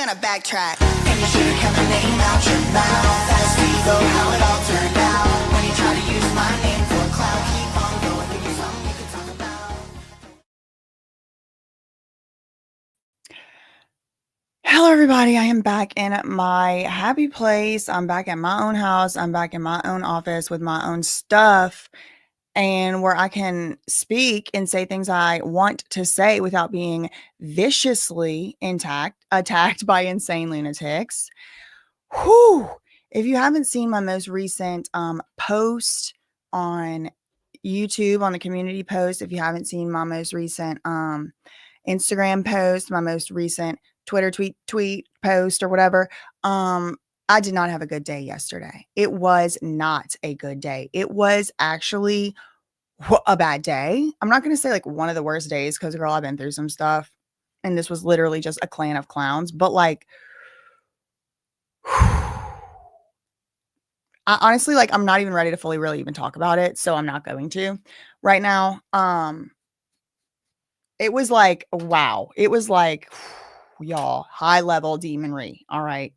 gotta backtrack. And you should've kept the name out your mouth. Ask me though how it all turned out. When you try to use my name for clout, keep on going, give me something you can talk about. Hello, everybody. I am back in my happy place. I'm back at my own house. I'm back in my own office with my own stuff, and where I can speak and say things I want to say without being viciously attacked by insane lunatics. Whew. If you haven't seen my most recent post on YouTube, on the community post, if you haven't seen my most recent Instagram post, my most recent Twitter tweet post or whatever, I did not have a good day yesterday. It was not a good day. It was actually a bad day. I'm not going to say like one of the worst days because, girl, I've been through some stuff and this was literally just a clan of clowns, but like, I honestly, like, I'm not even ready to fully really even talk about it, so I'm not going to right now. It was like, wow. It was like, y'all, high level demonry. All right.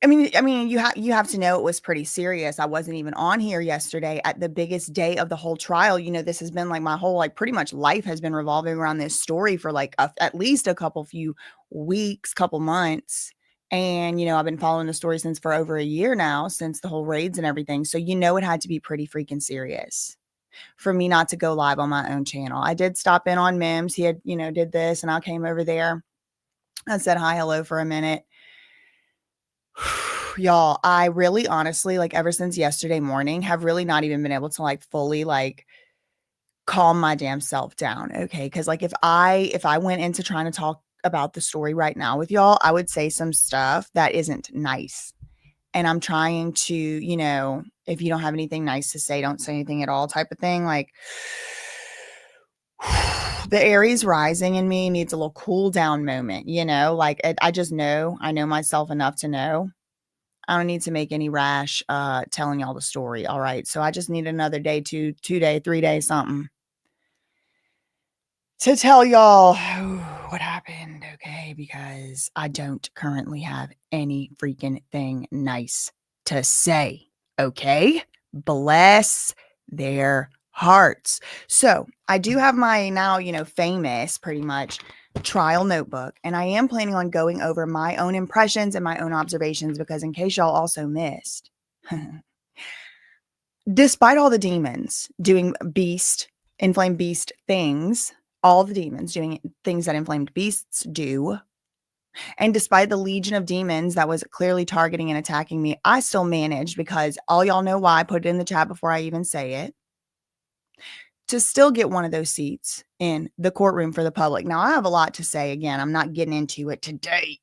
I mean, you have to know it was pretty serious. I wasn't even on here yesterday at the biggest day of the whole trial. You know, this has been like my whole, like, pretty much life has been revolving around this story for like at least a few weeks, couple months. And, you know, I've been following the story since for over a year now, since the whole raids and everything. So, you know, it had to be pretty freaking serious for me not to go live on my own channel. I did stop in on Mims. He had, you know, did this and I came over there. I said hi, hello for a minute. Y'all, I really honestly, like, ever since yesterday morning, have really not even been able to like fully like calm my damn self down. Okay. Cause like if I went into trying to talk about the story right now with y'all, I would say some stuff that isn't nice. And I'm trying to, you know, if you don't have anything nice to say, don't say anything at all type of thing. Like, the Aries rising in me needs a little cool down moment, you know, like I just know, I know myself enough to know I don't need to make any rash telling y'all the story. All right. So I just need another day, 2 day, 3 day, something to tell y'all what happened. Okay. Because I don't currently have any freaking thing nice to say. Okay. Bless their hearts. So I do have my now, you know, famous pretty much trial notebook, and I am planning on going over my own impressions and my own observations because, in case y'all also missed, despite all the demons doing inflamed beast things, all the demons doing things that inflamed beasts do, and despite the legion of demons that was clearly targeting and attacking me, I still managed, because all y'all know why, I put it in the chat before I even say it, to still get one of those seats in the courtroom for the public. Now, I have a lot to say. Again, I'm not getting into it today,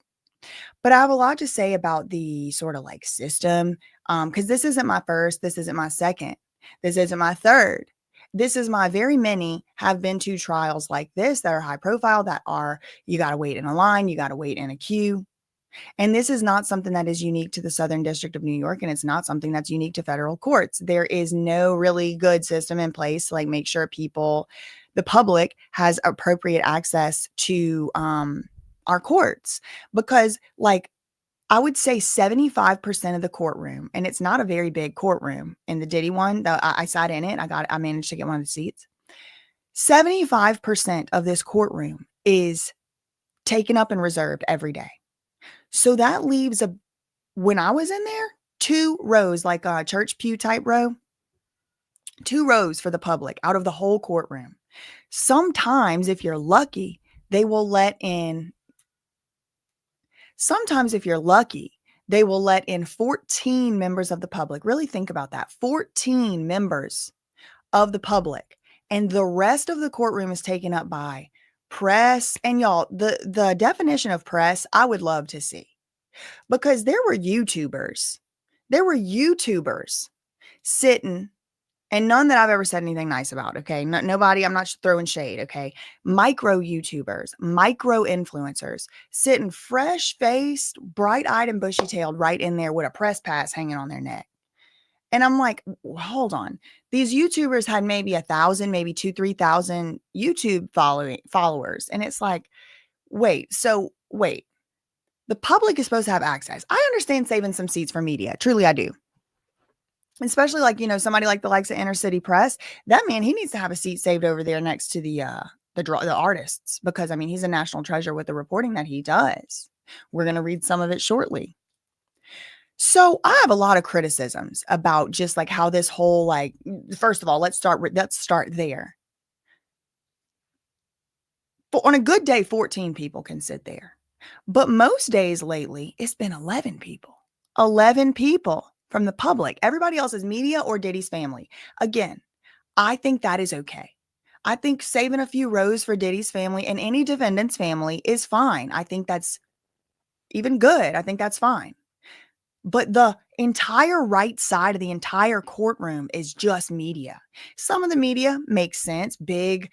but I have a lot to say about the sort of like system, because this isn't my first, this isn't my second, this isn't my third. This is my very many have been to trials like this that are high profile, that are, you got to wait in a line, you got to wait in a queue. And this is not something that is unique to the Southern District of New York, and it's not something that's unique to federal courts. There is no really good system in place to like make sure the public has appropriate access to our courts, because like I would say 75% of the courtroom, and it's not a very big courtroom in the Diddy one, though I sat in it. I managed to get one of the seats. 75% of this courtroom is taken up and reserved every day. So that leaves when I was in there, 2 rows, like a church pew type row, 2 rows for the public out of the whole courtroom. Sometimes, if you're lucky, they will let in 14 members of the public. Really think about that. 14 members of the public. And the rest of the courtroom is taken up by press. And y'all, the definition of press, I would love to see. Because there were YouTubers sitting, and none that I've ever said anything nice about. Okay. Nobody, I'm not throwing shade. Okay. Micro YouTubers, micro influencers sitting fresh faced, bright eyed and bushy tailed right in there with a press pass hanging on their neck. And I'm like, hold on. These YouTubers had maybe 1,000, maybe 2,000, 3,000 YouTube followers. And it's like, wait, the public is supposed to have access. I understand saving some seats for media. Truly, I do. Especially like, somebody like the likes of Inner City Press. That man, he needs to have a seat saved over there next to the artists, because I mean, he's a national treasure with the reporting that he does. We're going to read some of it shortly. So I have a lot of criticisms about just like how this whole, like, first of all, let's start there. But on a good day, 14 people can sit there. But most days lately, it's been 11 people. 11 people from the public. Everybody else is media or Diddy's family. Again, I think that is okay. I think saving a few rows for Diddy's family and any defendant's family is fine. I think that's even good. I think that's fine. But the entire right side of the entire courtroom is just media. Some of the media makes sense. Big,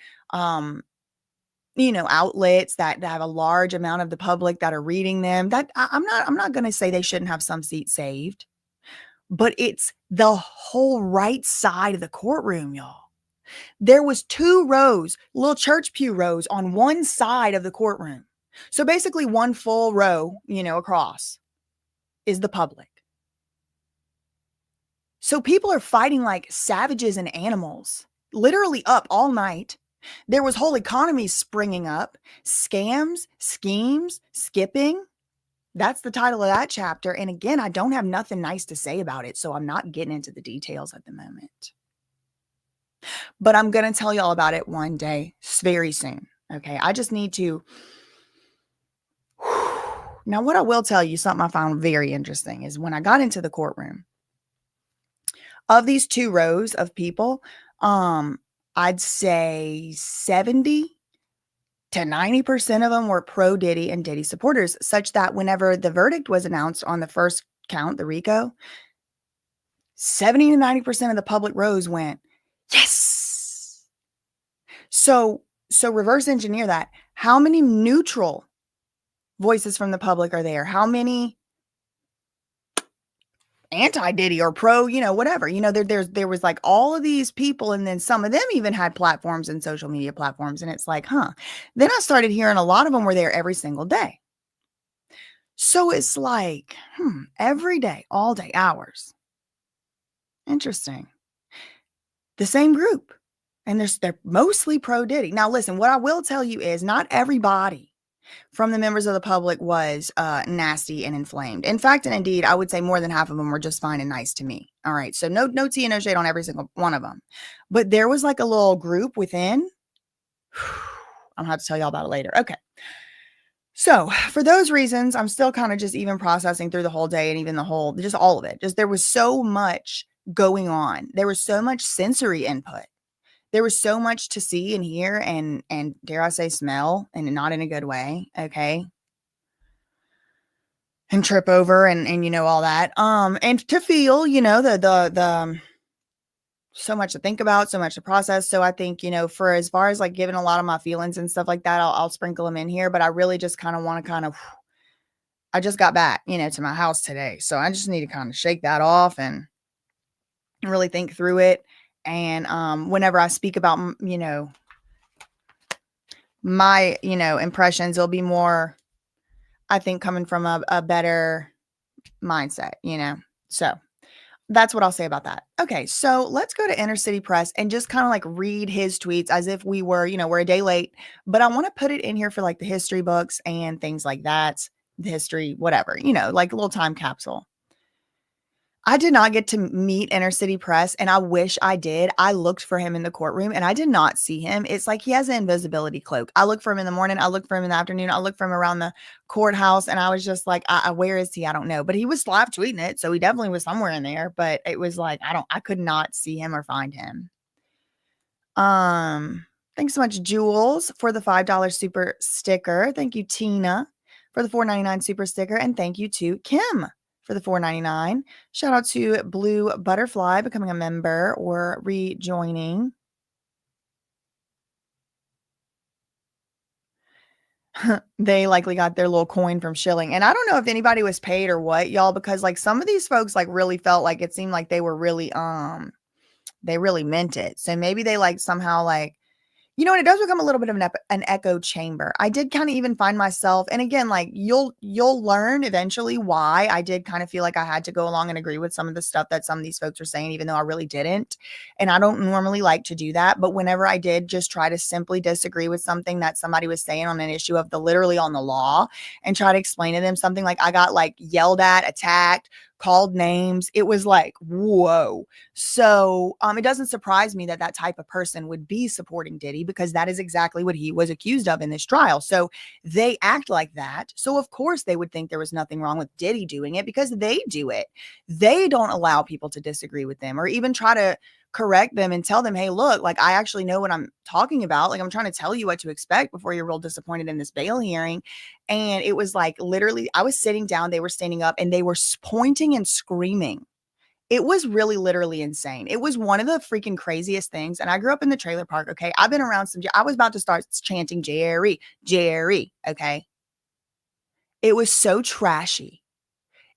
outlets that have a large amount of the public that are reading them. That I'm not going to say they shouldn't have some seats saved, but it's the whole right side of the courtroom, y'all. There was 2 rows, little church pew rows on one side of the courtroom. So basically one full row, across is the public. So people are fighting like savages and animals, literally up all night. There was whole economies springing up, scams, schemes, skipping. That's the title of that chapter. And again, I don't have nothing nice to say about it, so I'm not getting into the details at the moment. But I'm going to tell you all about it one day, very soon. Okay, I just need to. Now, what I will tell you, something I found very interesting, is when I got into the courtroom, of these 2 rows of people, I'd say 70 to 90% of them were pro Diddy and Diddy supporters, such that whenever the verdict was announced on the first count, the RICO, 70 to 90% of the public rows went, yes. So reverse engineer that. How many neutral voices from the public are there? How many anti-Diddy or pro, whatever, there was like all of these people, and then some of them even had platforms and social media platforms, and it's like, then I started hearing a lot of them were there every single day. So it's like, every day, all day, hours. Interesting. The same group, and they're mostly pro Diddy. Now listen, what I will tell you is not everybody from the members of the public was nasty and inflamed. In fact, and indeed, I would say more than half of them were just fine and nice to me. All right. So no tea and no shade on every single one of them. But there was like a little group within. I'm going to have to tell y'all about it later. Okay. So for those reasons, I'm still kind of just even processing through the whole day, and even just all of it. Just there was so much going on. There was so much sensory input. There was so much to see and hear and dare I say smell, and not in a good way. Okay. And trip over and all that. And to feel, the so much to think about, so much to process. So I think, for as far as like giving a lot of my feelings and stuff like that, I'll sprinkle them in here, but I really just kind of want to I just got back, to my house today. So I just need to kind of shake that off and really think through it. And whenever I speak about, my, impressions, it'll be more, I think, coming from a better mindset, So that's what I'll say about that. Okay, so let's go to Inner City Press and just kind of like read his tweets as if we were, we're a day late. But I want to put it in here for like the history books and things like that, the history, whatever, like a little time capsule. I did not get to meet Inner City Press, and I wish I did. I looked for him in the courtroom, and I did not see him. It's like he has an invisibility cloak. I look for him in the morning. I look for him in the afternoon. I look for him around the courthouse, and I was just like, where is he? I don't know. But he was live tweeting it, so he definitely was somewhere in there. But it was like, I could not see him or find him. Thanks so much, Jules, for the $5 super sticker. Thank you, Tina, for the $4.99 super sticker, and thank you to Kim for the $4.99. Shout out to Blue Butterfly becoming a member or rejoining. They likely got their little coin from shilling. And I don't know if anybody was paid or what, y'all, because like some of these folks like really felt like it seemed like they were really they really meant it. So maybe they like somehow like You know, and it does become a little bit of an echo chamber. I did kind of even find myself, and again, like you'll learn eventually why I did kind of feel like I had to go along and agree with some of the stuff that some of these folks are saying, even though I really didn't. And I don't normally like to do that, but whenever I did just try to simply disagree with something that somebody was saying on an issue of literally on the law and try to explain to them something, like I got like yelled at, attacked, called names. It was like, whoa. So it doesn't surprise me that that type of person would be supporting Diddy, because that is exactly what he was accused of in this trial. So they act like that. So of course they would think there was nothing wrong with Diddy doing it, because they do it. They don't allow people to disagree with them or even try to correct them and tell them, hey, look, like I actually know what I'm talking about. Like I'm trying to tell you what to expect before you're real disappointed in this bail hearing. And it was like literally, I was sitting down, they were standing up, and they were pointing and screaming. It was really literally insane. It was one of the freaking craziest things. And I grew up in the trailer park. Okay. I've been around I was about to start chanting Jerry, Jerry. Okay. It was so trashy.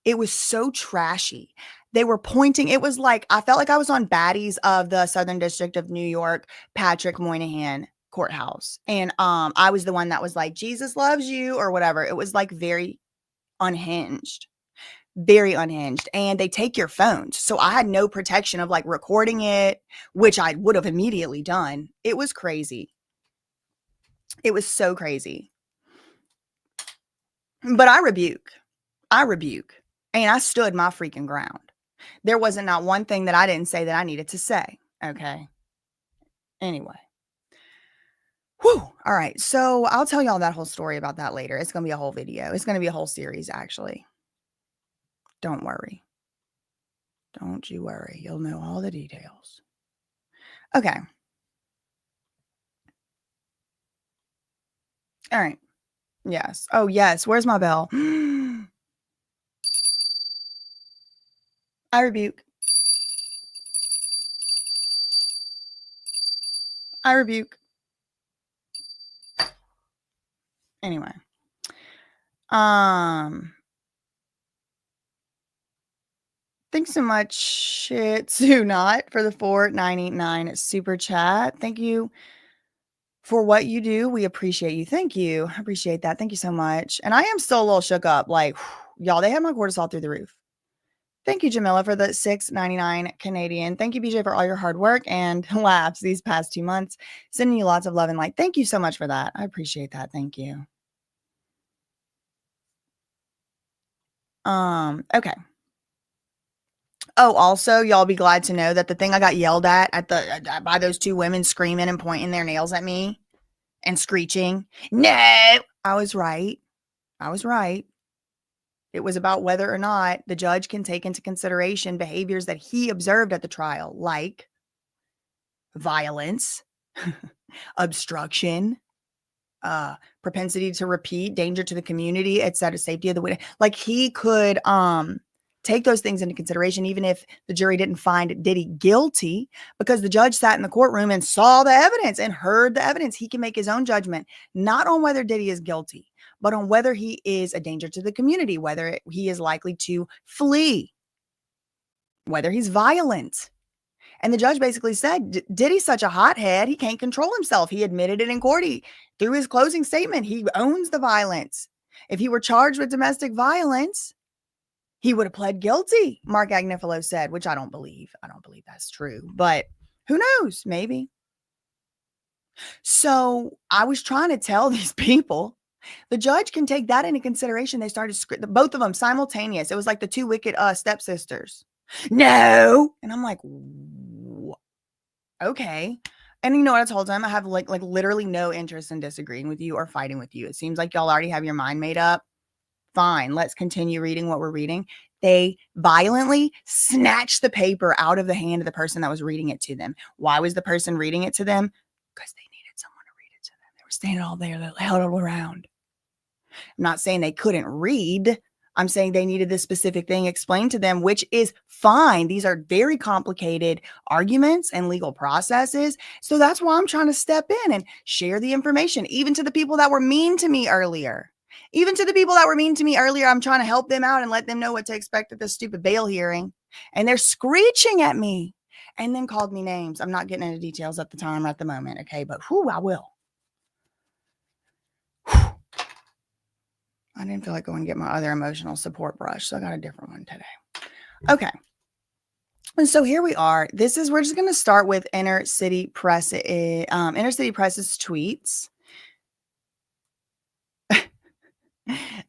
It was so trashy. They were pointing. It was like, I felt like I was on baddies of the Southern District of New York, Patrick Moynihan courthouse. And I was the one that was like, Jesus loves you or whatever. It was like very unhinged. Very unhinged, and they take your phones. So I had no protection of like recording it, which I would have immediately done. It was crazy. It was so crazy. But I rebuke, and I stood my freaking ground. There wasn't not one thing that I didn't say that I needed to say. Okay. Anyway. Whew. All right. So I'll tell y'all that whole story about that later. It's going to be a whole video. It's going to be a whole series, actually. Don't worry. Don't you worry. You'll know all the details. Okay. All right. Yes. Oh, yes. Where's my bell? I rebuke. I rebuke. Anyway. Thanks so much, Too Not, for the 4.989 super chat. Thank you for what you do. We appreciate you. Thank you. I appreciate that. Thank you so much. And I am still a little shook up. Like, y'all, they had my cortisol through the roof. Thank you, Jamila, for the 6.99 Canadian. Thank you, BJ, for all your hard work and laughs these past 2 months. Sending you lots of love and light. Thank you so much for that. I appreciate that. Thank you. Okay. Oh, also, y'all be glad to know that the thing I got yelled at by those two women screaming and pointing their nails at me and screeching, no, I was right. I was right. It was about whether or not the judge can take into consideration behaviors that he observed at the trial, like violence, obstruction, propensity to repeat, danger to the community, etc., safety of the witness. Like he could take those things into consideration, even if the jury didn't find Diddy guilty, because the judge sat in the courtroom and saw the evidence and heard the evidence. He can make his own judgment, not on whether Diddy is guilty, but on whether he is a danger to the community, whether he is likely to flee, whether he's violent. And the judge basically said, Diddy's such a hothead, he can't control himself. He admitted it in court. Through his closing statement, he owns the violence. If he were charged with domestic violence, he would have pled guilty, Mark Agnifilo said, which I don't believe. I don't believe that's true, but who knows? Maybe. So I was trying to tell these people, the judge can take that into consideration. They started both of them simultaneous. It was like the two wicked stepsisters. No. And I'm like, okay. And you know what I told them? I have like literally no interest in disagreeing with you or fighting with you. It seems like y'all already have your mind made up. Fine, let's continue reading what we're reading. They violently snatched the paper out of the hand of the person that was reading it to them. Why was the person reading it to them? Because they needed someone to read it to them. They were standing all there, they held it around. I'm not saying they couldn't read. I'm saying they needed this specific thing explained to them, which is fine. These are very complicated arguments and legal processes. So that's why I'm trying to step in and share the information, even to the people that were mean to me earlier. Even to the people that were mean to me earlier, I'm trying to help them out and let them know what to expect at this stupid bail hearing. And they're screeching at me. and then called me names. I'm not getting into details at the time or at the moment, okay? But I will. I didn't feel like going and get my other emotional support brush, so I got a different one today. Okay. And so here we are. We're just going to start with Inner City Press's tweets.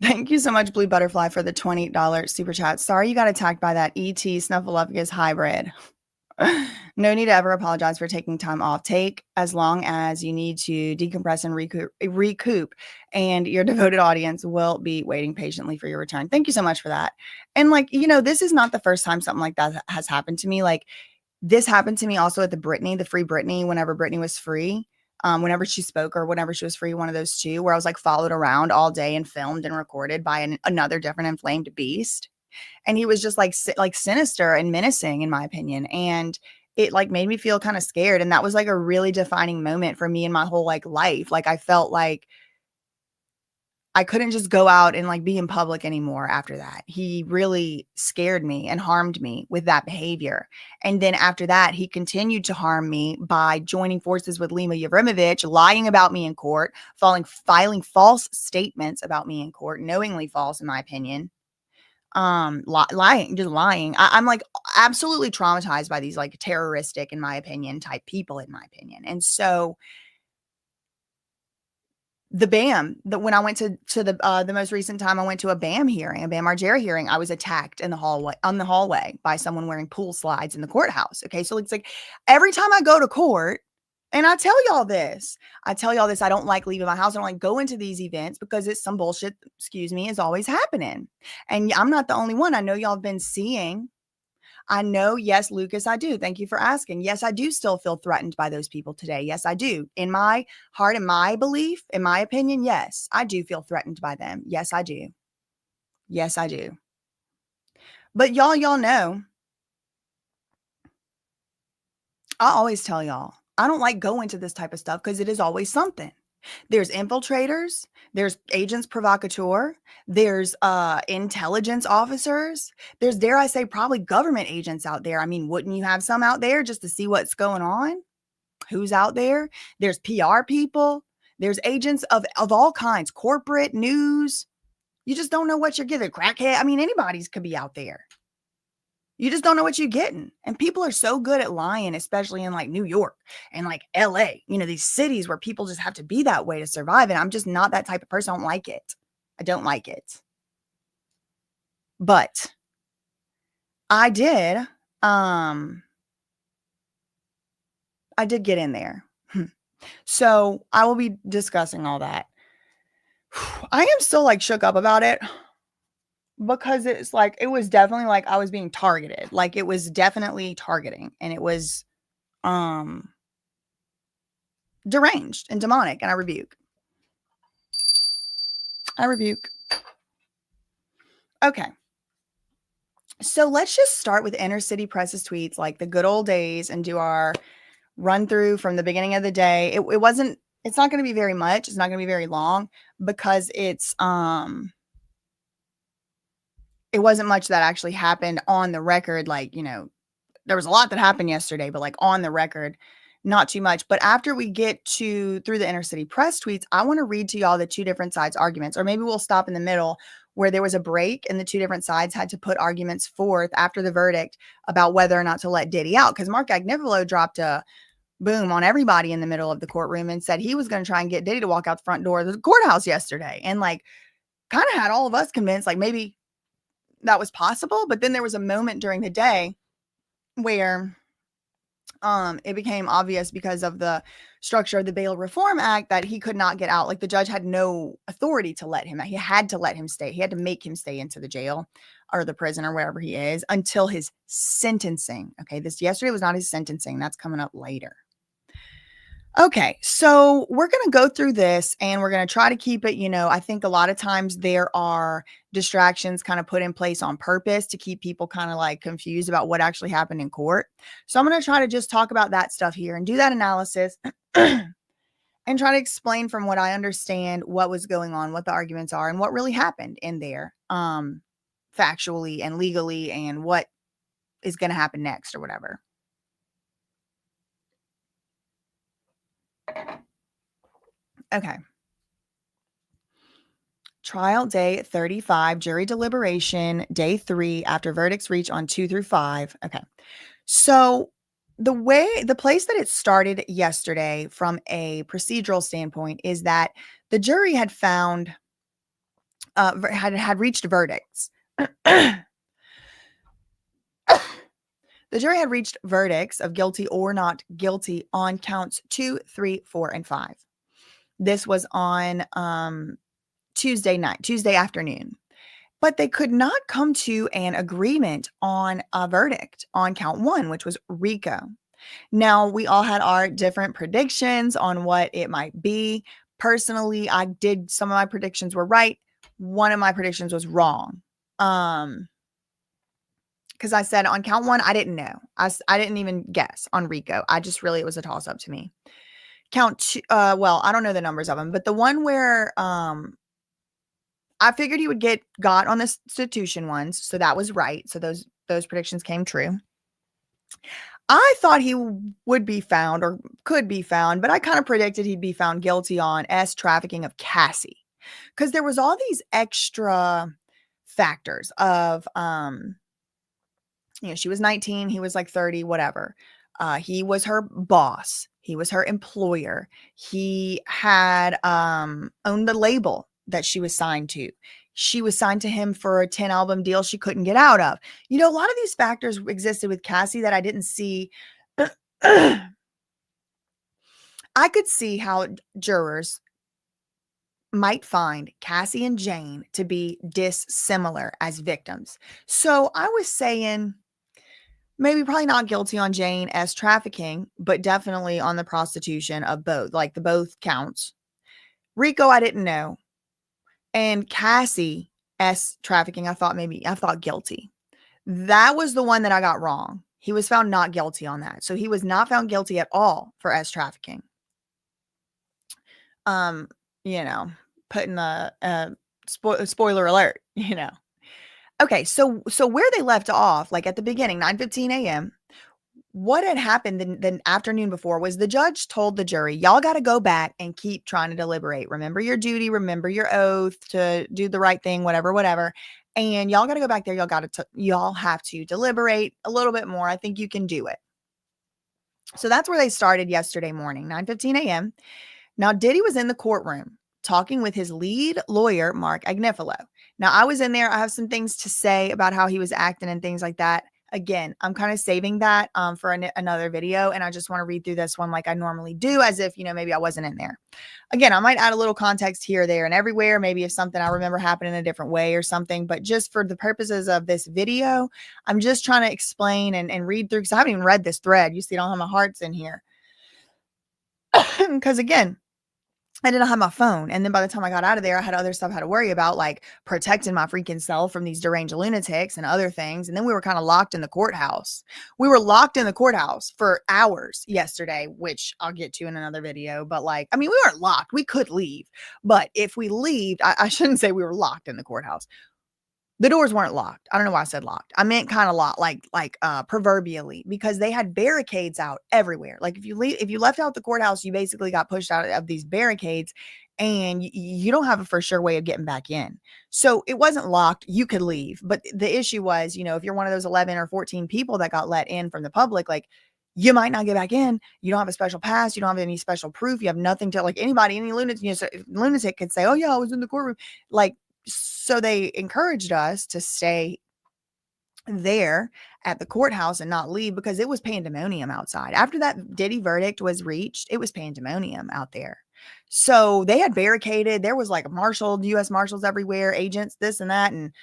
Thank you so much, Blue Butterfly, for the $20 super chat. Sorry you got attacked by that ET Snuffleupagus hybrid. No need to ever apologize for taking time off. Take as long as you need to decompress and recoup, and your devoted audience will be waiting patiently for your return. Thank you so much for that. And like, this is not the first time something like that has happened to me. Like, this happened to me also at the Free Britney, whenever Britney was free. Whenever she spoke or whenever she was free, one of those two, where I was like followed around all day and filmed and recorded by another different inflamed beast. And he was just like sinister and menacing, in my opinion. And it like made me feel kind of scared. And that was like a really defining moment for me in my whole like life. Like, I felt like I couldn't just go out and like be in public anymore after that. He really scared me and harmed me with that behavior. And then after that, he continued to harm me by joining forces with Lima Yevrimovich, lying about me in court, filing false statements about me in court, knowingly false, in my opinion. Lying. I'm like absolutely traumatized by these like terroristic, in my opinion, type people, in my opinion. And so when I went to the most recent time I went to a Bam Margera hearing, I was attacked in the hallway by someone wearing pool slides in the courthouse. Okay. So it's like every time I go to court, and I tell y'all this, I don't like leaving my house. I don't like going to these events because it's some bullshit, is always happening. And I'm not the only one. I know y'all have been seeing. I know, yes, Lucas, I do. Thank you for asking. Yes, I do still feel threatened by those people today. Yes, I do. In my heart, in my belief, in my opinion, yes, I do feel threatened by them. Yes, I do. Yes, I do. But y'all know, I always tell y'all, I don't like going to this type of stuff because it is always something. There's infiltrators, there's agents provocateur, there's intelligence officers, there's, dare I say, probably government agents out there. I mean, wouldn't you have some out there just to see what's going on? Who's out there? There's PR people, there's agents of all kinds, corporate, news. You just don't know what you're getting. Crackhead. I mean, anybody's could be out there. You just don't know what you're getting. And people are so good at lying, especially in like New York and like LA, these cities where people just have to be that way to survive. And I'm just not that type of person. I don't like it. I don't like it. But I did get in there. So I will be discussing all that. I am still like shook up about it. Because it's like, it was definitely like I was being targeted. Like, it was definitely targeting, and it was deranged and demonic, and I rebuke. Okay. So let's just start with Inner City Press's tweets, like the good old days, and do our run through from the beginning of the day. It's not going to be very much. It's not going to be very long because it wasn't much that actually happened on the record. Like, there was a lot that happened yesterday, but like on the record, not too much. But after we get through the Inner City Press tweets, I want to read to y'all the two different sides' arguments, or maybe we'll stop in the middle where there was a break and the two different sides had to put arguments forth after the verdict about whether or not to let Diddy out. Because Mark Agnifilo dropped a boom on everybody in the middle of the courtroom and said he was going to try and get Diddy to walk out the front door of the courthouse yesterday. And like kind of had all of us convinced like maybe that was possible. But then there was a moment during the day where it became obvious because of the structure of the Bail Reform Act that he could not get out. Like the judge had no authority to let him out. He had to let him stay. He had to make him stay into the jail or the prison or wherever he is until his sentencing. Okay. Yesterday was not his sentencing. That's coming up later. Okay, so we're going to go through this and we're going to try to keep it, I think a lot of times there are distractions kind of put in place on purpose to keep people kind of like confused about what actually happened in court. So I'm going to try to just talk about that stuff here and do that analysis and try to explain from what I understand what was going on, what the arguments are, and what really happened in there factually and legally and what is going to happen next or whatever. Okay. Trial day 35, jury deliberation, day 3, after verdicts reached on 2 through 5. Okay. So the place that it started yesterday from a procedural standpoint is that the jury had found, had reached verdicts. The jury had reached verdicts of guilty or not guilty on counts 2, 3, 4, and 5. This was on Tuesday afternoon. But they could not come to an agreement on a verdict on count 1, which was RICO. Now, we all had our different predictions on what it might be. Personally, some of my predictions were right. One of my predictions was wrong. Because I said on count 1, I didn't know. I didn't even guess on RICO. It was a toss up to me. Count 2, well, I don't know the numbers of them, but the one where I figured he would got on the institution ones, so that was right. So those predictions came true. I thought he would be found or could be found, but I kind of predicted he'd be found guilty on trafficking of Cassie, because there was all these extra factors of, she was 19, he was like 30, whatever. He was her boss. He was her employer. He had owned the label that she was signed to. She was signed to him for a 10 album deal she couldn't get out of. A lot of these factors existed with Cassie that I didn't see. I could see how jurors might find Cassie and Jane to be dissimilar as victims. So I was saying maybe probably not guilty on Jane as trafficking, but definitely on the prostitution of both, like the both counts. RICO, I didn't know. And Cassie S trafficking, I thought guilty. That was the one that I got wrong. He was found not guilty on that. So he was not found guilty at all for S trafficking. Putting the spoiler alert, Okay, so where they left off, like at the beginning, 9:15 a.m., what had happened the afternoon before was the judge told the jury, y'all got to go back and keep trying to deliberate. Remember your duty, remember your oath to do the right thing, whatever. And y'all got to go back there. Y'all have to deliberate a little bit more. I think you can do it. So that's where they started yesterday morning, 9:15 a.m. Now, Diddy was in the courtroom talking with his lead lawyer, Mark Agnifilo. Now, I was in there. I have some things to say about how he was acting and things like that. Again, I'm kind of saving that for another video, and I just want to read through this one like I normally do, as if, maybe I wasn't in there. Again, I might add a little context here, there, and everywhere, maybe if something I remember happened in a different way or something, but just for the purposes of this video, I'm just trying to explain and read through, because I haven't even read this thread. You see, I don't have my hearts in here. Because again, I didn't have my phone. And then by the time I got out of there, I had other stuff I had to worry about, like protecting my freaking self from these deranged lunatics and other things. And then we were kind of locked in the courthouse. We were locked in the courthouse for hours yesterday, which I'll get to in another video. But we weren't locked. We could leave. But if we leave, I shouldn't say we were locked in the courthouse. The doors weren't locked. I don't know why I said locked. I meant kind of locked, like proverbially, because they had barricades out everywhere. Like if you left out the courthouse, you basically got pushed out of these barricades, and you don't have a for sure way of getting back in. So it wasn't locked. You could leave, but the issue was, if you're one of those 11 or 14 people that got let in from the public, like you might not get back in. You don't have a special pass. You don't have any special proof. You have nothing to, like, anybody, any lunatic could say, "Oh yeah, I was in the courtroom," like. So they encouraged us to stay there at the courthouse and not leave, because it was pandemonium outside. After that Diddy verdict was reached, it was pandemonium out there. So they had barricaded. There was like U.S. Marshals everywhere, agents, this and that. And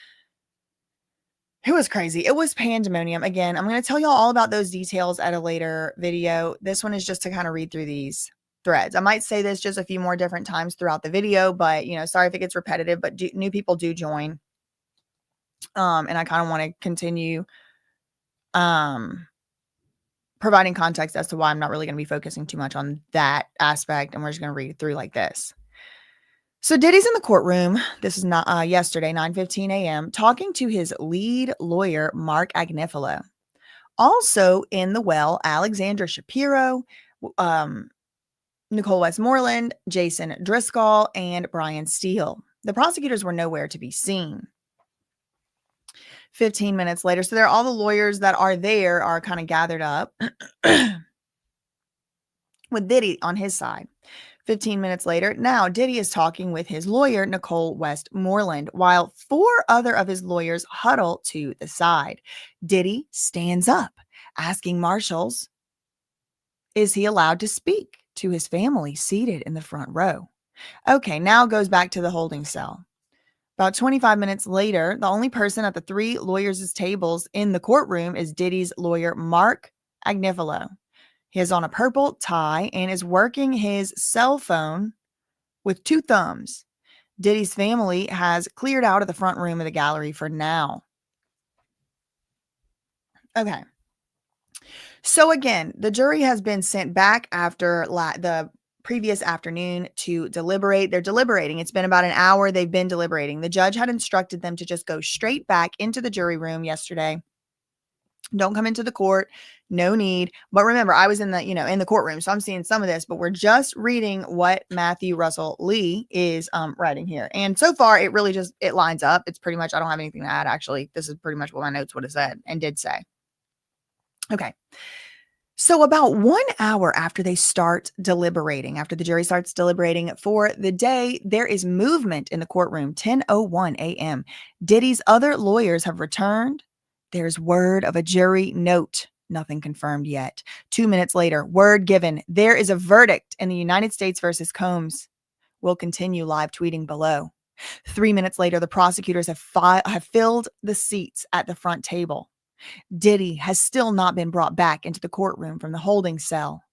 it was crazy. It was pandemonium. Again, I'm going to tell y'all all about those details at a later video. This one is just to kind of read through these threads. I might say this just a few more different times throughout the video, but sorry if it gets repetitive, but new people do join. And I kind of want to continue providing context as to why I'm not really going to be focusing too much on that aspect, and we're just going to read it through like this. So Diddy's in the courtroom. This is not yesterday, 9:15 a.m., talking to his lead lawyer, Mark Agnifilo. Also in the well, Alexandra Shapiro, Nicole Westmoreland, Jason Driscoll, and Brian Steele. The prosecutors were nowhere to be seen. 15 minutes later, so all the lawyers that are there are kind of gathered up with Diddy on his side. 15 minutes later, now Diddy is talking with his lawyer, Nicole Westmoreland, while 4 other of his lawyers huddle to the side. Diddy stands up, asking marshals, is he allowed to speak to his family seated in the front row? Okay, now goes back to the holding cell. About 25 minutes later, the only person at the 3 lawyers' tables in the courtroom is Diddy's lawyer, Mark Agnifilo. He has on a purple tie and is working his cell phone with 2 thumbs. Diddy's family has cleared out of the front room of the gallery for now. Okay. So again, the jury has been sent back after the previous afternoon to deliberate. They're deliberating. It's been about an hour. They've been deliberating. The judge had instructed them to just go straight back into the jury room yesterday. Don't come into the court. No need. But remember, I was in the courtroom, so I'm seeing some of this, but we're just reading what Matthew Russell Lee is writing here. And so far, it really it lines up. It's pretty much, I don't have anything to add, actually. This is pretty much what my notes would have said and did say. Okay. So about 1 hour after they start deliberating, after the jury starts deliberating for the day, there is movement in the courtroom, 10:01 a.m. Diddy's other lawyers have returned. There's word of a jury note. Nothing confirmed yet. 2 minutes later, word given. There is a verdict in the United States versus Combs. We'll continue live tweeting below. 3 minutes later, the prosecutors have filled the seats at the front table. Diddy has still not been brought back into the courtroom from the holding cell.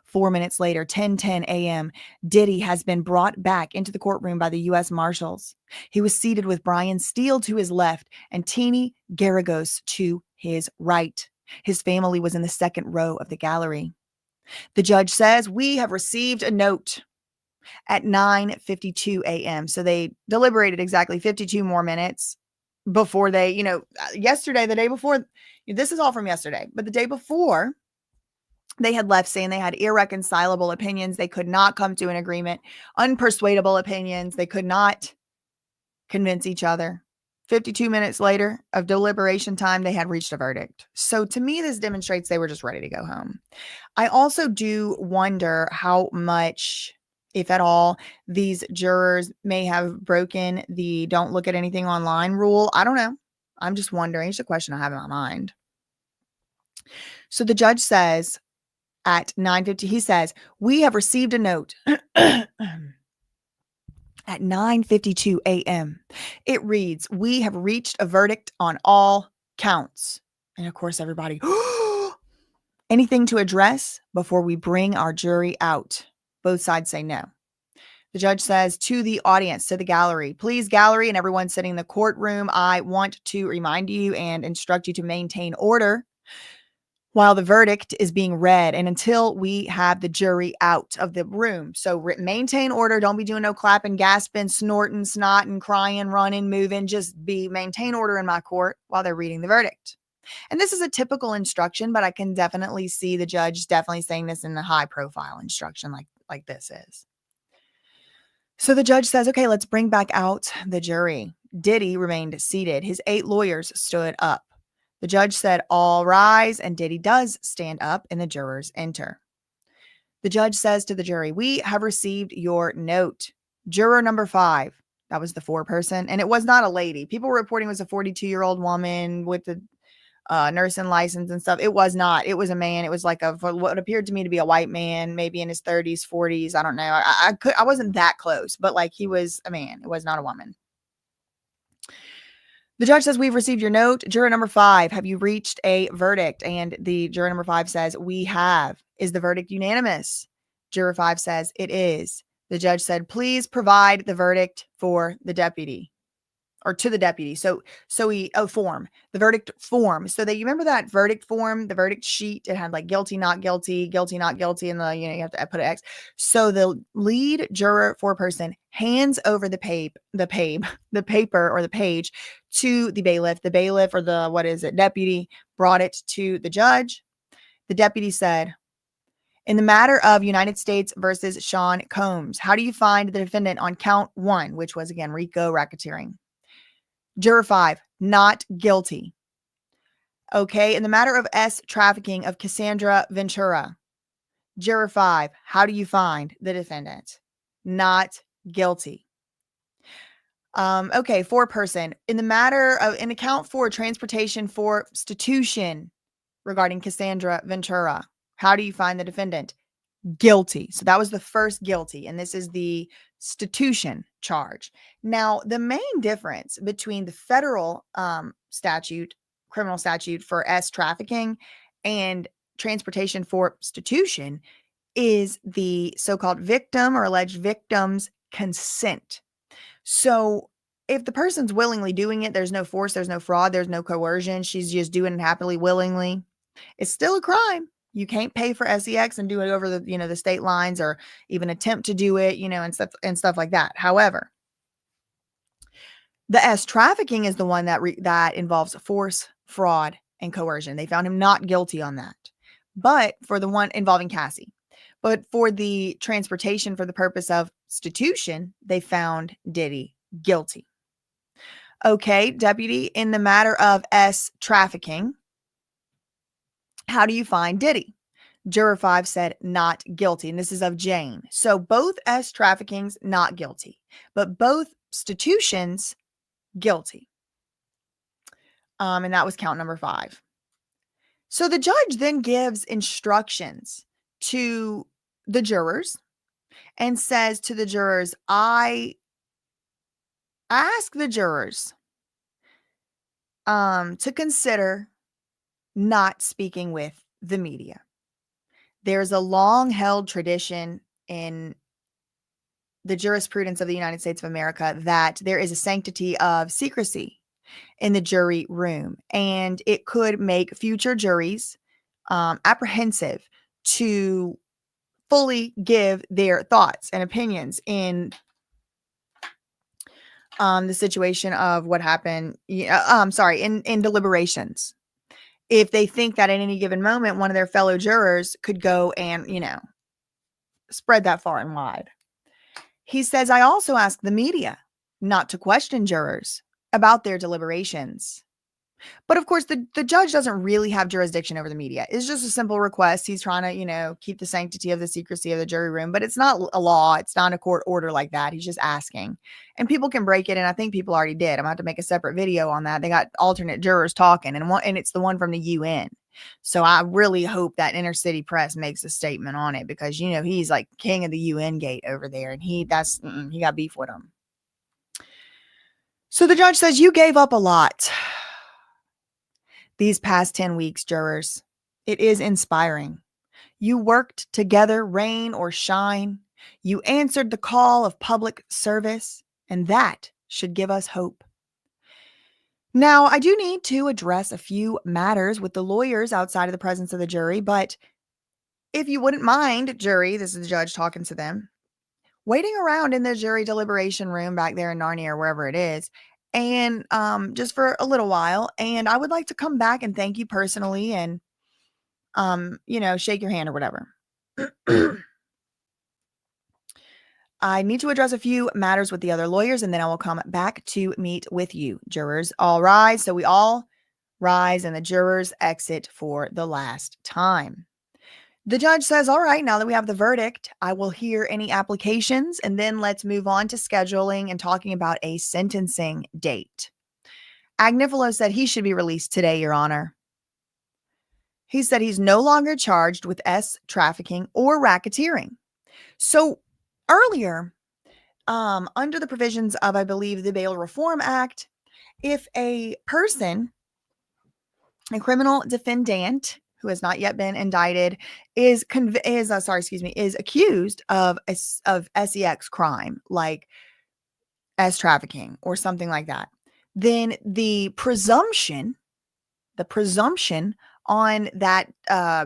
4 minutes later, 10:10 a.m., Diddy has been brought back into the courtroom by the U.S. Marshals. He was seated with Brian Steele to his left and Teeny Garagos to his right. His family was in the second row of the gallery. The judge says, we have received a note at 9:52 a.m. So they deliberated exactly 52 more minutes before they, yesterday, the day before, this is all from yesterday, but the day before, they had left saying they had irreconcilable opinions. They could not come to an agreement, unpersuadable opinions. They could not convince each other. 52 minutes later of deliberation time, they had reached a verdict. So to me, this demonstrates they were just ready to go home. I also do wonder how much, if at all, these jurors may have broken the don't look at anything online rule. I don't know. I'm just wondering. It's a question I have in my mind. So the judge says at 9:50, he says, we have received a note at 9:52 a.m. It reads, we have reached a verdict on all counts. And of course, everybody, anything to address before we bring our jury out? Both sides say no. The judge says to the audience, to the gallery, please, gallery and everyone sitting in the courtroom, I want to remind you and instruct you to maintain order while the verdict is being read and until we have the jury out of the room. So maintain order. Don't be doing no clapping, gasping, snorting, snotting, crying, running, moving. Just maintain order in my court while they're reading the verdict. And this is a typical instruction, but I can definitely see the judge definitely saying this in the high profile instruction like this is. So the judge says, okay, let's bring back out the jury. Diddy remained seated. His 8 lawyers stood up. The judge said, all rise, and Diddy does stand up, and the jurors enter. The judge says to the jury, we have received your note. Juror number 5, that was the 4-person, and it was not a lady. People were reporting it was a 42-year-old woman with the nursing license and stuff. It was not. It was a man. It was like what appeared to me to be a white man, maybe in his 30s, 40s. I don't know. I wasn't that close, but he was a man. It was not a woman. The judge says, we've received your note. Juror number 5, have you reached a verdict? And the juror number 5 says, we have. Is the verdict unanimous? Juror 5 says, it is. The judge said, please provide the verdict for the deputy. Or to the deputy. So he, form, the verdict form. So you remember that verdict form, the verdict sheet, it had guilty, not guilty, not guilty. And you have to put an X. So the lead juror 4-person hands over the paper or the page to the bailiff. The bailiff or the, deputy brought it to the judge. The deputy said, In the matter of United States versus Sean Combs, how do you find the defendant on count 1, which was, again, RICO racketeering? Juror 5, not guilty. Okay, in the matter of S trafficking of Cassandra Ventura, Juror 5, how do you find the defendant? Not guilty. Okay, 4-person. In the matter of, in account 4, transportation for prostitution regarding Cassandra Ventura, how do you find the defendant? Guilty. So that was the first guilty, and this is the prostitution charge. Now, the main difference between the federal criminal statute for S trafficking and transportation for prostitution is the so-called victim or alleged victim's consent. So if the person's willingly doing it, there's no force, there's no fraud, there's no coercion, she's just doing it happily, willingly, it's still a crime. You can't pay for SEX and do it over the, the state lines, or even attempt to do it, and stuff like that. However, the S trafficking is the one that involves force, fraud, and coercion. They found him not guilty on that. But for the one involving Cassie, but for the transportation for the purpose of prostitution, they found Diddy guilty. Okay, deputy, in the matter of S trafficking, how do you find Diddy? Juror 5 said not guilty, and this is of Jane. So both S traffickings not guilty, but both prostitutions guilty. And that was count number 5. So the judge then gives instructions to the jurors and says to the jurors, I ask the jurors to consider not speaking with the media. There's a long-held tradition in the jurisprudence of the United States of America that there is a sanctity of secrecy in the jury room, and it could make future juries apprehensive to fully give their thoughts and opinions in the situation of what happened, in deliberations. If they think that at any given moment, one of their fellow jurors could go and, spread that far and wide. He says, I also ask the media not to question jurors about their deliberations. But of course, the judge doesn't really have jurisdiction over the media. It's just a simple request. He's trying to, keep the sanctity of the secrecy of the jury room, but it's not a law. It's not a court order like that. He's just asking, and people can break it. And I think people already did. I'm going to have to make a separate video on that. They got alternate jurors talking, and it's the one from the UN. So I really hope that Inner City Press makes a statement on it, because, he's like king of the UN gate over there, and he got beef with him. So the judge says, you gave up a lot these past 10 weeks, jurors. It is inspiring. You worked together, rain or shine. You answered the call of public service, and that should give us hope. Now, I do need to address a few matters with the lawyers outside of the presence of the jury, but if you wouldn't mind, jury, this is the judge talking to them, waiting around in the jury deliberation room back there in Narnia or wherever it is, and just for a little while, and I would like to come back and thank you personally and shake your hand or whatever. I need to address a few matters with the other lawyers, and then I will come back to meet with you. Jurors, all rise. So we all rise, and the jurors exit for the last time. The judge says, all right, now that we have the verdict, I will hear any applications, and then let's move on to scheduling and talking about a sentencing date. Agnifilo said he should be released today, Your Honor. He said he's no longer charged with S trafficking or racketeering. So earlier, under the provisions of, I believe, the Bail Reform Act, if a person, a criminal defendant who has not yet been indicted, is accused of SEX crime, like S trafficking or something like that, then the presumption on that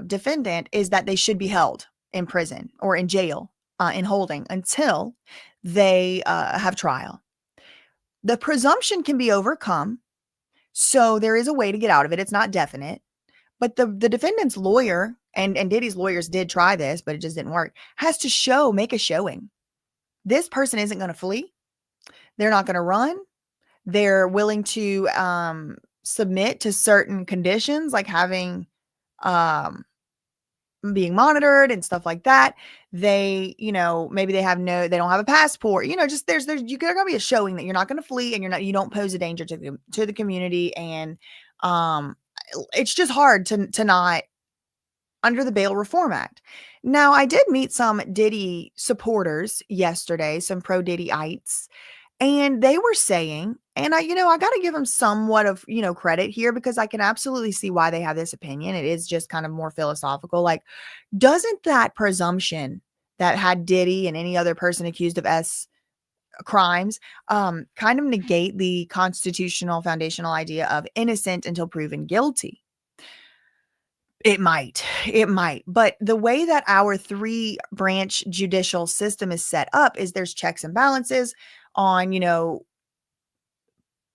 defendant is that they should be held in prison or in jail, in holding, until they have trial. The presumption can be overcome, so there is a way to get out of it. It's not definite. But the defendant's lawyer and Diddy's lawyers did try this, but it just didn't work, has to make a showing. This person isn't going to flee. They're not going to run. They're willing to submit to certain conditions, like having um, being monitored and stuff like that. They, maybe they don't have a passport. Just there's you got to be a showing that you're not going to flee and you don't pose a danger to the community. And it's just hard to not under the Bail Reform Act. Now, I did meet some Diddy supporters yesterday, some pro Diddyites, and they were saying, and I got to give them somewhat of, credit here, because I can absolutely see why they have this opinion. It is just kind of more philosophical. Like, doesn't that presumption that had Diddy and any other person accused of crimes kind of negate the constitutional foundational idea of innocent until proven guilty? It might. But the way that our 3-branch judicial system is set up is there's checks and balances on,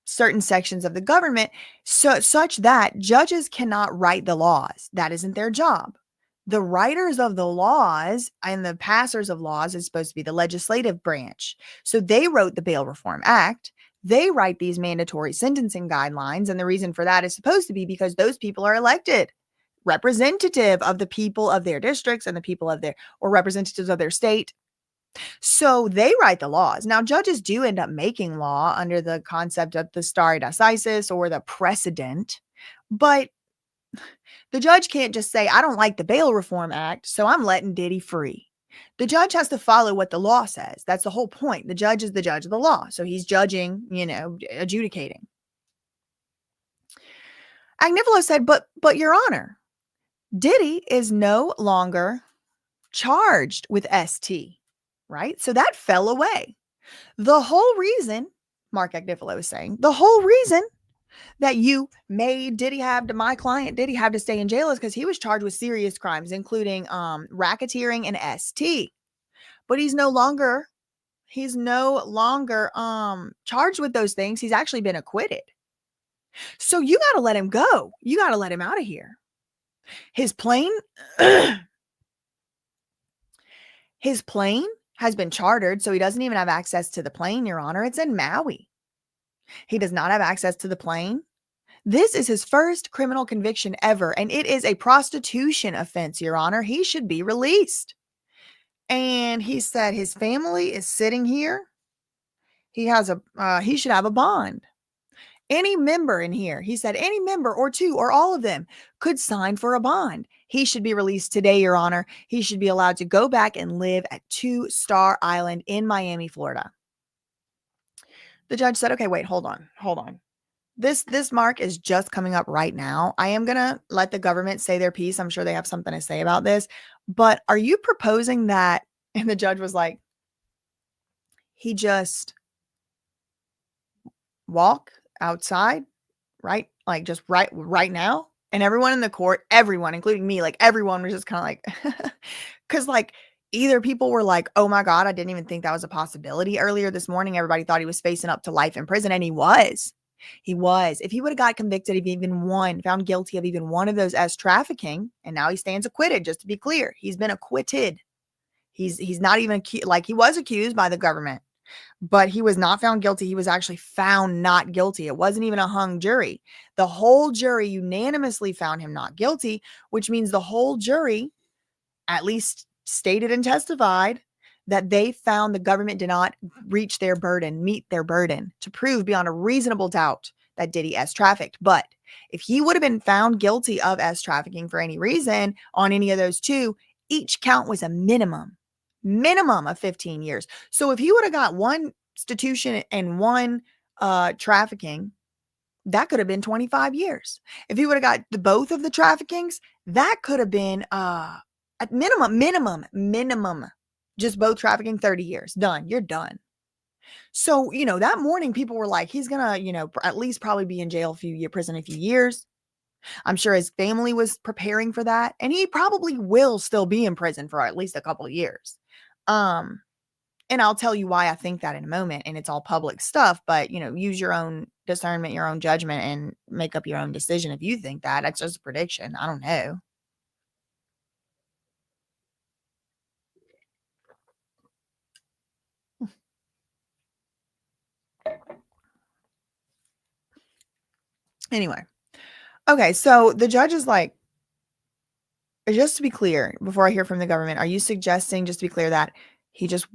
certain sections of the government, such that judges cannot write the laws. That isn't their job. The writers of the laws and the passers of laws is supposed to be the legislative branch. So they wrote the Bail Reform Act. They write these mandatory sentencing guidelines. And the reason for that is supposed to be because those people are elected representative of the people of their districts and the people of or representatives of their state. So they write the laws. Now, judges do end up making law under the concept of the stare decisis or the precedent, but the judge can't just say, I don't like the Bail Reform Act, so I'm letting Diddy free. The judge has to follow what the law says. That's the whole point. The judge is the judge of the law. So he's judging, adjudicating. Agnifilo said, but Your Honor, Diddy is no longer charged with ST, right? So that fell away. The whole reason, Mark Agnifilo is saying, the whole reason that you made my client Diddy have to stay in jail is because he was charged with serious crimes, including racketeering and ST. But he's no longer charged with those things. He's actually been acquitted. So you got to let him go. You got to let him out of here. His plane has been chartered, so he doesn't even have access to the plane, Your Honor. It's in Maui. He does not have access to the plane. This is his first criminal conviction ever, and it is a prostitution offense, Your Honor. He should be released. And he said his family is sitting here. He should have a bond. Any member in here, he said, any member or two or all of them could sign for a bond. He should be released today, Your Honor. He should be allowed to go back and live at 2 Star Island in Miami, Florida. The judge said, okay, wait, hold on. This mark is just coming up right now. I am going to let the government say their piece. I'm sure they have something to say about this. But are you proposing that? And the judge was like, he just walk outside, right? Like just right now. And everyone in the court, everyone, including me, like everyone was just kind of like, because like either people were like, oh my God, I didn't even think that was a possibility. Earlier this morning, everybody thought he was facing up to life in prison, and he was. If he would have got convicted of found guilty of even one of those as trafficking, and now he stands acquitted, just to be clear, he's been acquitted. He's not even like he was accused by the government, but he was not found guilty. He was actually found not guilty. It wasn't even a hung jury. The whole jury unanimously found him not guilty, which means the whole jury at least stated and testified that they found the government did not meet their burden to prove beyond a reasonable doubt that Diddy S trafficked. But if he would have been found guilty of S trafficking for any reason on any of those two, each count was a minimum of 15 years. So if he would have got one institution and one trafficking, that could have been 25 years. If he would have got both of the traffickings, that could have been at minimum, just both trafficking, 30 years. Done. You're done. So, that morning people were like, he's going to, at least probably be in jail prison a few years. I'm sure his family was preparing for that. And he probably will still be in prison for at least a couple of years. And I'll tell you why I think that in a moment. And it's all public stuff, but use your own discernment, your own judgment, and make up your own decision. If you think that, that's just a prediction. I don't know. Anyway. Okay, so the judge is like, just to be clear, before I hear from the government, are you suggesting, just to be clear, that he just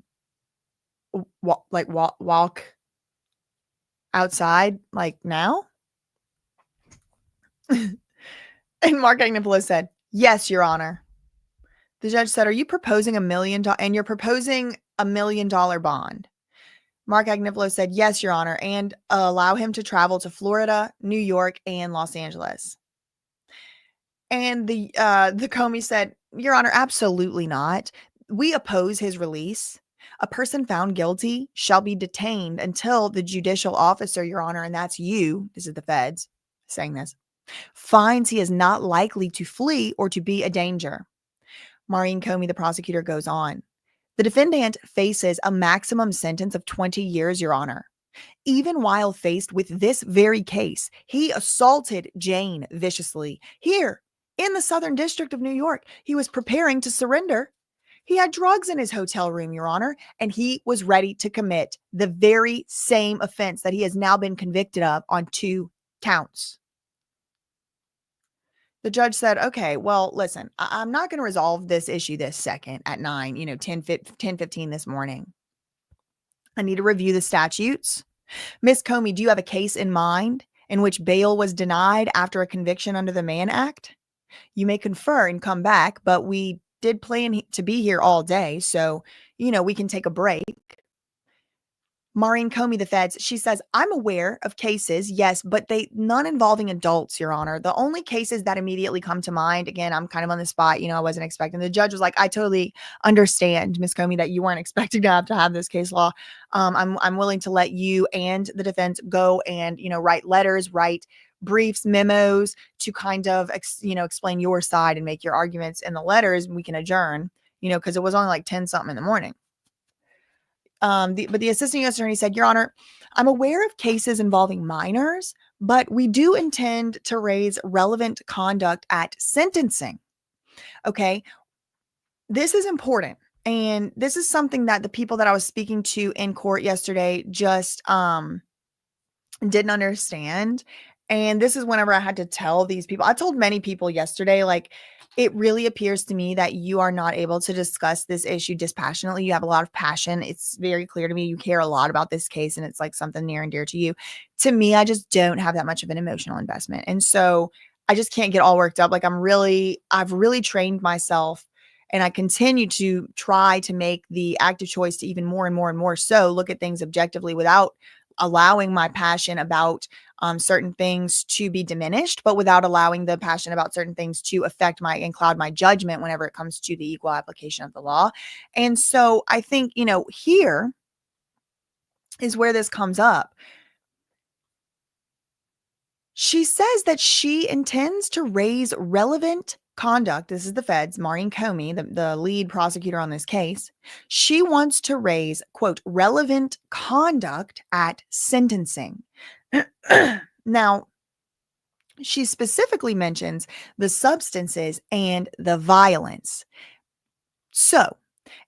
walk outside like now? And Mark Agnifilo said, "Yes, Your Honor." The judge said, "Are you proposing $1 million and you're proposing $1 million bond?" Mark Agnifilo said, "Yes, Your Honor, and allow him to travel to Florida, New York, and Los Angeles." And the Comey said, "Your Honor, absolutely not. We oppose his release. A person found guilty shall be detained until the judicial officer, Your Honor, and that's you, this is the feds saying this, finds he is not likely to flee or to be a danger." Maureen Comey, the prosecutor, goes on. "The defendant faces a maximum sentence of 20 years, Your Honor. Even while faced with this very case, he assaulted Jane viciously here in the Southern District of New York. He was preparing to surrender. He had drugs in his hotel room, Your Honor, and he was ready to commit the very same offense that he has now been convicted of on 2 counts." The judge said, "Okay, well, listen, I'm not going to resolve this issue this second at 9, 10:15 this morning. I need to review the statutes. Miss Comey, do you have a case in mind in which bail was denied after a conviction under the Mann Act? You may confer and come back, but we did plan to be here all day, so, we can take a break." Maureen Comey, the feds, she says, "I'm aware of cases, yes, but none involving adults, Your Honor. The only cases that immediately come to mind," again, I'm kind of on the spot, I wasn't expecting. The judge was like, "I totally understand, Miss Comey, that you weren't expecting to have this case law. I'm willing to let you and the defense go and, write letters, write briefs, memos to kind of, explain your side and make your arguments in the letters, and we can adjourn, because it was only like 10 something in the morning." But the assistant U.S. attorney said, "Your Honor, I'm aware of cases involving minors, but we do intend to raise relevant conduct at sentencing." Okay. This is important. And this is something that the people that I was speaking to in court yesterday just didn't understand. And this is whenever I had to tell these people. I told many people yesterday, like, it really appears to me that you are not able to discuss this issue dispassionately. You have a lot of passion. It's very clear to me you care a lot about this case, and it's like something near and dear to you. To me, I just don't have that much of an emotional investment. And so I just can't get all worked up. Like, I've really trained myself, and I continue to try to make the active choice to even more and more and more so look at things objectively without allowing my passion about certain things to be diminished, but without allowing the passion about certain things to affect and cloud my judgment whenever it comes to the equal application of the law. And so I think, here is where this comes up. She says that she intends to raise relevant conduct. This is the feds, Maureen Comey, the lead prosecutor on this case. She wants to raise, quote, relevant conduct at sentencing. Now, she specifically mentions the substances and the violence. So,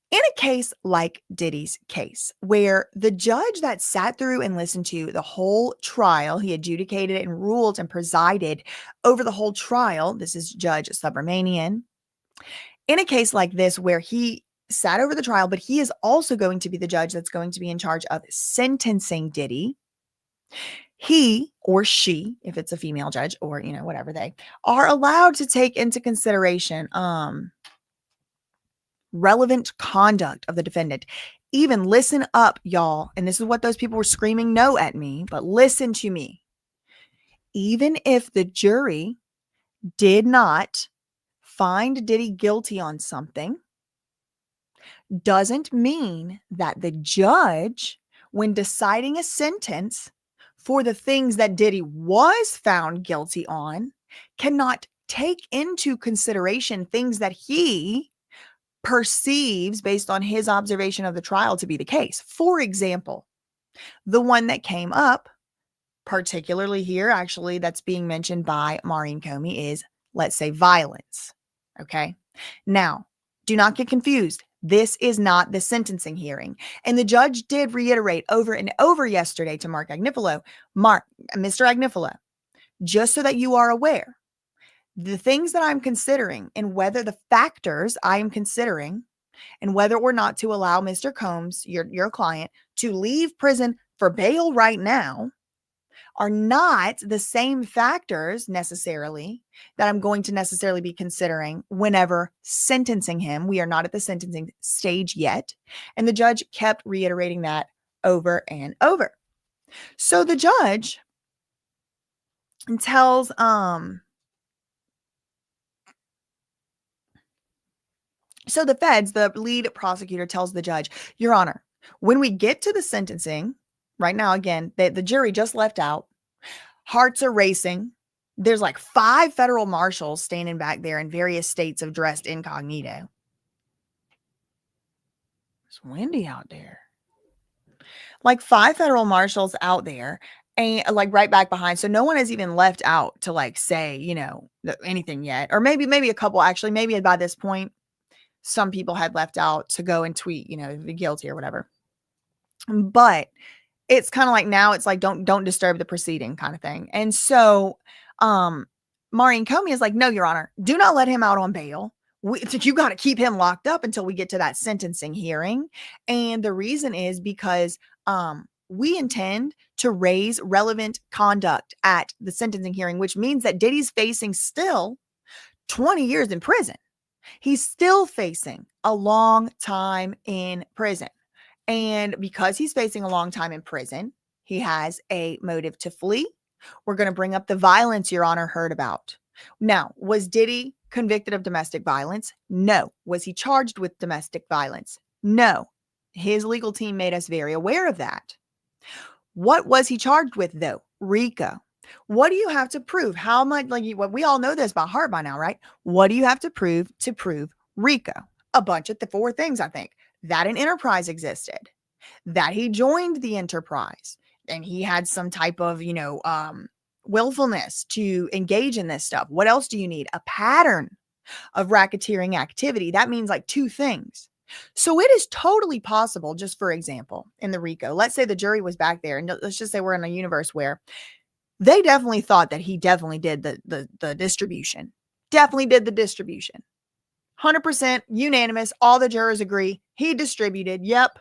in a case like Diddy's case, where the judge that sat through and listened to the whole trial, he adjudicated and ruled and presided over the whole trial. This is Judge Subramanian. In a case like this, where he sat over the trial, but he is also going to be the judge that's going to be in charge of sentencing Diddy. He or she, if it's a female judge or, whatever, they are allowed to take into consideration relevant conduct of the defendant. Even listen up, y'all. And this is what those people were screaming no at me, but listen to me. Even if the jury did not find Diddy guilty on something, doesn't mean that the judge, when deciding a sentence for the things that Diddy was found guilty on, cannot take into consideration things that he perceives based on his observation of the trial to be the case. For example, the one that came up, particularly here, actually, that's being mentioned by Maureen Comey is, let's say, violence. Okay. Now, do not get confused. This is not the sentencing hearing. And the judge did reiterate over and over yesterday to Mr. Agnifilo, just so that you are aware, the things that I'm considering and whether the factors I am considering and whether or not to allow Mr. Combs, your client, to leave prison for bail right now are not the same factors necessarily that I'm going to necessarily be considering whenever sentencing him. We are not at the sentencing stage yet. And the judge kept reiterating that over and over. So the judge tells so the feds, the lead prosecutor tells the judge, Your Honor, when we get to the sentencing, right now, again, the jury just left out, hearts are racing. There's like 5 federal marshals standing back there in various states of dressed incognito. It's windy out there. Like 5 federal marshals out there and like right back behind. So no one has even left out to like say, anything yet. Or maybe a couple actually, maybe by this point, some people had left out to go and tweet, the guilty or whatever. But it's kind of like now it's like, don't disturb the proceeding kind of thing. And so, Maureen Comey is like, no, Your Honor, do not let him out on bail. You got to keep him locked up until we get to that sentencing hearing. And the reason is because, we intend to raise relevant conduct at the sentencing hearing, which means that Diddy's facing still 20 years in prison. He's still facing a long time in prison. And because he's facing a long time in prison, he has a motive to flee. We're going to bring up the violence Your Honor heard about. Now, was Diddy convicted of domestic violence? No. Was he charged with domestic violence? No. His legal team made us very aware of that. What was he charged with, though? RICO. What do you have to prove? How much, we all know this by heart by now, right? What do you have to prove RICO? A bunch of the 4 things, I think. That an enterprise existed, that he joined the enterprise, and he had some type of, willfulness to engage in this stuff. What else do you need? A pattern of racketeering activity. That means like 2 things. So it is totally possible, just for example, in the RICO, let's say the jury was back there, and let's just say we're in a universe where they definitely thought that he definitely did the distribution. Definitely did the distribution. 100% unanimous. All the jurors agree. He distributed. Yep.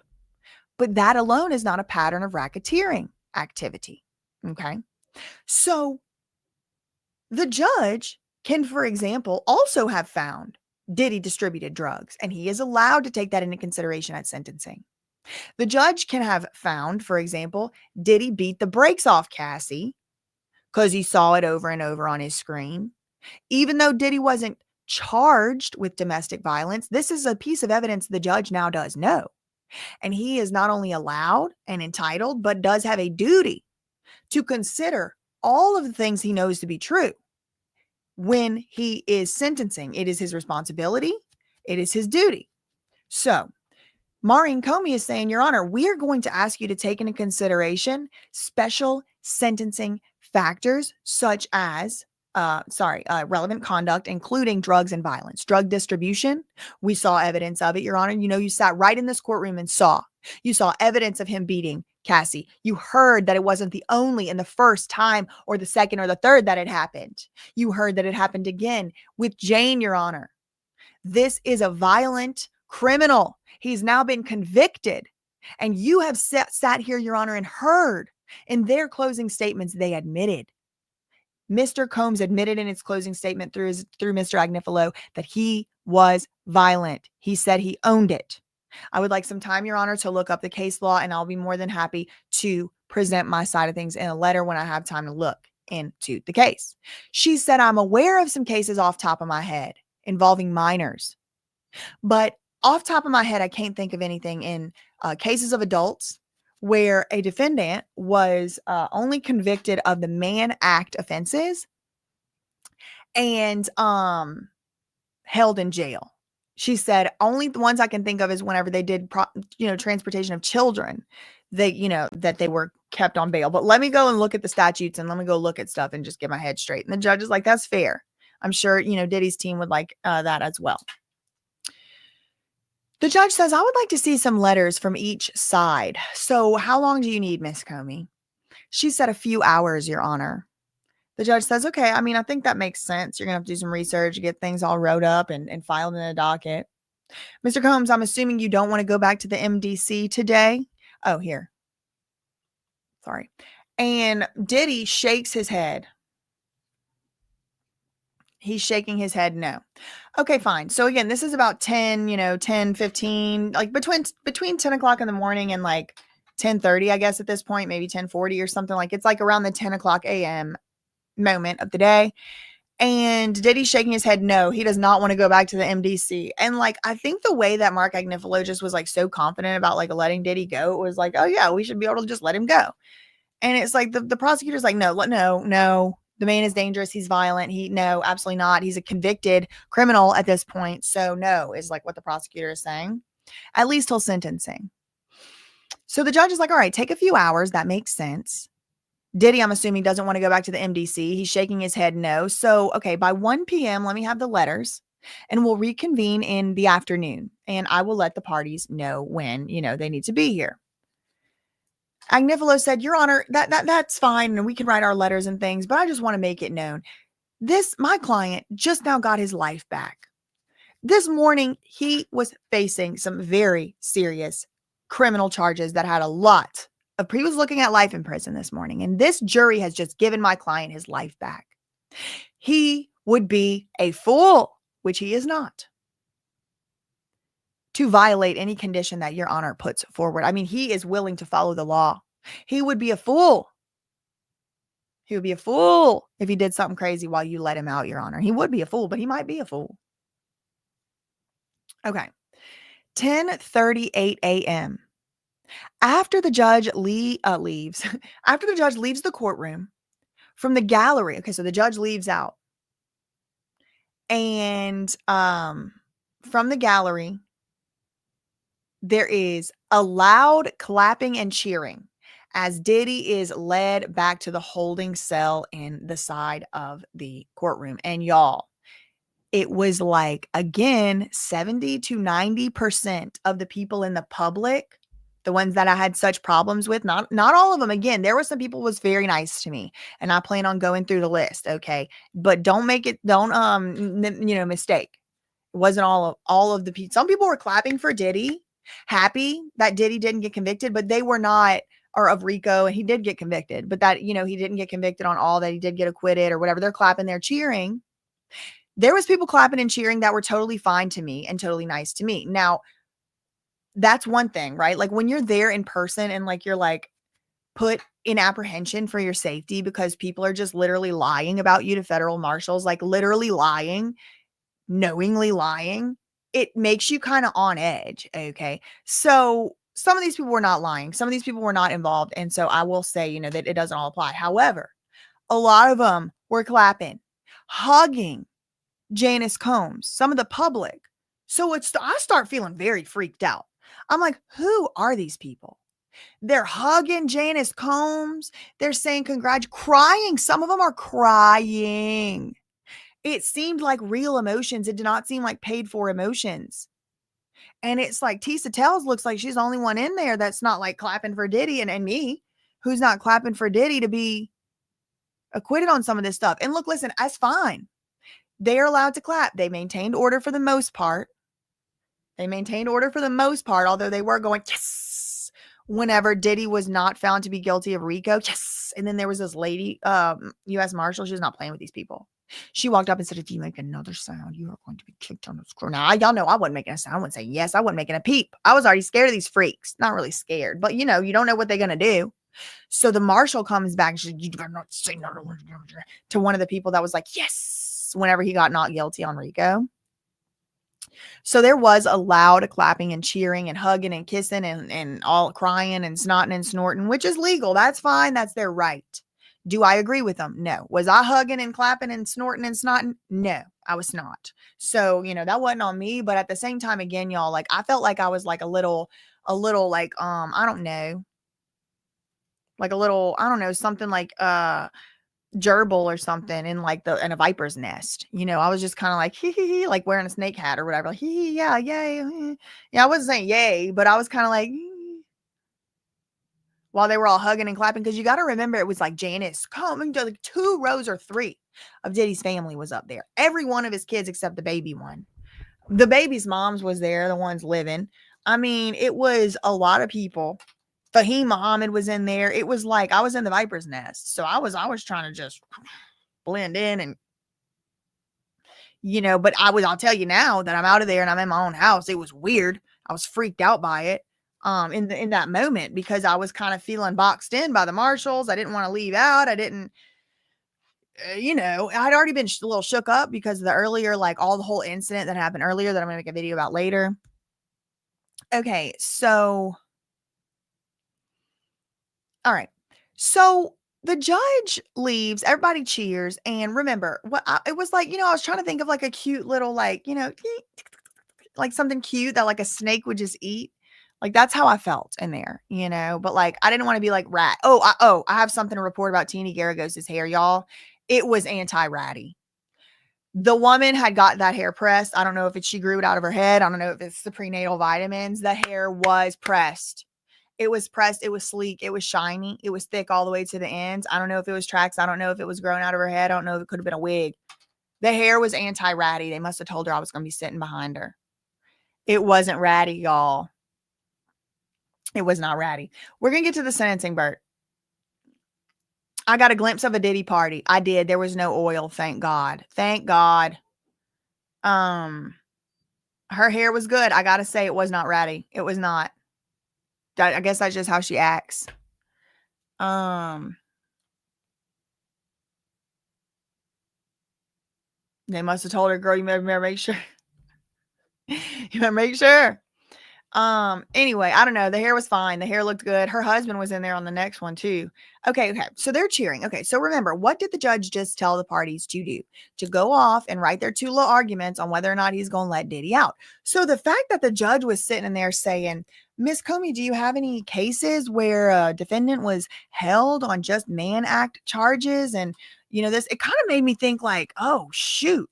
But that alone is not a pattern of racketeering activity. Okay. So the judge can, for example, also have found Diddy distributed drugs, and he is allowed to take that into consideration at sentencing. The judge can have found, for example, Diddy beat the brakes off Cassie because he saw it over and over on his screen. Even though Diddy wasn't charged with domestic violence, this is a piece of evidence the judge now does know. And he is not only allowed and entitled, but does have a duty to consider all of the things he knows to be true when he is sentencing. It is his responsibility. It is his duty. So Maureen Comey is saying, Your Honor, we are going to ask you to take into consideration special sentencing factors such as relevant conduct, including drugs and violence. Drug distribution, we saw evidence of it, Your Honor. You sat right in this courtroom and you saw evidence of him beating Cassie. You heard that it wasn't the only and the first time or the second or the third that it happened. You heard that it happened again with Jane, Your Honor. This is a violent criminal. He's now been convicted. And you have sat here, Your Honor, and heard in their closing statements, they admitted. Mr. Combs admitted in his closing statement through Mr. Agnifilo that he was violent. He said he owned it. I would like some time, Your Honor, to look up the case law, and I'll be more than happy to present my side of things in a letter when I have time to look into the case. She said, I'm aware of some cases off top of my head involving minors, but off top of my head, I can't think of anything in cases of adults where a defendant was only convicted of the Mann Act offenses and held in jail. She said only the ones I can think of is whenever they did transportation of children, that they were kept on bail. But let me go and look at the statutes and let me go look at stuff and just get my head straight. And the judge is like, that's fair. I'm sure Diddy's team would like that as well. The judge says, I would like to see some letters from each side. So how long do you need, Miss Comey? She said a few hours, Your Honor. The judge says, okay, I mean, I think that makes sense. You're going to have to do some research, get things all wrote up and filed in a docket. Mr. Combs, I'm assuming you don't want to go back to the MDC today. Oh, here. Sorry. And Diddy shakes his head. He's shaking his head no. Okay, fine. So again, this is about 10, 10, 15, like between 10 o'clock in the morning and like 10:30, I guess at this point, maybe 10:40 or something. Like it's like around the 10 o'clock a.m. moment of the day. And Diddy's shaking his head no. He does not want to go back to the MDC. And like I think the way that Mark Agnifilo just was like so confident about like letting Diddy go, it was like, oh yeah, we should be able to just let him go. And it's like the prosecutor's like, no. The man is dangerous. He's violent. No, absolutely not. He's a convicted criminal at this point. So no, is like what the prosecutor is saying, at least till sentencing. So the judge is like, all right, take a few hours. That makes sense. Diddy, I'm assuming, doesn't want to go back to the MDC. He's shaking his head no. So, okay, by 1 p.m., let me have the letters and we'll reconvene in the afternoon. And I will let the parties know when, they need to be here. Agnifilo said, Your Honor, that's fine. And we can write our letters and things, but I just want to make it known. My client just now got his life back. This morning, he was facing some very serious criminal charges that had a lot of, he was looking at life in prison this morning. And this jury has just given my client his life back. He would be a fool, which he is not, to violate any condition that Your Honor puts forward. I mean, he is willing to follow the law. He would be a fool. He would be a fool if he did something crazy while you let him out, Your Honor. He would be a fool, but he might be a fool. Okay. 10:38 a.m. After the judge leaves, after the judge leaves the courtroom from the gallery. Okay, so the judge leaves out. And from the gallery, there is a loud clapping and cheering as Diddy is led back to the holding cell in the side of the courtroom. And y'all, it was like, again, 70 to 90% of the people in the public, the ones that I had such problems with, not all of them. Again, there were some people who was very nice to me, and I plan on going through the list. Okay. But don't mistake. It wasn't all of the people. Some people were clapping for Diddy, happy that Diddy didn't get convicted, but they were not, or of Rico, and he did get convicted, but that, he didn't get convicted on all, that he did get acquitted or whatever. They're clapping, they're cheering. There was people clapping and cheering that were totally fine to me and totally nice to me. Now, that's one thing, right? Like when you're there in person and like you're like put in apprehension for your safety because people are just literally lying about you to federal marshals, like literally lying, knowingly lying, it makes you kind of on edge. Okay. So some of these people were not lying. Some of these people were not involved. And so I will say, that it doesn't all apply. However, a lot of them were clapping, hugging Janice Combs, some of the public. So I start feeling very freaked out. I'm like, who are these people? They're hugging Janice Combs. They're saying crying. Some of them are crying. It seemed like real emotions. It did not seem like paid for emotions. And it's like Tisa Tells looks like she's the only one in there that's not like clapping for Diddy, and me, who's not clapping for Diddy to be acquitted on some of this stuff. And look, listen, that's fine. They're allowed to clap. They maintained order for the most part. Although they were going, yes, whenever Diddy was not found to be guilty of RICO. Yes. And then there was this lady, U.S. Marshal. She was not playing with these people. She walked up and said, if you make another sound, you are going to be kicked on the screw. Now, y'all know I wasn't making a sound. I wouldn't say yes. I wasn't making a peep. I was already scared of these freaks. Not really scared, but you don't know what they're going to do. So the marshal comes back and she's like, you better not say no to one of the people that was like, yes, whenever he got not guilty on RICO. So there was a loud clapping and cheering and hugging and kissing and all crying and snotting and snorting, which is legal. That's fine. That's their right. Do I agree with them? No. Was I hugging and clapping and snorting and snotting? No, I was not. So, that wasn't on me. But at the same time, again, y'all, like I felt like I was like a little like, I don't know, like a little, I don't know, something like, gerbil or something in like in a viper's nest. I was just kind of like, hee, like wearing a snake hat or whatever. Like, hee, yeah, yay. Yeah, I wasn't saying yay, but I was kind of like, while they were all hugging and clapping. Because you got to remember, it was like Janice coming to like 2 rows or 3 of Diddy's family was up there. Every one of his kids except the baby one. The baby's moms was there, the ones living. I mean, it was a lot of people. Fahim Muhammad was in there. It was like I was in the viper's nest. So I was trying to just blend in and but I'll tell you now that I'm out of there and I'm in my own house. It was weird. I was freaked out by it in that moment because I was kind of feeling boxed in by the marshals. I didn't want to leave out. I didn't I'd already been a little shook up because of the earlier, like all the whole incident that happened earlier that I'm going to make a video about later. Okay, so all right. So the judge leaves, everybody cheers, and remember it was like, I was trying to think of like a cute little like, like something cute that like a snake would just eat. Like that's how I felt in there, but like I didn't want to be like rat. I have something to report about Teeny Garagos' hair, y'all. It was anti-ratty. The woman had got that hair pressed. I don't know if she grew it out of her head. I don't know if it's the prenatal vitamins. The hair was pressed. It was pressed. It was sleek. It was shiny. It was thick all the way to the ends. I don't know if it was tracks. I don't know if it was growing out of her head. I don't know if it could have been a wig. The hair was anti-ratty. They must have told her I was going to be sitting behind her. It wasn't ratty, y'all. It was not ratty. We're going to get to the sentencing, Bert. I got a glimpse of a Diddy party. I did. There was no oil. Thank God. Thank God. Her hair was good. I got to say it was not ratty. It was not. I guess that's just how she acts. They must have told her, girl, you better make sure. You better make sure. Anyway, I don't know. The hair was fine. The hair looked good. Her husband was in there on the next one too. Okay. So they're cheering. Okay. So remember, what did the judge just tell the parties to do? To go off and write their 2 little arguments on whether or not he's going to let Diddy out. So the fact that the judge was sitting in there saying, Miss Comey, do you have any cases where a defendant was held on just Mann Act charges? And it kind of made me think like, oh shoot,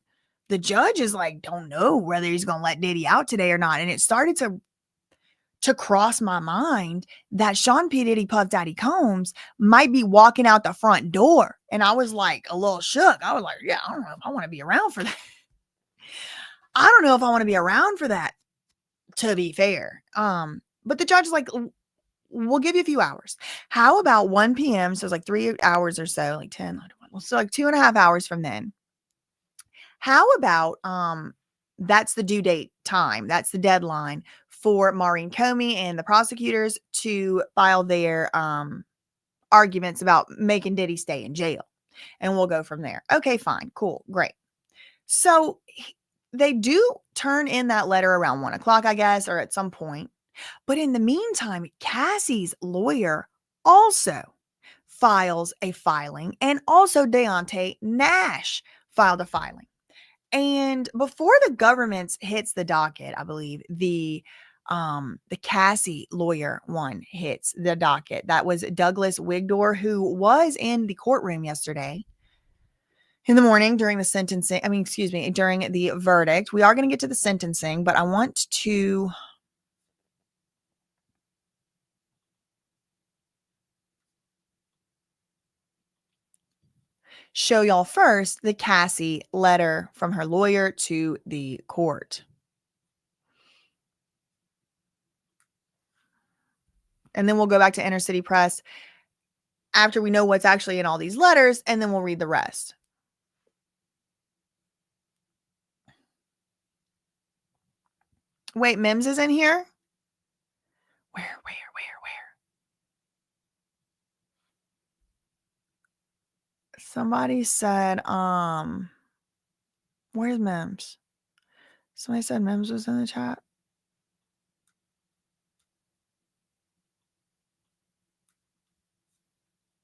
the judge is like, don't know whether he's going to let Diddy out today or not. And it started to cross my mind that Sean P. Diddy Puff Daddy Combs might be walking out the front door. And I was like a little shook. I was like, yeah, I don't know if I want to be around for that. I don't know if I want to be around for that, to be fair. But the judge is like, we'll give you a few hours. How about 1 p.m.? So it's like 3 hours or so, like 10, so like 2.5 hours from then. How about, that's the due date time. That's the deadline for Maureen Comey and the prosecutors to file their arguments about making Diddy stay in jail. And we'll go from there. Okay, fine. Cool. Great. So they do turn in that letter around 1 o'clock, I guess, or at some point. But in the meantime, Cassie's lawyer also files a filing, and also Deontay Nash filed a filing. And before the government hits the docket, I believe the Cassie lawyer one hits the docket. That was Douglas Wigdor, who was in the courtroom yesterday in the morning during the sentencing. During the verdict. We are going to get to the sentencing, but I want to show y'all first the Cassie letter from her lawyer to the court. And then we'll go back to Inner City Press after we know what's actually in all these letters, and then we'll read the rest. Wait, Mims is in here? Where? Somebody said, where's Mims? Somebody said Mims was in the chat.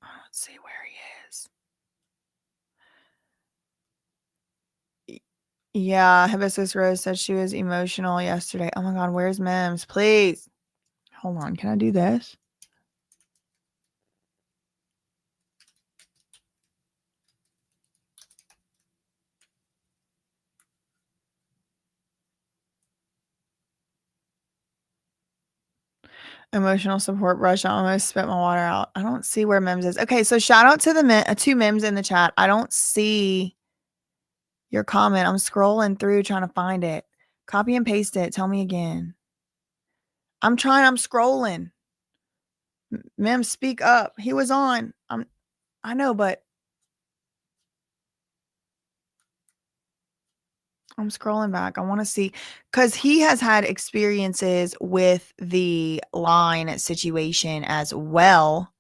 Let's see where he is. Yeah, Hibiscus Rose said she was emotional yesterday. Oh my God, where's Mims? Please. Hold on, can I do this? Emotional support brush. I almost spit my water out. I don't see where Mims is. Okay, so shout out to the two Mims in the chat. I don't see your comment. I'm scrolling through trying to find it. Copy and paste it. Tell me again. I'm scrolling. Mims, speak up. He was on. I know, but I'm scrolling back. I want to see because he has had experiences with the line situation as well.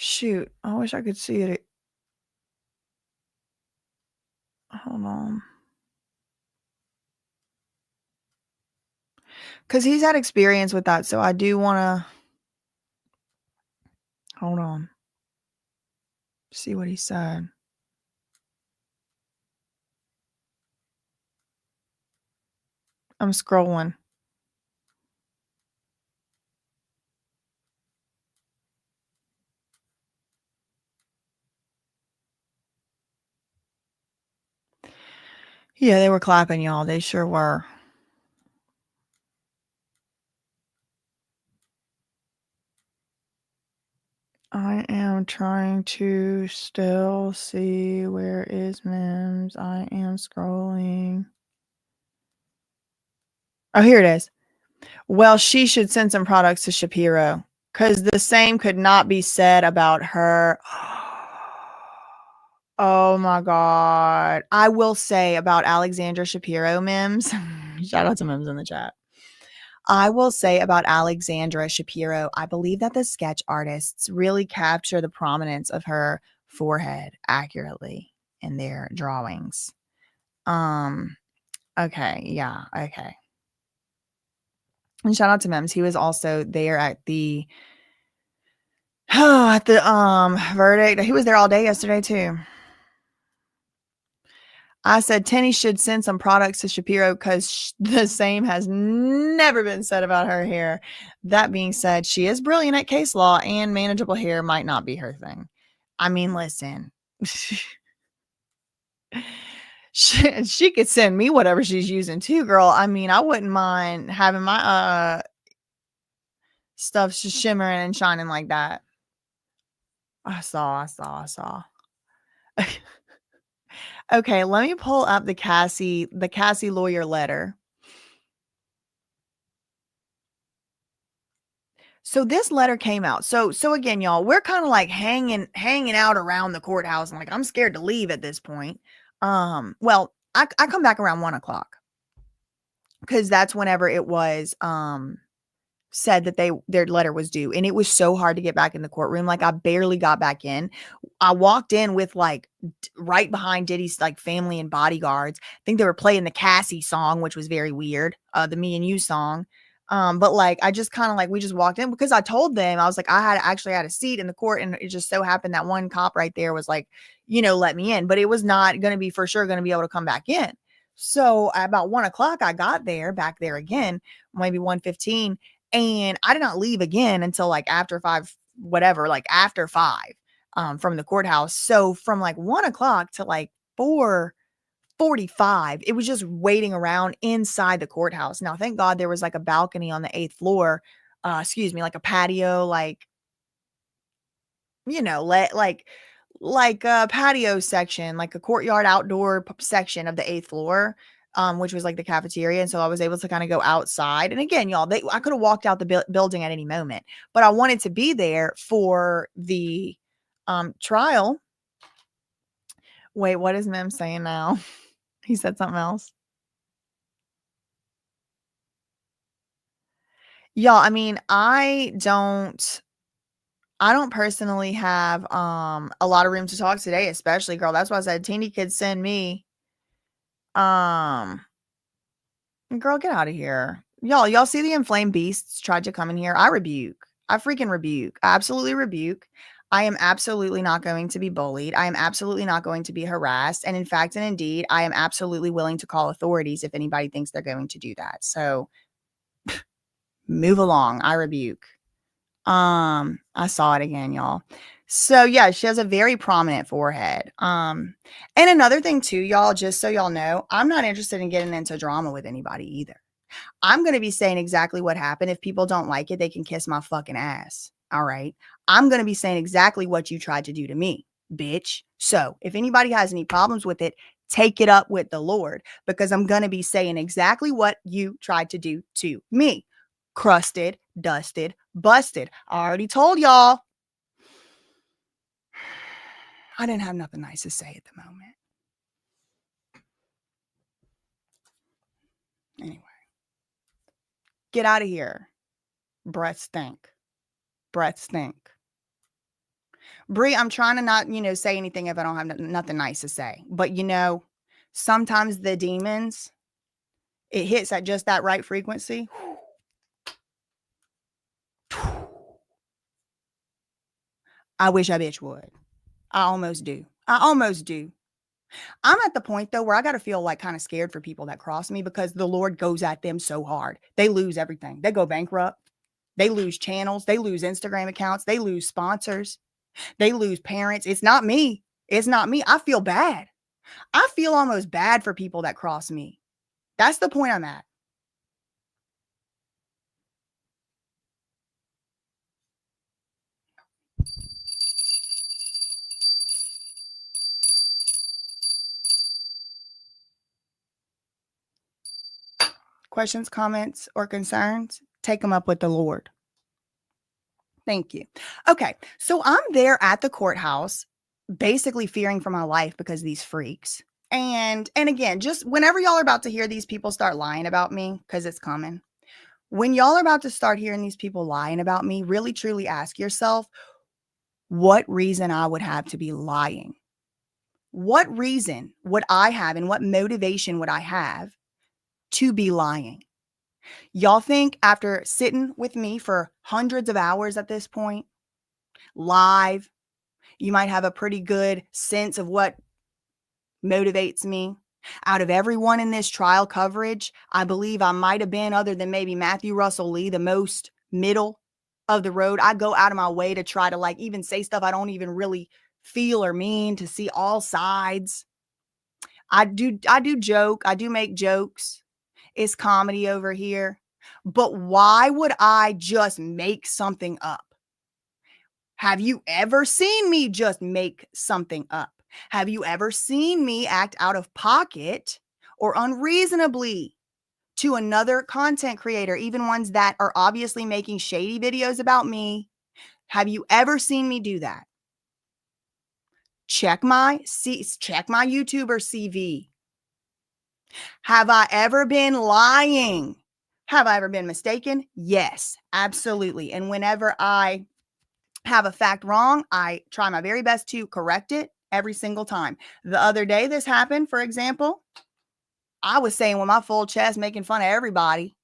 Shoot. I wish I could see it. Hold on. Because he's had experience with that, so I do want to hold on. See what he said. I'm scrolling. Yeah, they were clapping, y'all. They sure were. I am trying to still see where is Mims. I am scrolling. Oh, here it is. Well, she should send some products to Shapiro because the same could not be said about her. Oh my God. I will say about Alexandra Shapiro, Mims. Shout out to Mims in the chat. I will say about Alexandra Shapiro, I believe that the sketch artists really capture the prominence of her forehead accurately in their drawings. Okay, yeah, okay. And shout out to Mims. He was also there at the verdict. He was there all day yesterday too. I said Tenny should send some products to Shapiro because the same has never been said about her hair. That being said, she is brilliant at case law and manageable hair might not be her thing. I mean, listen, she could send me whatever she's using too, girl. I mean, I wouldn't mind having my stuff shimmering and shining like that. I saw. Okay, let me pull up the Cassie lawyer letter. So this letter came out. So again, y'all, we're kind of like hanging out around the courthouse, and like I'm scared to leave at this point. Well, I come back around 1:00 because that's whenever it was said that their letter was due, and it was so hard to get back in the courtroom. Like I barely got back in. I walked in with like right behind Diddy's like family and bodyguards. I think they were playing the Cassie song, which was very weird. The Me and You song. But like I just kind of like we just walked in because I told them I was like I had a seat in the court, and it just so happened that one cop right there was like, let me in, but it was not going to be for sure going to be able to come back in. So at about 1:00, I got back there again, maybe 1:15. And I did not leave again until like after 5, whatever, like after 5 from the courthouse. So from like 1:00 to like 4:45, it was just waiting around inside the courthouse. Now, thank God there was like a balcony on the 8th floor, like a patio, like, like a patio section, like a courtyard outdoor section of the 8th floor. Which was like the cafeteria. And so I was able to kind of go outside. And again, y'all, I could have walked out the building at any moment, but I wanted to be there for the trial. Wait, what is Mem saying now? He said something else. Y'all, I mean, I don't personally have a lot of room to talk today, especially, girl. That's why I said teeny kids send me girl, get out of here. Y'all see the inflamed beasts tried to come in here. I freaking rebuke. I absolutely rebuke. I am absolutely not going to be bullied. I am absolutely not going to be harassed. And in fact, and indeed, I am absolutely willing to call authorities if anybody thinks they're going to do that. So move along. I rebuke. I saw it again, y'all. So yeah, she has a very prominent forehead. And another thing too, y'all, just so y'all know, I'm not interested in getting into drama with anybody either. I'm going to be saying exactly what happened. If people don't like it, they can kiss my fucking ass. All right. I'm going to be saying exactly what you tried to do to me, bitch. So if anybody has any problems with it, take it up with the Lord, because I'm going to be saying exactly what you tried to do to me. Crusted, dusted, busted. I already told y'all. I didn't have nothing nice to say at the moment. Anyway, get out of here. Breath stink. Breath stink. Bree, I'm trying to not, say anything if I don't have nothing nice to say. But, sometimes the demons, it hits at just that right frequency. I wish a bitch would. I almost do. I'm at the point, though, where I got to feel like kind of scared for people that cross me, because the Lord goes at them so hard. They lose everything. They go bankrupt. They lose channels. They lose Instagram accounts. They lose sponsors. They lose parents. It's not me. It's not me. I feel bad. I feel almost bad for people that cross me. That's the point I'm at. Questions, comments, or concerns? Take them up with the Lord. Thank you. Okay, so I'm there at the courthouse, basically fearing for my life because of these freaks. And again, just whenever y'all are about to hear these people start lying about me, because it's coming. When y'all are about to start hearing these people lying about me, really truly ask yourself what reason I would have to be lying. What reason would I have, and what motivation would I have to be lying? Y'all think after sitting with me for hundreds of hours at this point, live, you might have a pretty good sense of what motivates me? Out of everyone in this trial coverage, I believe I might have been, other than maybe Matthew Russell Lee, the most middle of the road. I go out of my way to try to even say stuff I don't even really feel or mean, to see all sides. I do joke. I do make jokes. It's comedy over here. But why would I just make something up? Have you ever seen me just make something up? Have you ever seen me act out of pocket or unreasonably to another content creator, even ones that are obviously making shady videos about me? Have you ever seen me do that? Check my YouTuber CV. Have I ever been lying? Have I ever been mistaken? Yes, absolutely. And whenever I have a fact wrong, I try my very best to correct it every single time. The other day this happened, for example, I was saying with my full chest, making fun of everybody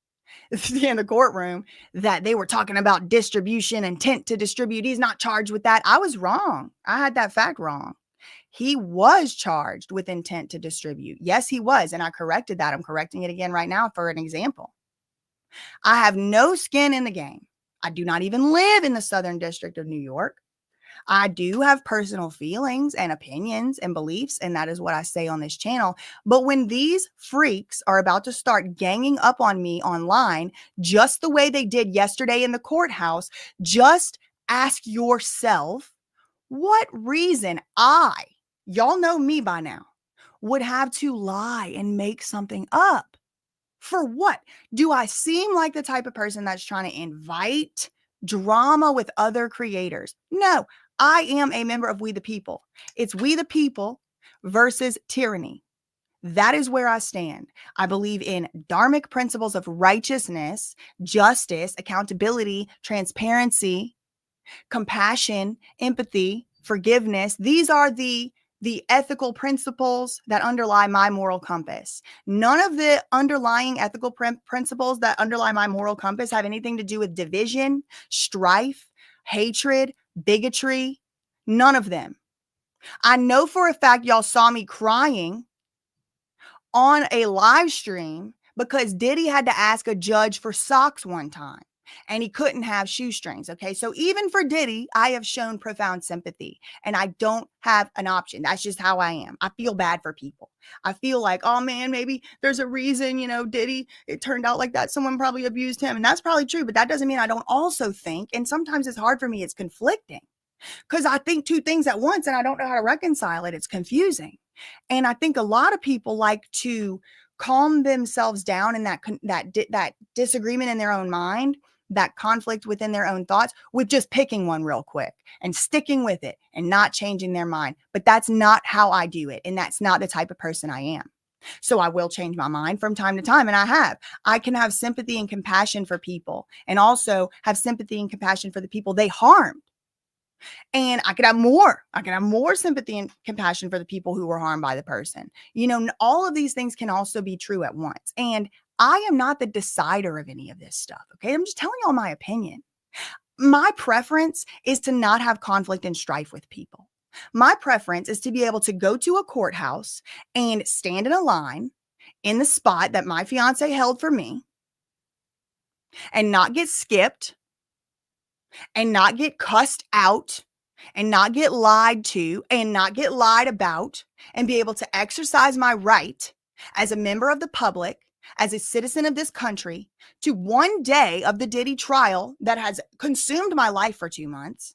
in the courtroom, that they were talking about distribution, intent to distribute. He's not charged with that. I was wrong. I had that fact wrong. He was charged with intent to distribute. Yes, he was. And I corrected that. I'm correcting it again right now for an example. I have no skin in the game. I do not even live in the Southern District of New York. I do have personal feelings and opinions and beliefs, and that is what I say on this channel. But when these freaks are about to start ganging up on me online, just the way they did yesterday in the courthouse, just ask yourself what reason y'all know me by now, would have to lie and make something up. For what? Do I seem like the type of person that's trying to invite drama with other creators? No, I am a member of We the People. It's We the People versus tyranny. That is where I stand. I believe in dharmic principles of righteousness, justice, accountability, transparency, compassion, empathy, forgiveness. These are the ethical principles that underlie my moral compass. None of the underlying ethical principles that underlie my moral compass have anything to do with division, strife, hatred, bigotry, None of them. I know for a fact y'all saw me crying on a live stream because Diddy had to ask a judge for socks one time and he couldn't have shoestrings. Okay. So even for Diddy, I have shown profound sympathy and I don't have an option. That's just how I am. I feel bad for people. I feel like, oh man, maybe there's a reason, Diddy, it turned out like that. Someone probably abused him. And that's probably true. But that doesn't mean I don't also think, and sometimes it's hard for me. It's conflicting because I think two things at once and I don't know how to reconcile it. It's confusing. And I think a lot of people like to calm themselves down in that disagreement in their own mind, that conflict within their own thoughts with just picking one real quick and sticking with it and not changing their mind. But that's not how I do it. And that's not the type of person I am. So I will change my mind from time to time. And I have. I can have sympathy and compassion for people and also have sympathy and compassion for the people they harmed. And I could have more. I could have more sympathy and compassion for the people who were harmed by the person. All of these things can also be true at once. And I am not the decider of any of this stuff. Okay. I'm just telling y'all my opinion. My preference is to not have conflict and strife with people. My preference is to be able to go to a courthouse and stand in a line in the spot that my fiance held for me and not get skipped and not get cussed out and not get lied to and not get lied about and be able to exercise my right as a member of the public, as a citizen of this country, to one day of the Diddy trial that has consumed my life for 2 months.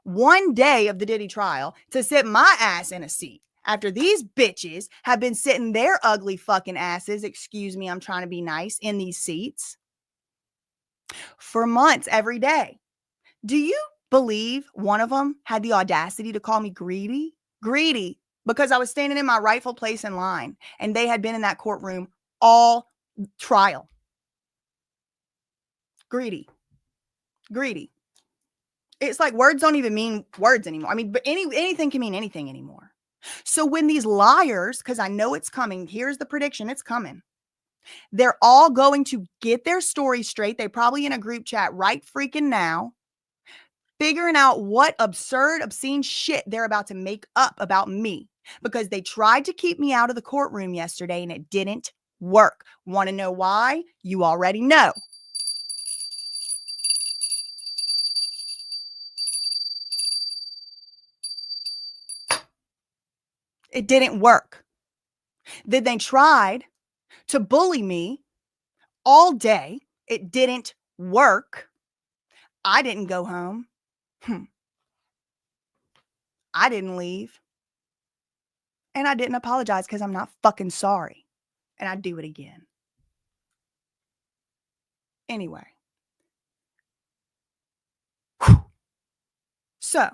One day of the Diddy trial to sit my ass in a seat after these bitches have been sitting their ugly fucking asses, excuse me, I'm trying to be nice, in these seats for months every day. Do you believe one of them had the audacity to call me greedy? Greedy because I was standing in my rightful place in line and they had been in that courtroom all trial. Greedy. It's like words don't even mean words anymore. I mean, but anything can mean anything anymore. So when these liars, because I know it's coming, here's the prediction, it's coming. They're all going to get their story straight. They probably in a group chat right freaking now, figuring out what absurd, obscene shit they're about to make up about me because they tried to keep me out of the courtroom yesterday and it didn't work. Want to know why? You already know. It didn't work. Then they tried to bully me all day. It didn't work. I didn't go home. I didn't leave. And I didn't apologize because I'm not fucking sorry. And I'd do it again. Anyway. So,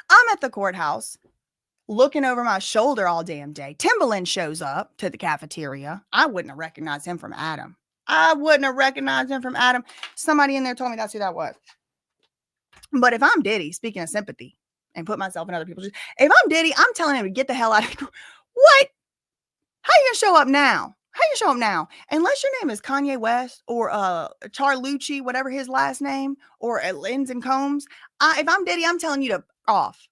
I'm at the courthouse looking over my shoulder all damn day. Timbaland shows up to the cafeteria. I wouldn't have recognized him from Adam. Somebody in there told me that's who that was. But if I'm Diddy, speaking of sympathy, and put myself in other people's shoes, if I'm Diddy, I'm telling him to get the hell out of here. What? How you gonna show up now? Unless your name is Kanye West or Charlucci, whatever his last name, or Lenz and Combs. If I'm Diddy, I'm telling you to off.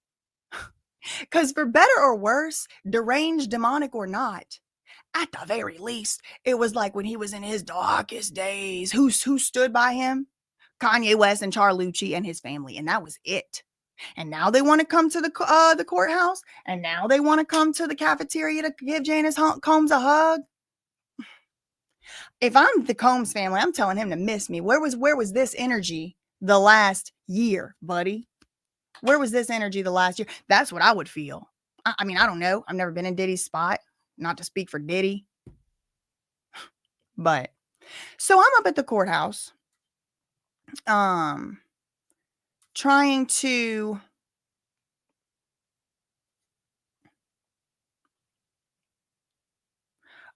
Because for better or worse, deranged, demonic or not, at the very least, it was like when he was in his darkest days. Who stood by him? Kanye West and Charlucci and his family, and that was it. And now they want to come to the courthouse, and now they want to come to the cafeteria to give Janice Combs a hug. If I'm the Combs family, I'm telling him to miss me. Where was this energy the last year, buddy? Where was this energy the last year? That's what I would feel. I mean, I don't know. I've never been in Diddy's spot, not to speak for Diddy. But so I'm up at the courthouse, trying to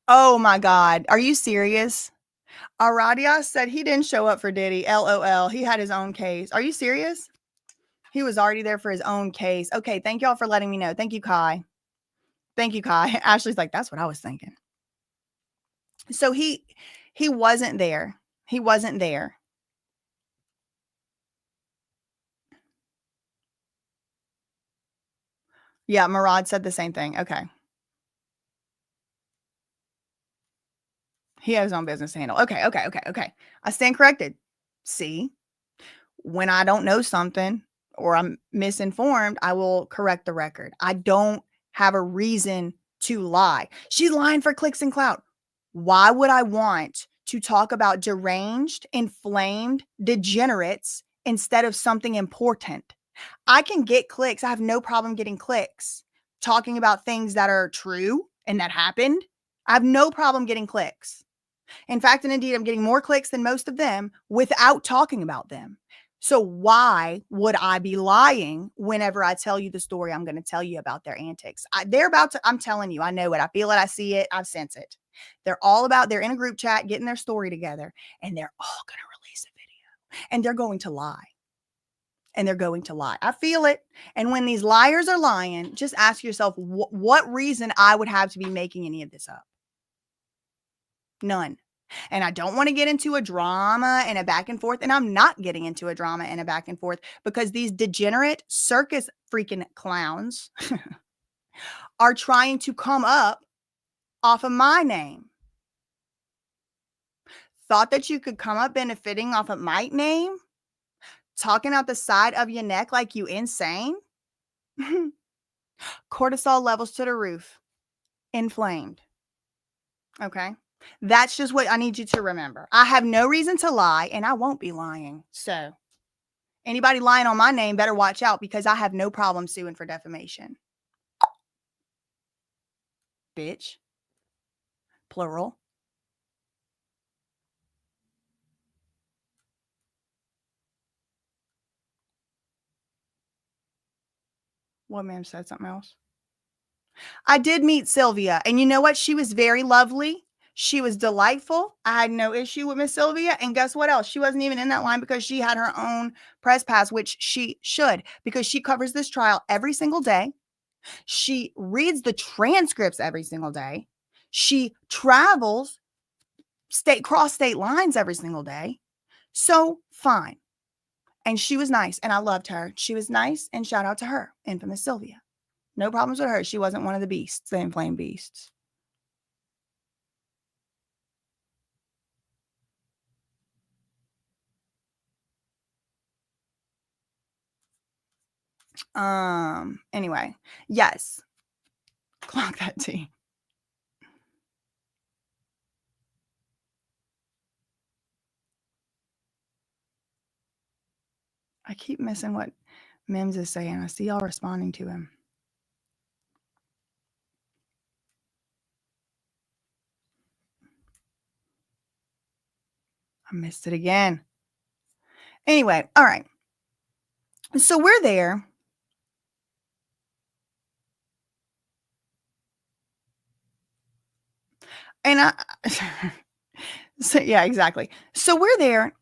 oh my God. Are you serious? Aradia said he didn't show up for Diddy. LOL. He had his own case. Are you serious? He was already there for his own case. Okay. Thank y'all for letting me know. Thank you, Kai. Ashley's like, that's what I was thinking. So he wasn't there. Yeah, Murad said the same thing. Okay. He has his own business to handle. Okay. I stand corrected. See, when I don't know something or I'm misinformed, I will correct the record. I don't have a reason to lie. She's lying for clicks and clout. Why would I want to talk about deranged, inflamed degenerates instead of something important? I can get clicks. I have no problem getting clicks talking about things that are true and that happened. I have no problem getting clicks. In fact, and indeed, I'm getting more clicks than most of them without talking about them. So why would I be lying whenever I tell you the story I'm going to tell you about their antics? They're about to, I'm telling you, I know it. I feel it. I see it. I sense it. They're in a group chat, getting their story together, and they're all going to release a video and they're going to lie. I feel it. And when these liars are lying, just ask yourself what reason I would have to be making any of this up. None. And I don't want to get into a drama and a back and forth. And I'm not getting into a drama and a back and forth because these degenerate circus freaking clowns are trying to come up off of my name. Thought that you could come up benefiting off of my name? Talking out the side of your neck like you insane? Cortisol levels to the roof. Inflamed. Okay? That's just what I need you to remember. I have no reason to lie, and I won't be lying. So anybody lying on my name better watch out because I have no problem suing for defamation. Bitch. Plural. What, ma'am, said something else? I did meet Sylvia, and you know what? She was very lovely. She was delightful. I had no issue with Miss Sylvia. And guess what else? She wasn't even in that line because she had her own press pass, which she should, because she covers this trial every single day. She reads the transcripts every single day. She travels cross state lines every single day. So fine. And she was nice and I loved her. She was nice and shout out to her, infamous Sylvia. No problems with her. She wasn't one of the beasts, the inflamed beasts. Anyway, yes. Clock that T. I keep missing what Mims is saying. I see y'all responding to him. I missed it again. Anyway, all right. So we're there. And so yeah, exactly. So we're there.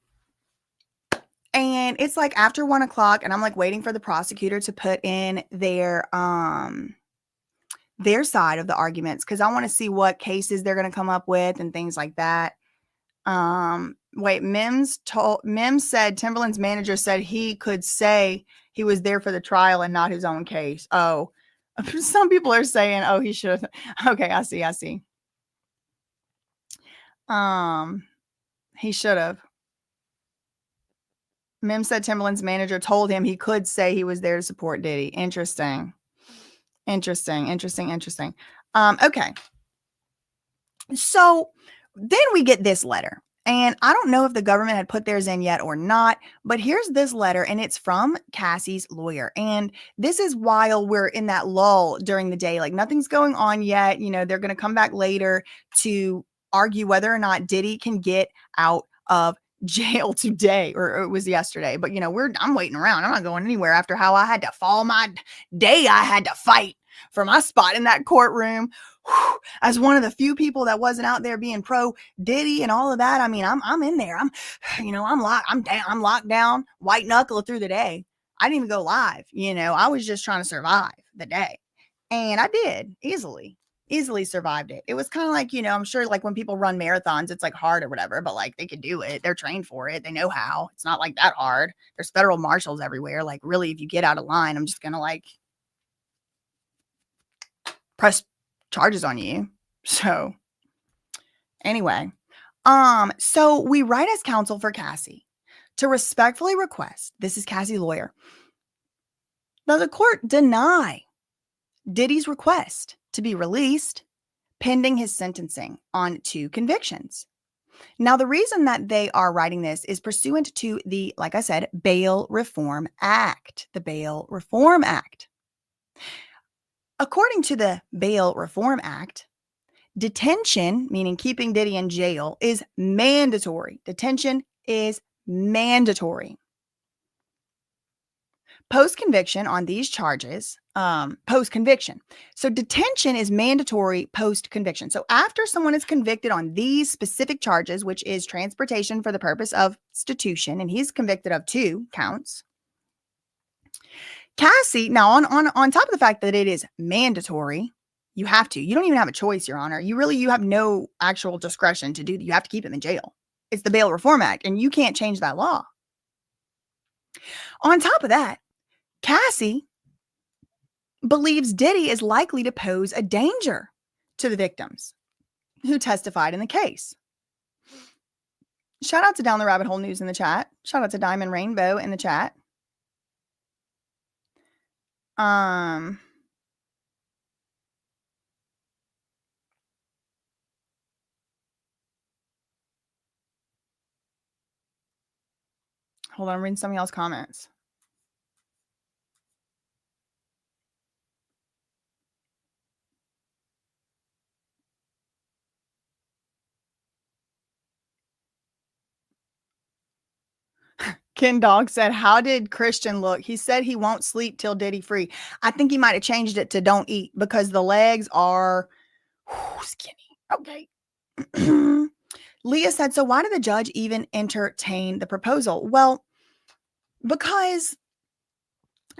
And it's like after 1 o'clock, and I'm like waiting for the prosecutor to put in their side of the arguments because I want to see what cases they're going to come up with and things like that. Wait, Mims said Timberland's manager said he could say he was there for the trial and not his own case. Oh, some people are saying, oh, he should have. Okay, I see. He should have. Mims said Timberland's manager told him he could say he was there to support Diddy. Interesting. Okay. So then we get this letter. And I don't know if the government had put theirs in yet or not, but here's this letter, and it's from Cassie's lawyer. And this is while we're in that lull during the day. Like nothing's going on yet. You know, they're going to come back later to argue whether or not Diddy can get out of jail today, or it was yesterday. But, you know, I'm waiting around. I'm not going anywhere after how I had to fall my day. I had to fight for my spot in that courtroom. As one of the few people that wasn't out there being pro Diddy and all of that. I mean, I'm in there. I'm locked down, white knuckle through the day. I didn't even go live. You know, I was just trying to survive the day. And I did easily survived it. It was kind of like, you know, I'm sure like when people run marathons, it's like hard or whatever, but like they could do it. They're trained for it. They know how. It's not like that hard. There's federal marshals everywhere. Like really, if you get out of line, I'm just going to like press charges on you. So anyway, so we write as counsel for Cassie to respectfully request, this is Cassie's lawyer, that the court deny Diddy's request to be released pending his sentencing on 2 convictions. Now, the reason that they are writing this is pursuant to the, like I said, Bail Reform Act, the Bail Reform Act. According to the Bail Reform Act, detention, meaning keeping Diddy in jail, is mandatory. Detention is mandatory. Post-conviction on these charges, post-conviction. So detention is mandatory post-conviction. So after someone is convicted on these specific charges, which is transportation for the purpose of restitution, and he's convicted of 2 counts. Cassie, now on top of the fact that it is mandatory, you have to. You don't even have a choice, Your Honor. You have no actual discretion to do. You have to keep him in jail. It's the Bail Reform Act, and you can't change that law. On top of that, Cassie believes Diddy is likely to pose a danger to the victims who testified in the case. Shout out to Down the Rabbit Hole News in the chat. Shout out to Diamond Rainbow in the chat. Hold on, I'm reading some of y'all's comments. Ken Dog said, how did Christian look? He said he won't sleep till Diddy free. I think he might have changed it to don't eat because the legs are skinny. Okay. Leah said, so why did the judge even entertain the proposal? Well, because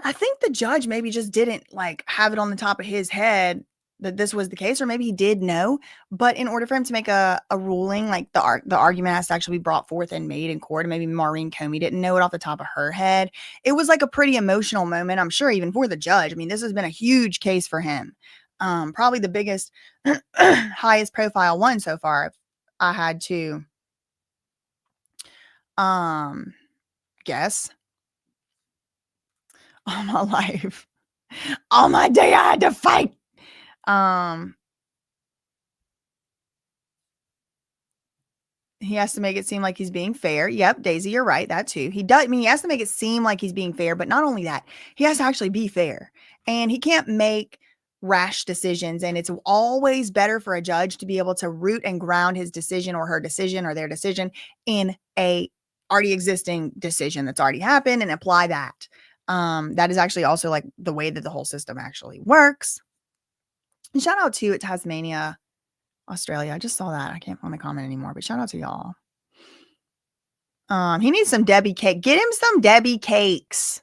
I think the judge maybe just didn't have it on the top of his head that this was the case, or maybe he did know, but in order for him to make a ruling, the argument has to actually be brought forth and made in court, and maybe Maureen Comey didn't know it off the top of her head. It was a pretty emotional moment, I'm sure, even for the judge. I mean, this has been a huge case for him. Probably the biggest, highest profile one so far, if I had to guess. All my life, all my day I had to fight. He has to make it seem like he's being fair. Yep, Daisy, you're right. That too. He does. I mean, he has to make it seem like he's being fair, but not only that, he has to actually be fair, and he can't make rash decisions. And it's always better for a judge to be able to root and ground his decision or her decision or their decision in a already existing decision that's already happened and apply that. That is actually also the way that the whole system actually works. And shout out to Tasmania, Australia. I just saw that. I can't find the comment anymore, but shout out to y'all. He needs some Debbie cake. Get him some Debbie cakes.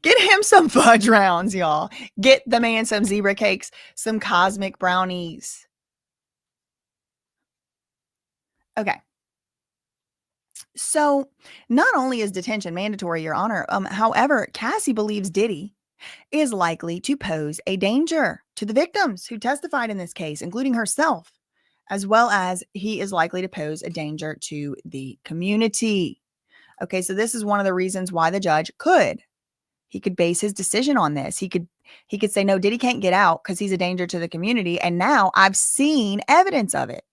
Get him some fudge rounds, y'all. Get the man some zebra cakes, some cosmic brownies. Okay. So not only is detention mandatory, Your Honor, however, Cassie believes Diddy is likely to pose a danger to the victims who testified in this case, including herself, as well as he is likely to pose a danger to the community. Okay, so this is one of the reasons why the judge could base his decision on this. He could say, no, Diddy can't get out because he's a danger to the community, and now I've seen evidence of it.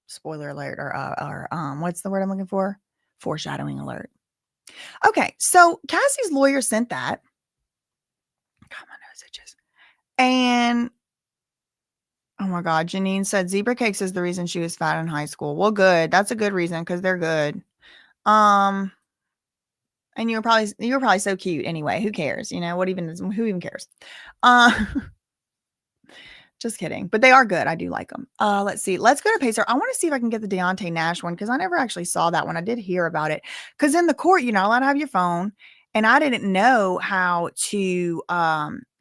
Spoiler alert, or what's the word I'm looking for? Foreshadowing alert. Okay, so Cassie's lawyer sent that. God, my nose itches. And oh my God, Janine said zebra cakes is the reason she was fat in high school. Well, good. That's a good reason because they're good. And you were probably so cute anyway. Who cares? Who even cares? Just kidding. But they are good. I do like them. Let's see. Let's go to Pacer. I want to see if I can get the Deontay Nash one because I never actually saw that one. I did hear about it because in the court, you're not allowed to have your phone. And I didn't know how to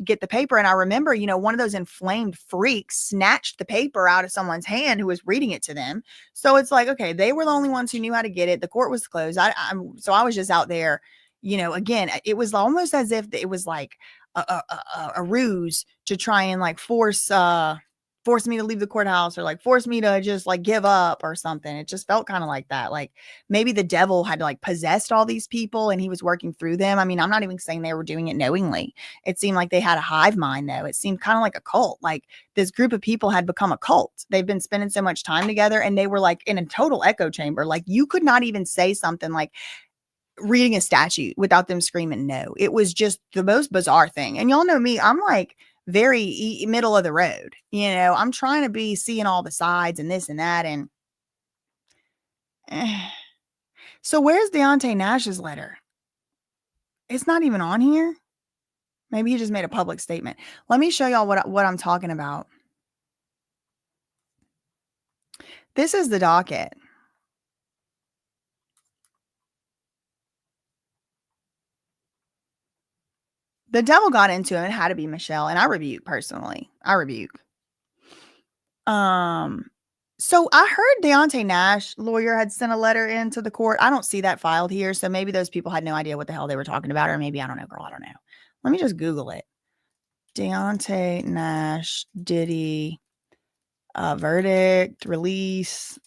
get the paper. And I remember, one of those inflamed freaks snatched the paper out of someone's hand who was reading it to them. So it's okay, they were the only ones who knew how to get it. The court was closed. So I was just out there, again, it was almost as if it was a ruse to try and like force me to leave the courthouse, or like force me to just like give up or something. It just felt kind of like that. Like maybe the devil had like possessed all these people and he was working through them. I mean, I'm not even saying they were doing it knowingly. It seemed like they had a hive mind though. It seemed kind of like a cult. Like this group of people had become a cult. They've been spending so much time together and they were like in a total echo chamber. Like you could not even say something like reading a statute without them screaming no. It was just the most bizarre thing. And y'all know me, I'm like very middle of the road. You know, I'm trying to be seeing all the sides and this and that. And so where's Deontay Nash's letter? It's not even on here. Maybe he just made a public statement. Let me show y'all what I'm talking about. This is the docket. The devil got into him. It had to be Michelle. And I rebuke personally. I rebuke. So I heard Deontay Nash lawyer had sent a letter into the court. I don't see that filed here. So maybe those people had no idea what the hell they were talking about. Or maybe, I don't know, girl. I don't know. Let me just Google it. Deontay Nash, Diddy, verdict, release.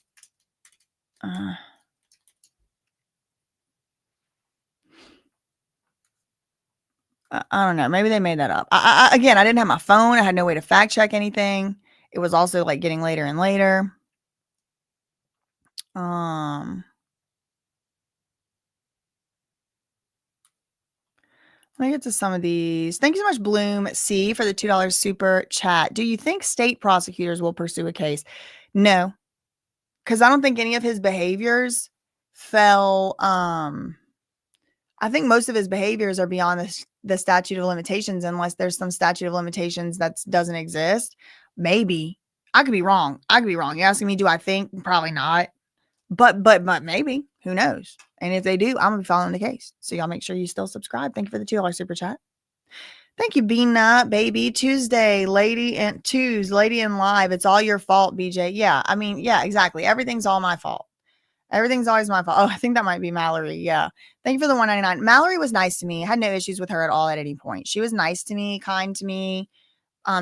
I don't know. Maybe they made that up. Again, I didn't have my phone. I had no way to fact check anything. It was also like getting later and later. Let me get to some of these. Thank you so much, Bloom C, for the $2 super chat. Do you think state prosecutors will pursue a case? No, because I don't think any of his behaviors fell. I think most of his behaviors are beyond the statute of limitations, unless there's some statute of limitations that doesn't exist. Maybe. I could be wrong. You're asking me, do I think? Probably not. But maybe. Who knows? And if they do, I'm going to be following the case. So y'all make sure you still subscribe. Thank you for the $2 super chat. Thank you, Beana, baby. Tuesday, lady in live. It's all your fault, BJ. Yeah, I mean, yeah, exactly. Everything's all my fault. Everything's always my fault. Oh, I think that might be Mallory. Yeah. Thank you for the $1.99. Mallory was nice to me. I had no issues with her at all at any point. She was nice to me, kind to me,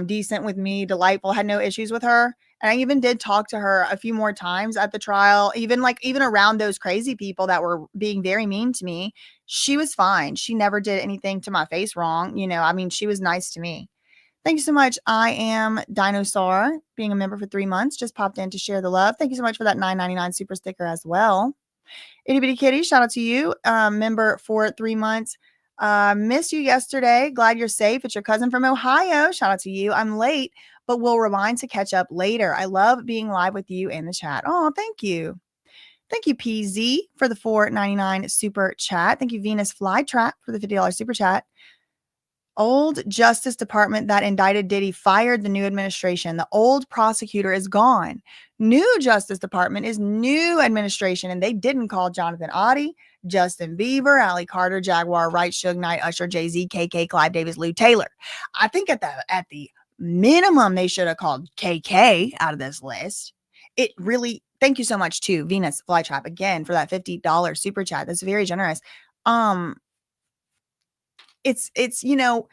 decent with me, delightful. Had no issues with her. And I even did talk to her a few more times at the trial, even around those crazy people that were being very mean to me. She was fine. She never did anything to my face wrong. You know, I mean, she was nice to me. Thank you so much. I am Dinosaur, being a member for 3 months. Just popped in to share the love. Thank you so much for that $9.99 super sticker as well. Itty Bitty Kitty, shout out to you, member for 3 months. Missed you yesterday. Glad you're safe. It's your cousin from Ohio. Shout out to you. I'm late, but we'll rewind to catch up later. I love being live with you in the chat. Oh, thank you. Thank you, PZ, for the $4.99 super chat. Thank you, Venus Flytrap, for the $50 super chat. Old Justice Department that indicted Diddy fired the new administration. The old prosecutor is gone. New Justice Department is new administration, and they didn't call Jonathan Oddie, Justin Bieber, Ali Carter, Jaguar, Wright, Suge Knight, Usher, Jay-Z, KK, Clive Davis, Lou Taylor. I think at the minimum, they should have called KK out of this list. It really, thank you so much to Venus Flytrap again for that $50 super chat. That's very generous. It's, you know,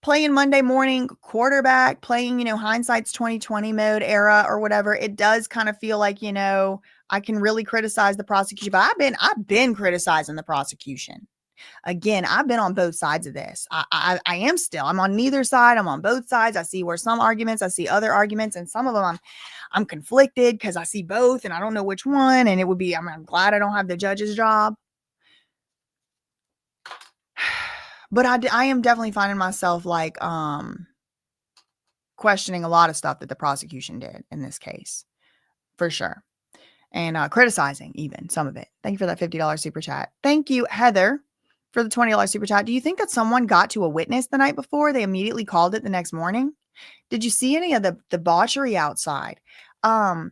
playing Monday morning quarterback, playing, you know, hindsight's 2020 mode era or whatever. It does kind of feel like, you know, I can really criticize the prosecution, but I've been criticizing the prosecution. Again, I've been on both sides of this. I am still. I'm on neither side. I'm on both sides. I see where some arguments, I see other arguments, and some of them I'm conflicted because I see both and I don't know which one. And it would be, I'm glad I don't have the judge's job. But I am definitely finding myself like questioning a lot of stuff that the prosecution did in this case, for sure. And criticizing even some of it. Thank you for that $50 super chat. Thank you, Heather, for the $20 super chat. Do you think that someone got to a witness the night before? They immediately called it the next morning? Did you see any of the debauchery outside? If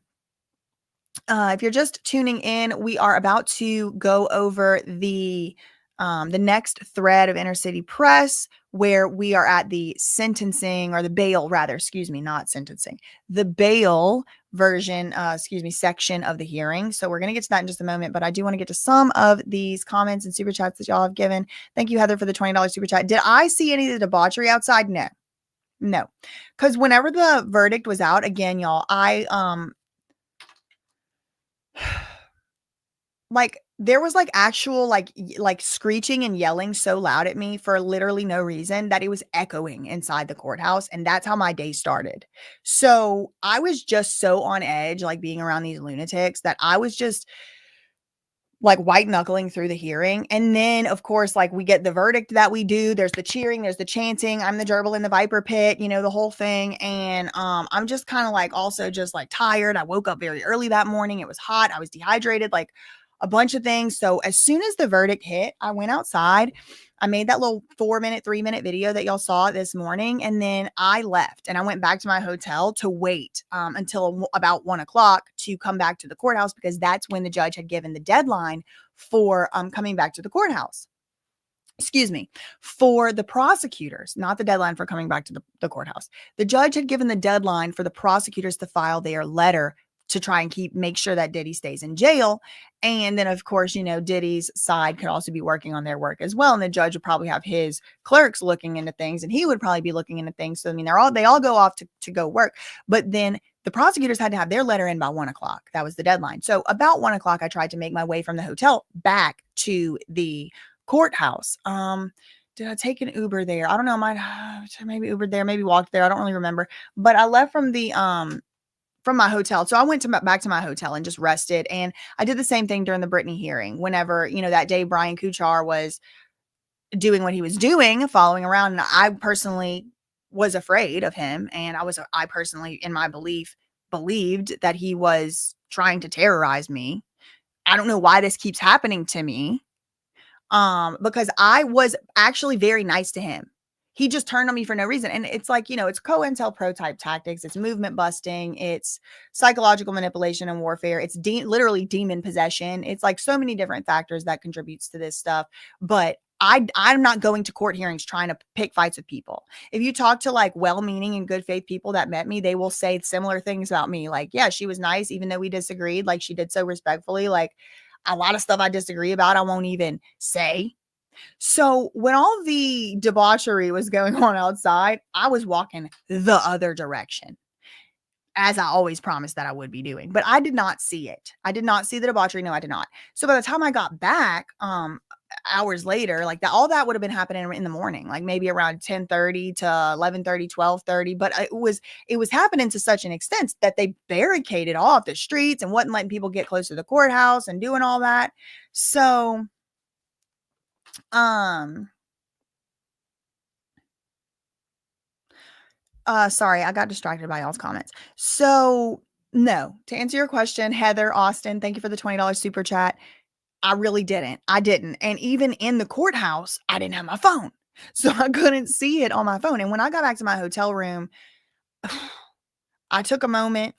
you're just tuning in, we are about to go over the next thread of Inner City Press, where we are at the sentencing, or the bail rather, not sentencing, the bail version, section of the hearing. So we're going to get to that in just a moment, but I do want to get to some of these comments and super chats that y'all have given. Thank you, Heather, for the $20 super chat. Did I see any of the debauchery outside? No. No. Because whenever the verdict was out, again, y'all, like, there was, like, actual, like, screeching and yelling so loud at me for literally no reason that it was echoing inside the courthouse, and that's how my day started. So, I was just so on edge, like, being around these lunatics that I was just, like, white knuckling through the hearing, and then, of course, like, we get the verdict that we do, there's the cheering, there's the chanting, I'm the gerbil in the viper pit, the whole thing, and, I'm just kinda, like, also just, like, tired. I woke up very early that morning, it was hot, I was dehydrated, like, a bunch of things. So as soon as the verdict hit, I went outside, I made that little 4-minute, 3-minute video that y'all saw this morning, and then I left, and I went back to my hotel to wait, until about 1 o'clock to come back to the courthouse, because that's when the judge had given the deadline for, coming back to the courthouse. Excuse me, for the prosecutors, not the deadline for coming back to the courthouse. The judge had given the deadline for the prosecutors to file their letter to try and make sure that Diddy stays in jail. And then, of course, Diddy's side could also be working on their work as well. And the judge would probably have his clerks looking into things, and he would probably be looking into things. So, I mean, they all go off to go work. But then the prosecutors had to have their letter in by 1 o'clock. That was the deadline. So about 1 o'clock, I tried to make my way from the hotel back to the courthouse. Did I take an Uber there? I don't know. I might maybe Ubered there, maybe walked there. I don't really remember. But I left from my hotel. So I went back to my hotel and just rested. And I did the same thing during the Britney hearing. Whenever, that day Brian Kuchar was doing what he was doing, following around. And I personally was afraid of him. And I personally, in my belief, believed that he was trying to terrorize me. I don't know why this keeps happening to me. Because I was actually very nice to him. He just turned on me for no reason. And it's like, it's COINTELPRO type tactics. It's movement busting. It's psychological manipulation and warfare. It's literally demon possession. It's like so many different factors that contributes to this stuff. But I'm not going to court hearings trying to pick fights with people. If you talk to like well-meaning and good faith people that met me, they will say similar things about me. Like, yeah, she was nice, even though we disagreed. Like, she did so respectfully. Like, a lot of stuff I disagree about, I won't even say. So when all the debauchery was going on outside, I was walking the other direction, as I always promised that I would be doing. But I did not see it. I did not see the debauchery. No, I did not. So by the time I got back, hours later, like that, all that would have been happening in the morning, like maybe around 10:30 to 11:30, 12:30. But it was happening to such an extent that they barricaded off the streets and wasn't letting people get close to the courthouse and doing all that. So, sorry, I got distracted by y'all's comments. So, no, to answer your question, Heather Austin, thank you for the $20 super chat. I really didn't. I didn't. And even in the courthouse, I didn't have my phone. So I couldn't see it on my phone. And when I got back to my hotel room, I took a moment,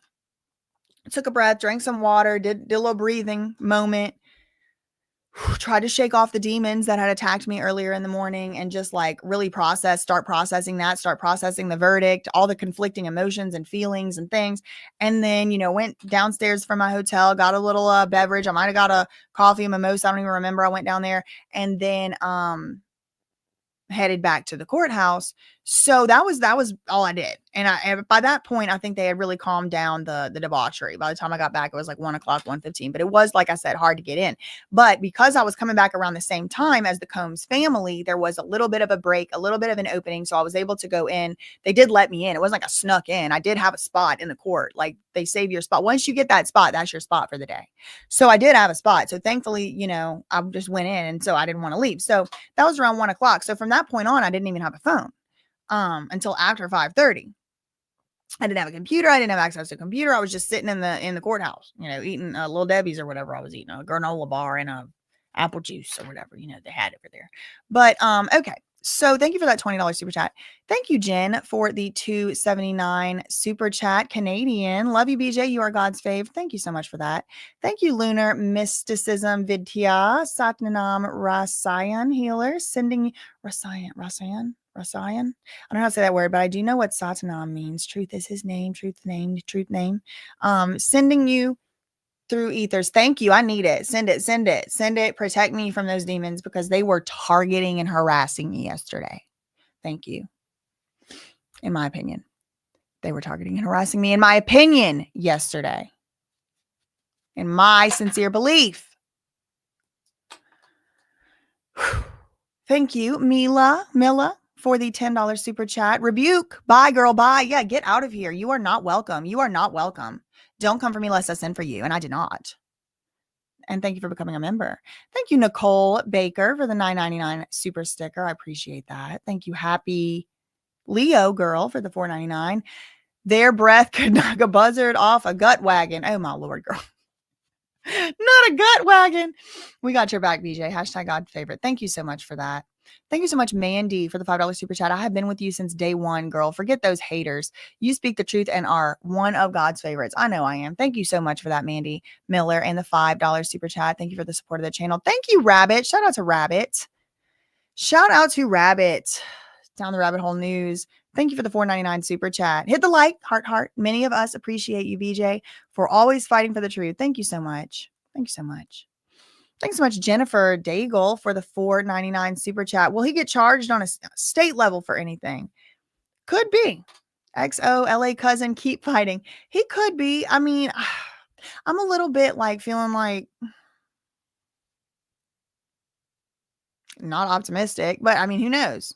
took a breath, drank some water, did a little breathing moment, tried to shake off the demons that had attacked me earlier in the morning, and just like really start processing the verdict, all the conflicting emotions and feelings and things. And then, went downstairs from my hotel, got a little beverage. I might've got a coffee, a mimosa. I don't even remember. I went down there and then, headed back to the courthouse. So that was all I did. And by that point, I think they had really calmed down the debauchery. By the time I got back, it was like 1:00, 1:15, but it was, like I said, hard to get in. But because I was coming back around the same time as the Combs family, there was a little bit of a break, a little bit of an opening. So I was able to go in. They did let me in. It wasn't like I snuck in. I did have a spot in the court. Like, they save your spot. Once you get that spot, that's your spot for the day. So I did have a spot. So thankfully, I just went in, and so I didn't want to leave. So that was around 1:00. So from that point on, I didn't even have a phone until after 5:30. I didn't have a computer. I didn't have access to a computer. I was just sitting in the courthouse, eating Little Debbie's or whatever I was eating, a granola bar and a apple juice or whatever, they had over there. But, okay. So thank you for that $20 super chat. Thank you, Jen, for the $2.79 super chat. Canadian. Love you, BJ. You are God's fave. Thank you so much for that. Thank you, Lunar Mysticism Vidya. Satnam Rasayan Healer. Sending Rasayan. I don't know how to say that word, but I do know what Satnam means. Truth is his name. Truth name. Sending you through ethers. Thank you. I need it. Send it. Protect me from those demons, because they were targeting and harassing me yesterday. Thank you. in my opinion. They were targeting and harassing me, in my opinion, yesterday. In my sincere belief. Thank you, Mila, for the $10 super chat. Rebuke. Bye, girl. Bye. Yeah, get out of here. You are not welcome. You are not welcome. Don't come for me lest I send for you. And I did not. And thank you for becoming a member. Thank you, Nicole Baker, for the $9.99 super sticker. I appreciate that. Thank you, Happy Leo Girl, for the $4.99. Their breath could knock a buzzard off a gut wagon. Oh, my Lord, girl. Not a gut wagon. We got your back, BJ. Hashtag God favorite. Thank you so much for that. Thank you so much, Mandy, for the $5 super chat. I have been with you since day one, girl. Forget those haters. You speak the truth and are one of God's favorites. I know I am. Thank you so much for that, Mandy Miller, and the $5 super chat. Thank you for the support of the channel. Thank you, Rabbit. Shout out to Rabbit. Shout out to Rabbit. Down the Rabbit Hole News. Thank you for the $4.99 super chat. Hit the like, heart. Many of us appreciate you, BJ, for always fighting for the truth. Thank you so much. Thank you so much. Thanks so much, Jennifer Daigle, for the $4.99 super chat. Will he get charged on a state level for anything? Could be. XO, LA cousin, keep fighting. He could be. I mean, I'm a little bit like feeling like not optimistic, but I mean, who knows?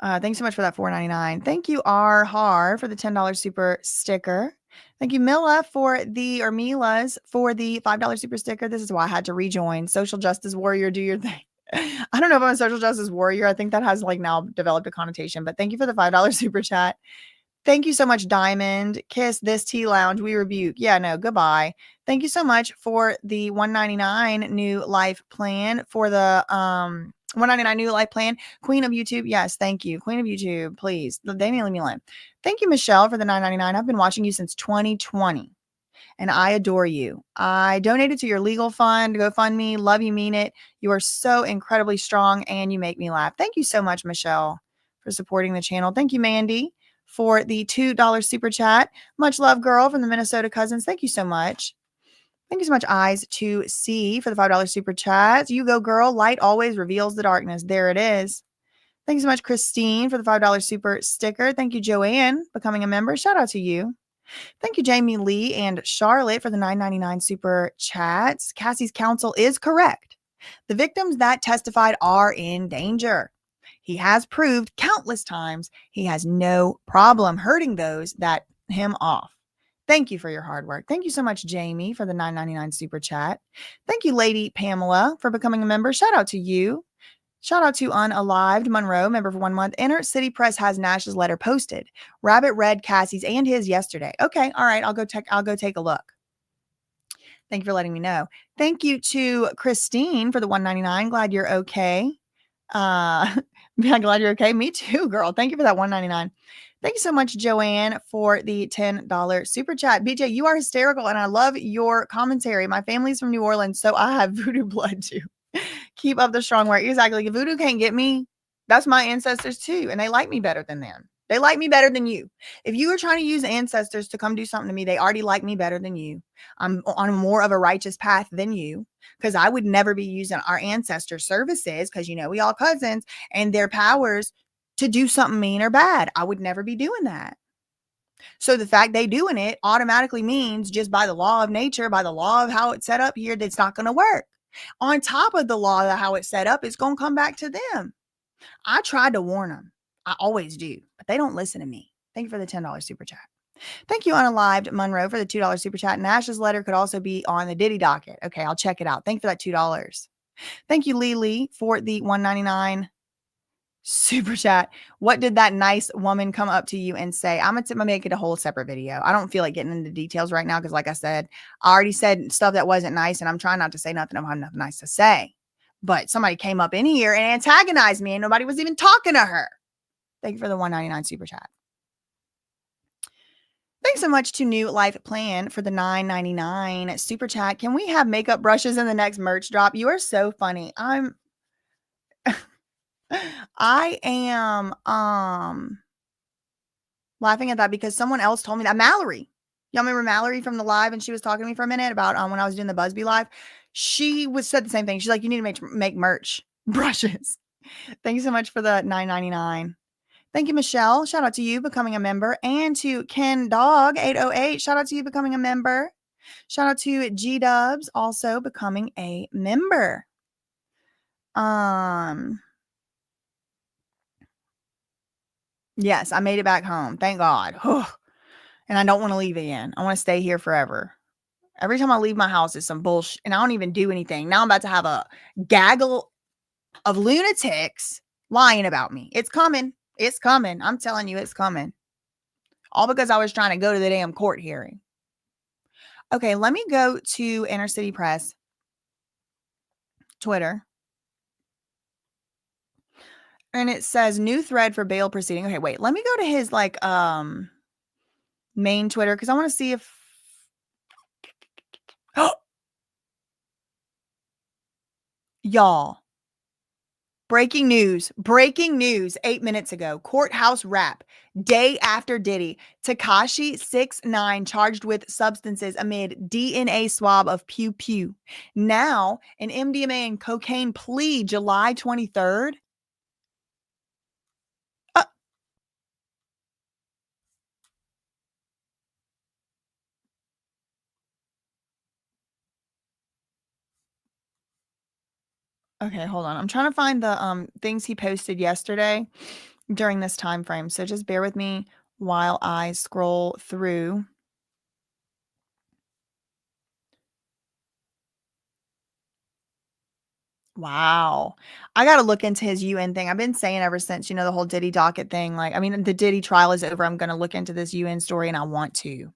Thanks so much for that $4.99. Thank you, R. Har, for the $10 super sticker. Thank you, Mila's for the $5 super sticker. This is why I had to rejoin. Social justice warrior, do your thing. I don't know if I'm a social justice warrior. I think that has like now developed a connotation, but thank you for the $5 super chat. Thank you so much, Diamond. Kiss this tea lounge. We rebuke. Yeah, no, goodbye. Thank you so much for the $1.99 new life plan, for the $1.99 new life plan. Queen of YouTube. Yes, thank you. Queen of YouTube, please. They didn't leave me alone. Thank you, Michelle, for the $9.99. I've been watching you since 2020 and I adore you. I donated to your legal fund, GoFundMe. Love you, mean it. You are so incredibly strong and you make me laugh. Thank you so much, Michelle, for supporting the channel. Thank you, Mandy, for the $2 super chat. Much love, girl, from the Minnesota Cousins. Thank you so much. Thank you so much, Eyes to See, for the $5 super chat. You go, girl. Light always reveals the darkness. There it is. Thank you so much, Christine, for the $5 super sticker. Thank you, Joanne, becoming a member. Shout out to you. Thank you, Jamie Lee and Charlotte, for the $9.99 super chats. Cassie's counsel is correct. The victims that testified are in danger. He has proved countless times he has no problem hurting those that him off. Thank you for your hard work. Thank you so much, Jamie, for the $9.99 super chat. Thank you, Lady Pamela, for becoming a member. Shout out to you. Shout out to Unalived Monroe, member for 1 month. Inner City Press has Nash's letter posted. Rabbit read Cassie's and his yesterday. Okay, all right. I'll go take a look. Thank you for letting me know. Thank you to Christine for the $1.99. Glad you're okay. I'm glad you're okay. Me too, girl. Thank you for that $1.99. Thank you so much, Joanne, for the $10 super chat. BJ, you are hysterical, and I love your commentary. My family's from New Orleans, so I have voodoo blood too. Keep up the strong work. Exactly. If voodoo can't get me, that's my ancestors too, and they like me better than them. They like me better than you. If you are trying to use ancestors to come do something to me, they already like me better than you. I'm on more of a righteous path than you, because I would never be using our ancestors' services, because, you know, we all cousins, and their powers to do something mean or bad. I would never be doing that. So the fact they doing it automatically means, just by the law of nature, by the law of how it's set up here, that's not going to work. On top of the law of how it's set up, it's going to come back to them. I tried to warn them. I always do, but they don't listen to me. Thank you for the $10 super chat. Thank you, Unalived Monroe, for the $2 super chat. Nash's letter could also be on the Diddy docket. Okay, I'll check it out. Thank you for that $2. Thank you, Lily, for the $1.99 super chat. What did that nice woman come up to you and say? I'm going to make it a whole separate video. I don't feel like getting into details right now, because like I said, I already said stuff that wasn't nice, and I'm trying not to say nothing if I have nothing nice to say. But somebody came up in here and antagonized me, and nobody was even talking to her. Thank you for the $1.99 super chat. Thanks so much to New Life Plan for the $9.99 super chat. Can we have makeup brushes in the next merch drop? You are so funny. I am laughing at that because someone else told me that. Mallory. Y'all remember Mallory from the live, and she was talking to me for a minute about when I was doing the Busby live. She said the same thing. She's like, you need to make merch brushes. Thank you so much for the $9.99. Thank you, Michelle. Shout out to you becoming a member. And to Ken Dog 808. Shout out to you becoming a member. Shout out to G Dubs also becoming a member. Yes, I made it back home. Thank God. And I don't want to leave again. I want to stay here forever. Every time I leave my house, it's some bullshit, and I don't even do anything. Now I'm about to have a gaggle of lunatics lying about me. It's coming. It's coming. I'm telling you, it's coming. All because I was trying to go to the damn court hearing. Okay, let me go to Inner City Press Twitter. And it says new thread for bail proceeding. Okay, wait. Let me go to his main Twitter because I want to see if y'all. Breaking news 8 minutes ago. Courthouse wrap. Day after Diddy. Tekashi 6ix9ine charged with substances amid DNA swab of Pew Pew. Now, an MDMA and cocaine plea July 23rd. Okay, hold on. I'm trying to find the things he posted yesterday during this time frame. So just bear with me while I scroll through. Wow. I got to look into his UN thing. I've been saying ever since, the whole Diddy docket thing. Like, I mean, the Diddy trial is over. I'm going to look into this UN story and I want to.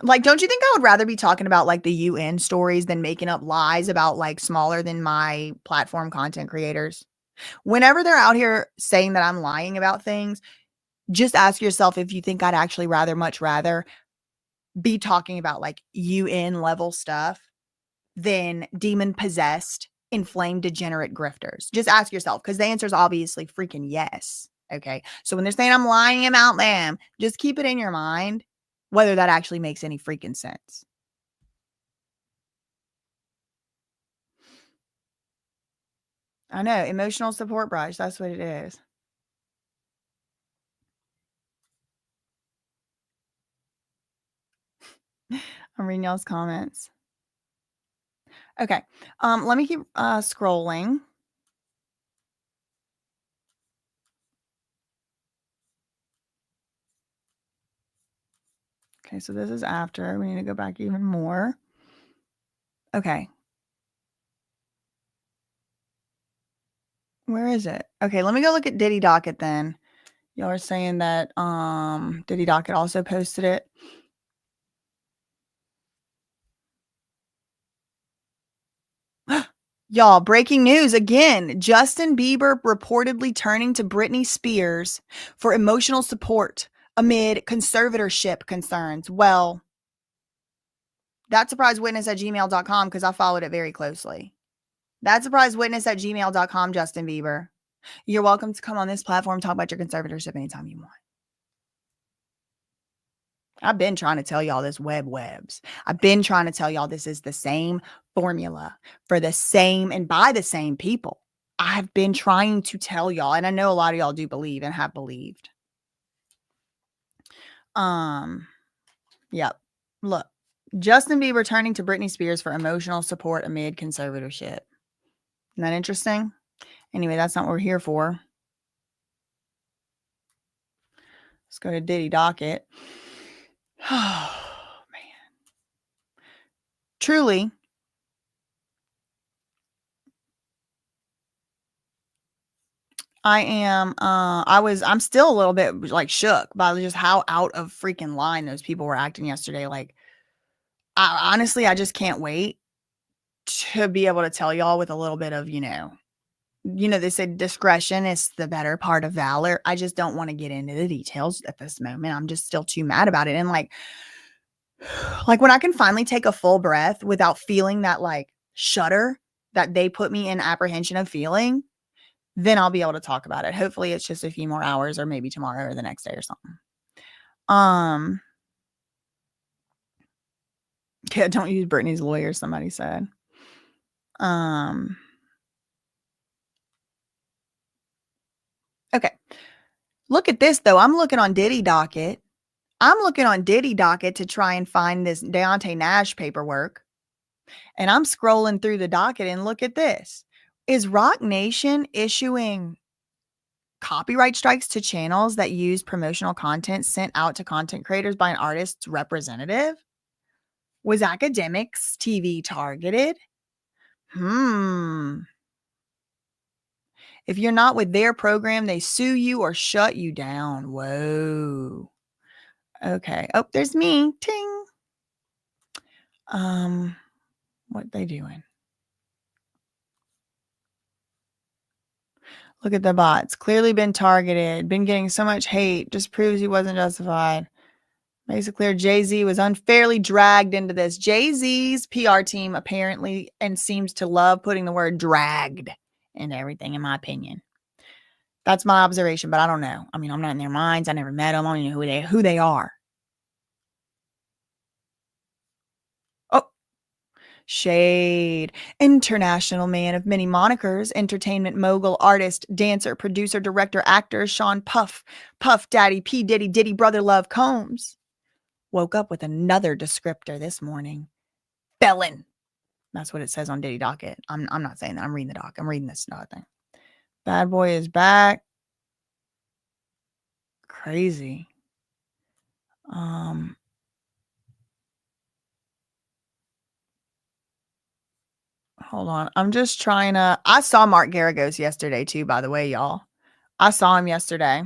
Like, don't you think I would rather be talking about like the UN stories than making up lies about like smaller than my platform content creators? Whenever they're out here saying that I'm lying about things, just ask yourself if you think I'd much rather be talking about like UN level stuff than demon possessed, inflamed, degenerate grifters. Just ask yourself, because the answer is obviously freaking yes. Okay. So when they're saying I'm lying about them, just keep it in your mind whether that actually makes any freaking sense. I know. Emotional support brush. That's what it is. I'm reading y'all's comments. Okay. Let me keep scrolling. Okay, so this is after. We need to go back even more. Okay. Where is it? Okay, let me go look at Diddy docket then. Y'all are saying that Diddy docket also posted it. Y'all, breaking news again. Justin Bieber reportedly turning to Britney Spears for emotional support amid conservatorship concerns. Well, ThatSurpriseWitness@gmail.com, because I followed it very closely. ThatSurpriseWitness@gmail.com, Justin Bieber. You're welcome to come on this platform, talk about your conservatorship anytime you want. I've been trying to tell y'all this webs. I've been trying to tell y'all this is the same formula for the same and by the same people. I've been trying to tell y'all, and I know a lot of y'all do believe and have believed. Yep. Look, Justin Bieber turning to Britney Spears for emotional support amid conservatorship. Isn't that interesting? Anyway, that's not what we're here for. Let's go to Diddy docket. Oh, man. Truly, I'm still a little bit like shook by just how out of freaking line those people were acting yesterday. Like, honestly, I just can't wait to be able to tell y'all with a little bit of, they said discretion is the better part of valor. I just don't want to get into the details at this moment. I'm just still too mad about it. And like when I can finally take a full breath without feeling that like shudder that they put me in apprehension of feeling, then I'll be able to talk about it. Hopefully it's just a few more hours or maybe tomorrow or the next day or something. Yeah, don't use Britney's lawyer, somebody said. Okay. Look at this, though. I'm looking on Diddy docket. I'm looking on Diddy docket to try and find this Deontay Nash paperwork. And I'm scrolling through the docket and look at this. Is Rock Nation issuing copyright strikes to channels that use promotional content sent out to content creators by an artist's representative? Was Academics TV targeted? If you're not with their program, they sue you or shut you down. Whoa. Okay. Oh, there's me. Ting. What they doing? Look at the bots. Clearly been targeted. Been getting so much hate. Just proves he wasn't justified. Makes it clear Jay-Z was unfairly dragged into this. Jay-Z's PR team apparently and seems to love putting the word dragged into everything, in my opinion. That's my observation, but I don't know. I mean, I'm not in their minds. I never met them. I don't even know who they are. Oh, shade. International man of many monikers, entertainment mogul, artist, dancer, producer, director, actor, Sean Puff Daddy, P. Diddy, Diddy, Brother Love Combs. Woke up with another descriptor this morning. Felon. That's what it says on Diddy docket. I'm not saying that. I'm reading the doc. I'm reading this thing. Bad boy is back. Crazy. Hold on. I'm just trying to. I saw Mark Garagos yesterday too, by the way, y'all. I saw him yesterday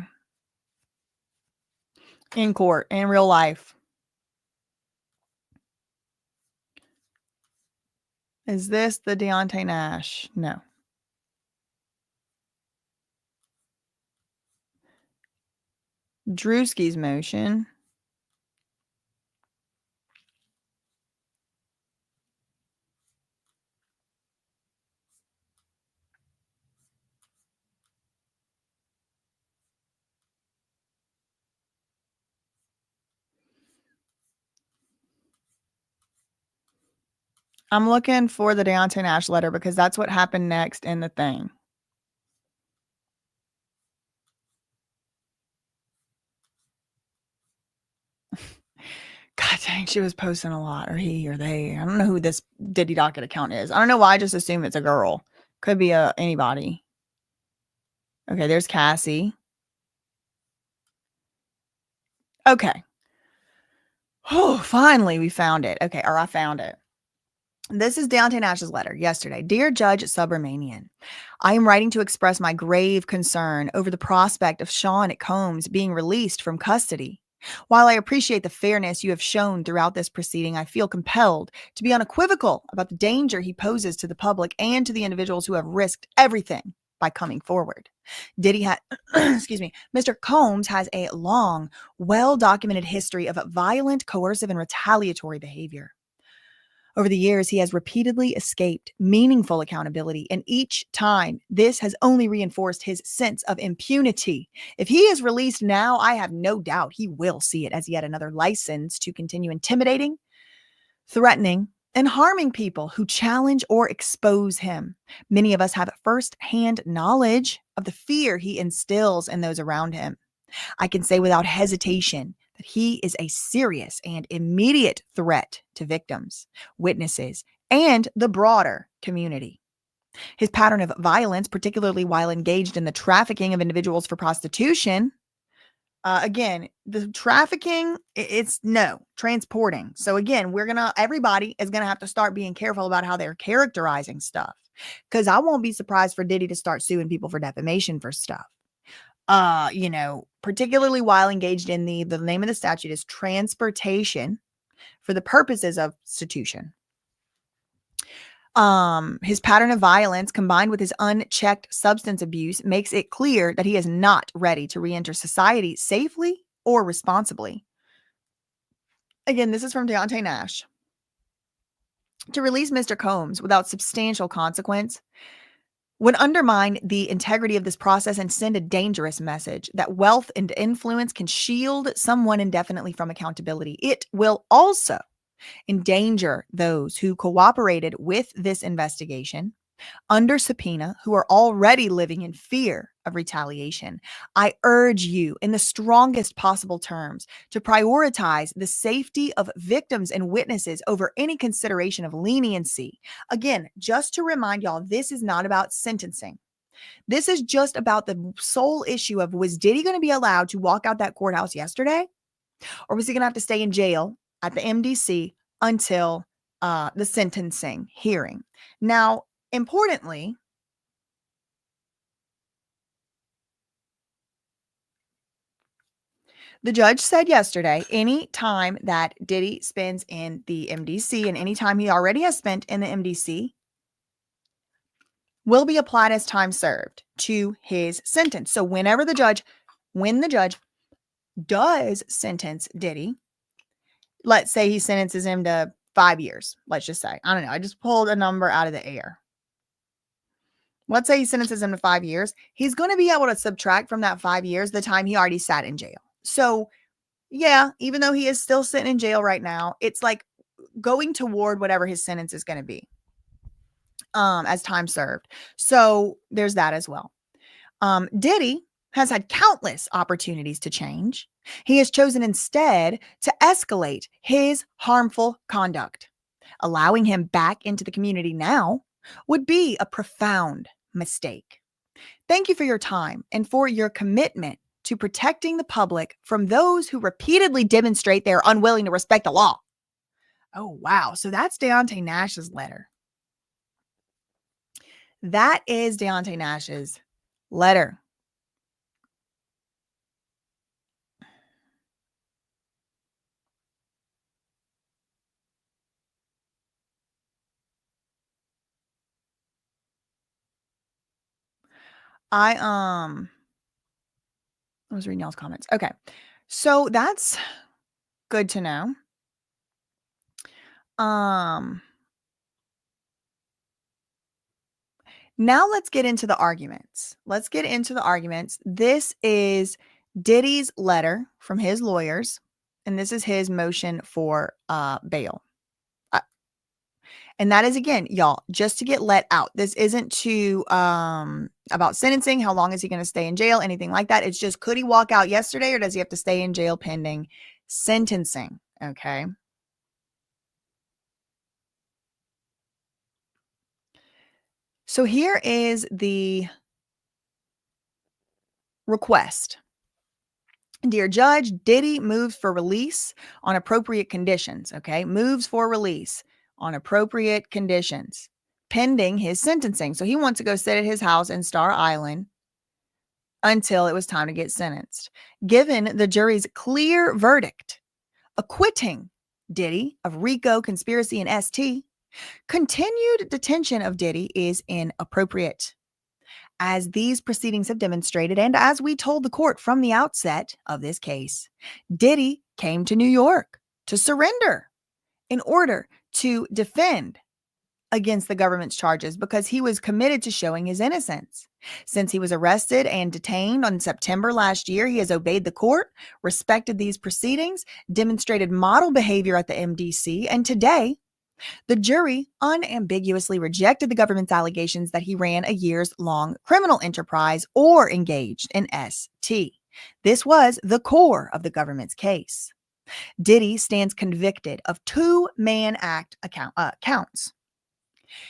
in court, in real life. Is this the Deontay Nash? No. Drewski's motion. I'm looking for the Deontay Nash letter because that's what happened next in the thing. God dang, she was posting a lot, or he or they. I don't know who this Diddy docket account is. I don't know why I just assume it's a girl. Could be anybody. Okay, there's Cassie. Okay. Oh, finally we found it. Okay, or I found it. This is Deontay Nash's letter yesterday. Dear Judge Subramanian, I am writing to express my grave concern over the prospect of Sean Combs being released from custody. While I appreciate the fairness you have shown throughout this proceeding, I feel compelled to be unequivocal about the danger he poses to the public and to the individuals who have risked everything by coming forward. Mr. Combs has a long, well-documented history of violent, coercive, and retaliatory behavior. Over the years, he has repeatedly escaped meaningful accountability, and each time, this has only reinforced his sense of impunity. If he is released now, I have no doubt he will see it as yet another license to continue intimidating, threatening, and harming people who challenge or expose him. Many of us have firsthand knowledge of the fear he instills in those around him. I can say without hesitation that he is a serious and immediate threat to victims, witnesses, and the broader community. His pattern of violence, particularly while engaged in the trafficking of individuals for prostitution, again, the trafficking, it's transporting. So again, everybody is gonna have to start being careful about how they're characterizing stuff, because I won't be surprised for Diddy to start suing people for defamation for stuff. Particularly while engaged in the name of the statute is transportation for the purposes of prostitution. His pattern of violence combined with his unchecked substance abuse makes it clear that he is not ready to re-enter society safely or responsibly. Again, this is from Deontay Nash. To release Mr. Combs without substantial consequence would undermine the integrity of this process and send a dangerous message that wealth and influence can shield someone indefinitely from accountability. It will also endanger those who cooperated with this investigation under subpoena who are already living in fear of retaliation. I urge you, in the strongest possible terms, to prioritize the safety of victims and witnesses over any consideration of leniency. Again, just to remind y'all, this is not about sentencing. This is just about the sole issue of, was Diddy going to be allowed to walk out that courthouse yesterday? Or was he going to have to stay in jail at the MDC until the sentencing hearing? Now, importantly, the judge said yesterday, any time that Diddy spends in the MDC and any time he already has spent in the MDC will be applied as time served to his sentence. So when the judge does sentence Diddy, let's say he sentences him to 5 years, let's just say, I don't know, I just pulled a number out of the air. Let's say he sentences him to 5 years. He's going to be able to subtract from that 5 years the time he already sat in jail. So yeah, even though he is still sitting in jail right now, it's like going toward whatever his sentence is going to be as time served. So there's that as well. Diddy has had countless opportunities to change. He has chosen instead to escalate his harmful conduct. Allowing him back into the community now would be a profound mistake. Thank you for your time and for your commitment to protecting the public from those who repeatedly demonstrate they are unwilling to respect the law. Oh, wow. So that's Deontay Nash's letter. That is Deontay Nash's letter. I was reading y'all's comments. Okay. So that's good to know. Now let's get into the arguments. This is Diddy's letter from his lawyers, and this is his motion for bail. And that is, again, y'all, just to get let out. This isn't to about sentencing. How long is he going to stay in jail? Anything like that. It's just, could he walk out yesterday, or does he have to stay in jail pending sentencing? Okay. So here is the request. Dear Judge, Diddy moves for release on appropriate conditions. Okay. Moves for release on appropriate conditions pending his sentencing. So he wants to go sit at his house in Star Island until it was time to get sentenced. Given the jury's clear verdict acquitting Diddy of RICO, conspiracy, and ST, continued detention of Diddy is inappropriate. As these proceedings have demonstrated, and as we told the court from the outset of this case, Diddy came to New York to surrender in order to defend against the government's charges because he was committed to showing his innocence. Since he was arrested and detained on September last year, he has obeyed the court, respected these proceedings, demonstrated model behavior at the MDC, and today, the jury unambiguously rejected the government's allegations that he ran a years-long criminal enterprise or engaged in ST. This was the core of the government's case. Diddy stands convicted of 2 Mann Act counts,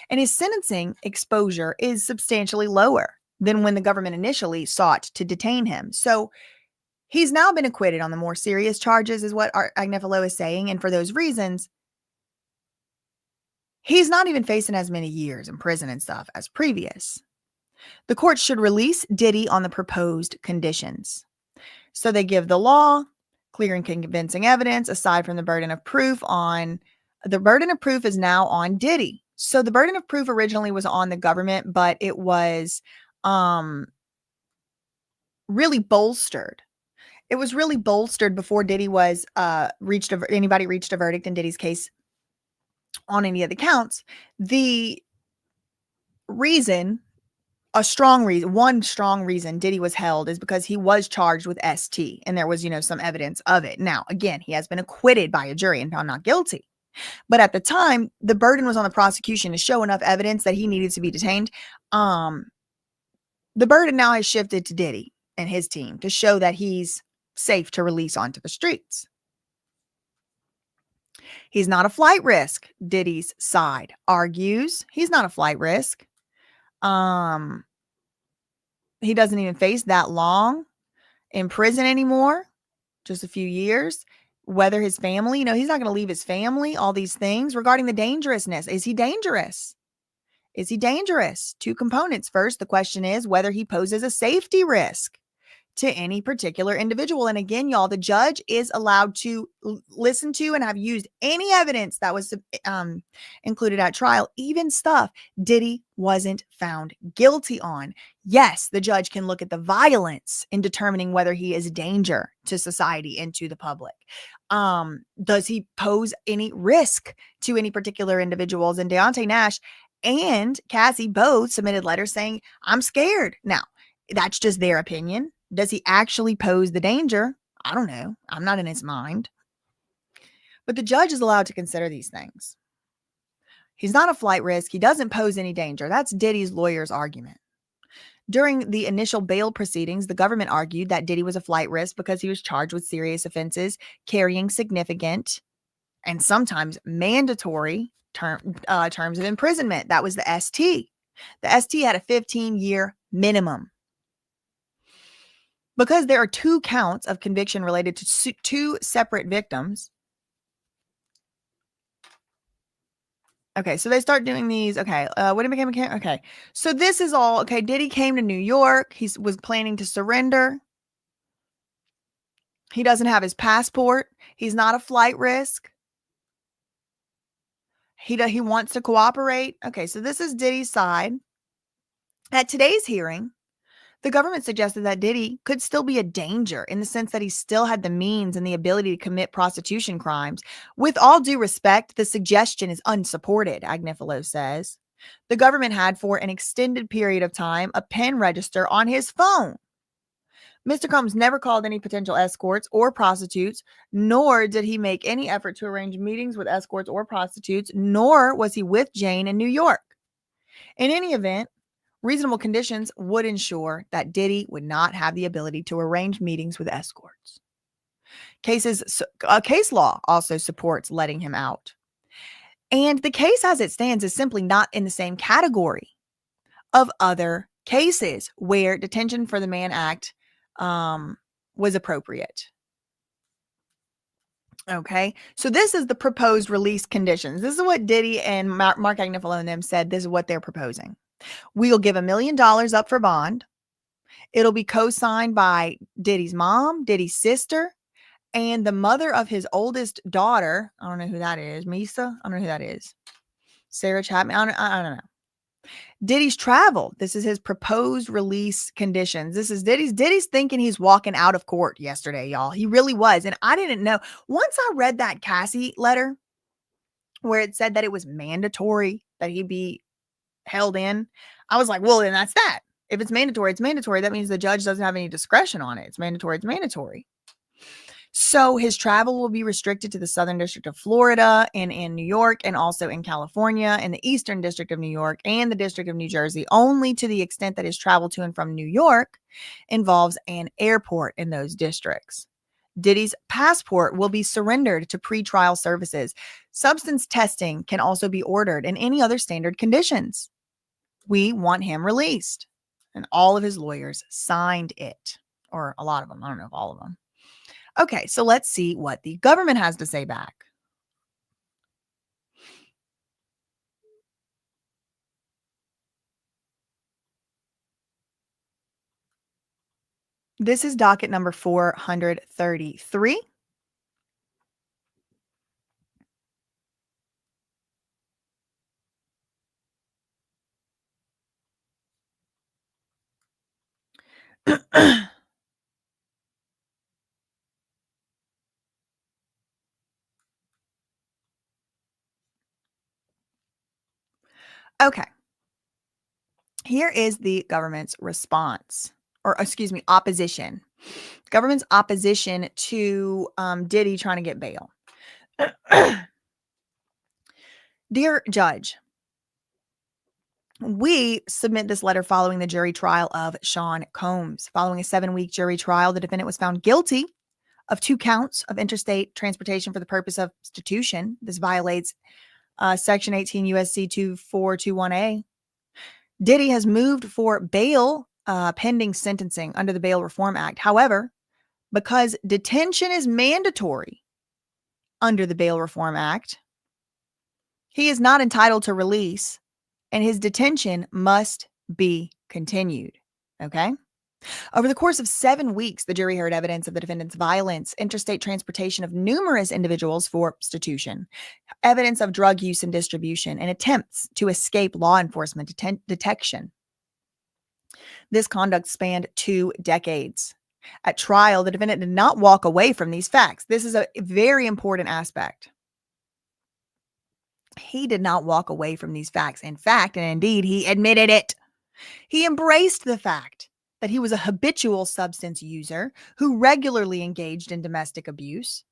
and his sentencing exposure is substantially lower than when the government initially sought to detain him. So he's now been acquitted on the more serious charges, is what Agnifilo is saying, and for those reasons, he's not even facing as many years in prison and stuff as previous. The court should release Diddy on the proposed conditions. So they give the law, clear and convincing evidence, aside from the burden of proof is now on Diddy. So the burden of proof originally was on the government, but it was really bolstered. It was really bolstered before Diddy was anybody reached a verdict in Diddy's case on any of the counts. The reason, one strong reason Diddy was held is because he was charged with ST, and there was, some evidence of it. Now, again, he has been acquitted by a jury and found not guilty. But at the time, the burden was on the prosecution to show enough evidence that he needed to be detained. The burden now has shifted to Diddy and his team to show that he's safe to release onto the streets. He's not a flight risk, Diddy's side argues. He's not a flight risk. He doesn't even face that long in prison anymore, just a few years. Whether his family, he's not going to leave his family, all these things regarding the dangerousness. Is he dangerous? Is he dangerous? Two components. First, the question is whether he poses a safety risk to any particular individual. And again, y'all, the judge is allowed to listen to and have used any evidence that was included at trial, even stuff Diddy wasn't found guilty on. Yes, the judge can look at the violence in determining whether he is a danger to society and to the public. Does he pose any risk to any particular individuals? And Deontay Nash and Cassie both submitted letters saying, I'm scared. Now, that's just their opinion. Does he actually pose the danger? I don't know. I'm not in his mind. But the judge is allowed to consider these things. He's not a flight risk. He doesn't pose any danger. That's Diddy's lawyer's argument. During the initial bail proceedings, the government argued that Diddy was a flight risk because he was charged with serious offenses, carrying significant and sometimes mandatory terms of imprisonment. That was the ST. The ST had a 15-year minimum. Because there are 2 counts of conviction related to 2 separate victims. Okay, so they start doing these. Okay, when it became a okay. So this is all, okay, Diddy came to New York. He was planning to surrender. He doesn't have his passport. He's not a flight risk. He wants to cooperate. Okay, so this is Diddy's side. At today's hearing, the government suggested that Diddy could still be a danger in the sense that he still had the means and the ability to commit prostitution crimes. With all due respect, the suggestion is unsupported, Agnifilo says. The government had, for an extended period of time, a pen register on his phone. Mr. Combs never called any potential escorts or prostitutes, nor did he make any effort to arrange meetings with escorts or prostitutes, nor was he with Jane in New York. In any event, reasonable conditions would ensure that Diddy would not have the ability to arrange meetings with escorts. Case law also supports letting him out. And the case as it stands is simply not in the same category of other cases where detention for the Mann Act was appropriate. Okay, so this is the proposed release conditions. This is what Diddy and Mark Agnifilo and them said. This is what they're proposing. We'll give $1 million up for bond. It'll be co-signed by Diddy's mom, Diddy's sister, and the mother of his oldest daughter. I don't know who that is. Misa? I don't know who that is. Sarah Chapman? I don't know. Diddy's travel. This is his proposed release conditions. This is Diddy's thinking he's walking out of court yesterday, y'all. He really was. And I didn't know. Once I read that Cassie letter where it said that it was mandatory that he be held in, I was like, well, then that's that. If it's mandatory, it's mandatory. That means the judge doesn't have any discretion on it. It's mandatory. It's mandatory. So his travel will be restricted to the Southern District of Florida and in New York, and also in California and the Eastern District of New York and the District of New Jersey, only to the extent that his travel to and from New York involves an airport in those districts. Diddy's passport will be surrendered to pretrial services. Substance testing can also be ordered and any other standard conditions. We want him released. And all of his lawyers signed it, or a lot of them. I don't know if all of them. Okay, so let's see what the government has to say back. This is docket number 433. Okay. Here is the government's response, or excuse me, opposition. Government's opposition to Diddy trying to get bail. Dear Judge, we submit this letter following the jury trial of Sean Combs. Following a 7-week jury trial, the defendant was found guilty of 2 counts of interstate transportation for the purpose of prostitution. This violates Section 18 USC 2421A. Diddy has moved for bail pending sentencing under the Bail Reform Act. However, because detention is mandatory under the Bail Reform Act, he is not entitled to release, and his detention must be continued. Okay? Over the course of 7 weeks, the jury heard evidence of the defendant's violence, interstate transportation of numerous individuals for prostitution, evidence of drug use and distribution, and attempts to escape law enforcement detection. This conduct spanned 2 decades. At trial, the defendant did not walk away from these facts. This is a very important aspect. He did not walk away from these facts. In fact, and indeed, he admitted it. He embraced the fact that he was a habitual substance user who regularly engaged in domestic abuse.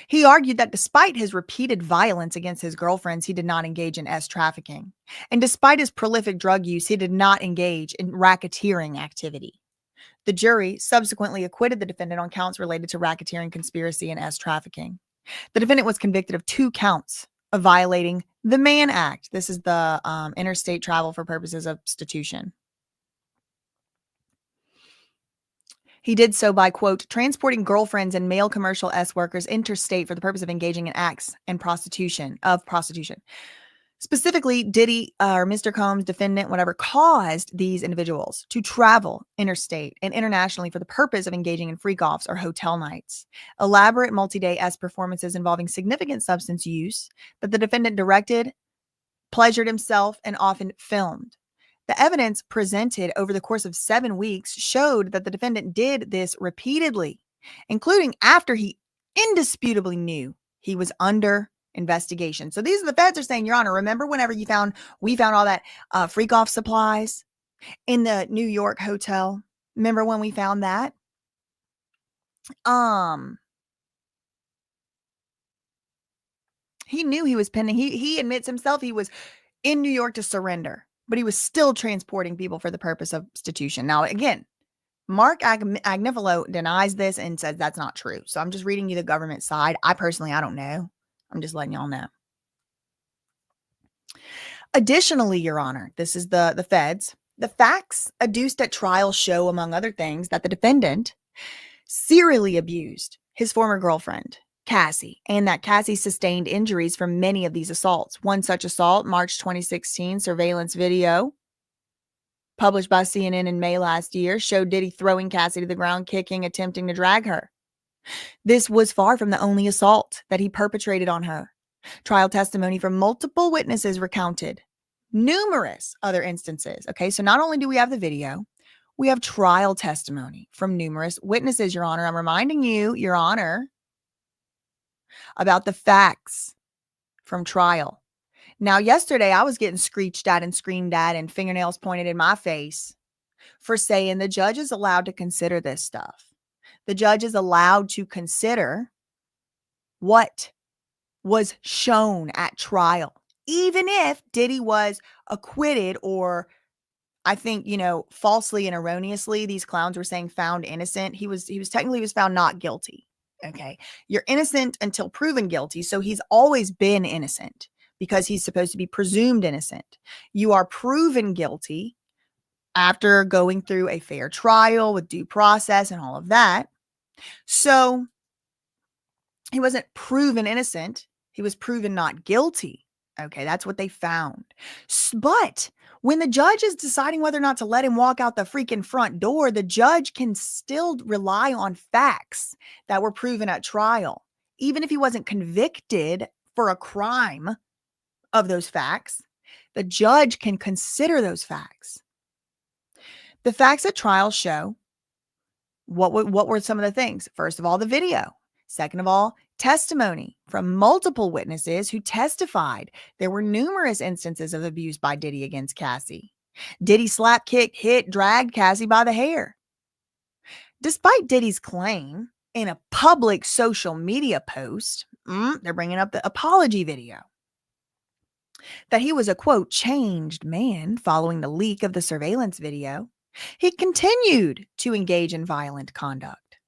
He argued that despite his repeated violence against his girlfriends, he did not engage in trafficking. And despite his prolific drug use, he did not engage in racketeering activity. The jury subsequently acquitted the defendant on counts related to racketeering, conspiracy, and trafficking. The defendant was convicted of 2 counts of violating the Mann Act. This is the interstate travel for purposes of prostitution. He did so by, quote, transporting girlfriends and male commercial workers interstate for the purpose of engaging in acts and prostitution. Specifically, Diddy or Mr. Combs, defendant, whatever, caused these individuals to travel interstate and internationally for the purpose of engaging in freak-offs or hotel nights. Elaborate multi-day performances involving significant substance use that the defendant directed, pleasured himself, and often filmed. The evidence presented over the course of 7 weeks showed that the defendant did this repeatedly, including after he indisputably knew he was under investigation. So these are the feds are saying, Your Honor, remember whenever we found all that freak off supplies in the New York hotel? Remember when we found that? He knew he was pending. He admits himself he was in New York to surrender, but he was still transporting people for the purpose of prostitution. Now, again, Mark Agnifilo denies this and says that's not true. So I'm just reading you the government side. I don't know. I'm just letting y'all know. Additionally, Your Honor, this is the feds. The facts adduced at trial show, among other things, that the defendant serially abused his former girlfriend, Cassie, and that Cassie sustained injuries from many of these assaults. One such assault, March 2016, surveillance video published by CNN in May last year, showed Diddy throwing Cassie to the ground, kicking, attempting to drag her. This was far from the only assault that he perpetrated on her. Trial testimony from multiple witnesses recounted numerous other instances. Okay, so not only do we have the video, we have trial testimony from numerous witnesses, Your Honor. I'm reminding you, Your Honor, about the facts from trial. Now, yesterday I was getting screeched at and screamed at and fingernails pointed in my face for saying the judge is allowed to consider this stuff. The judge is allowed to consider what was shown at trial, even if Diddy was acquitted or, I think, falsely and erroneously, these clowns were saying found innocent. He was found not guilty. Okay. You're innocent until proven guilty. So he's always been innocent because he's supposed to be presumed innocent. You are proven guilty after going through a fair trial with due process and all of that. So he wasn't proven innocent. He was proven not guilty. Okay, that's what they found. But when the judge is deciding whether or not to let him walk out the freaking front door, the judge can still rely on facts that were proven at trial. Even if he wasn't convicted for a crime of those facts, the judge can consider those facts. The facts at trial show what were some of the things. First of all, the video. Second of all, testimony from multiple witnesses who testified there were numerous instances of abuse by Diddy against Cassie. Diddy slap, kicked, hit, dragged Cassie by the hair. Despite Diddy's claim in a public social media post, they're bringing up the apology video. that he was a, quote, changed man following the leak of the surveillance video, he continued to engage in violent conduct.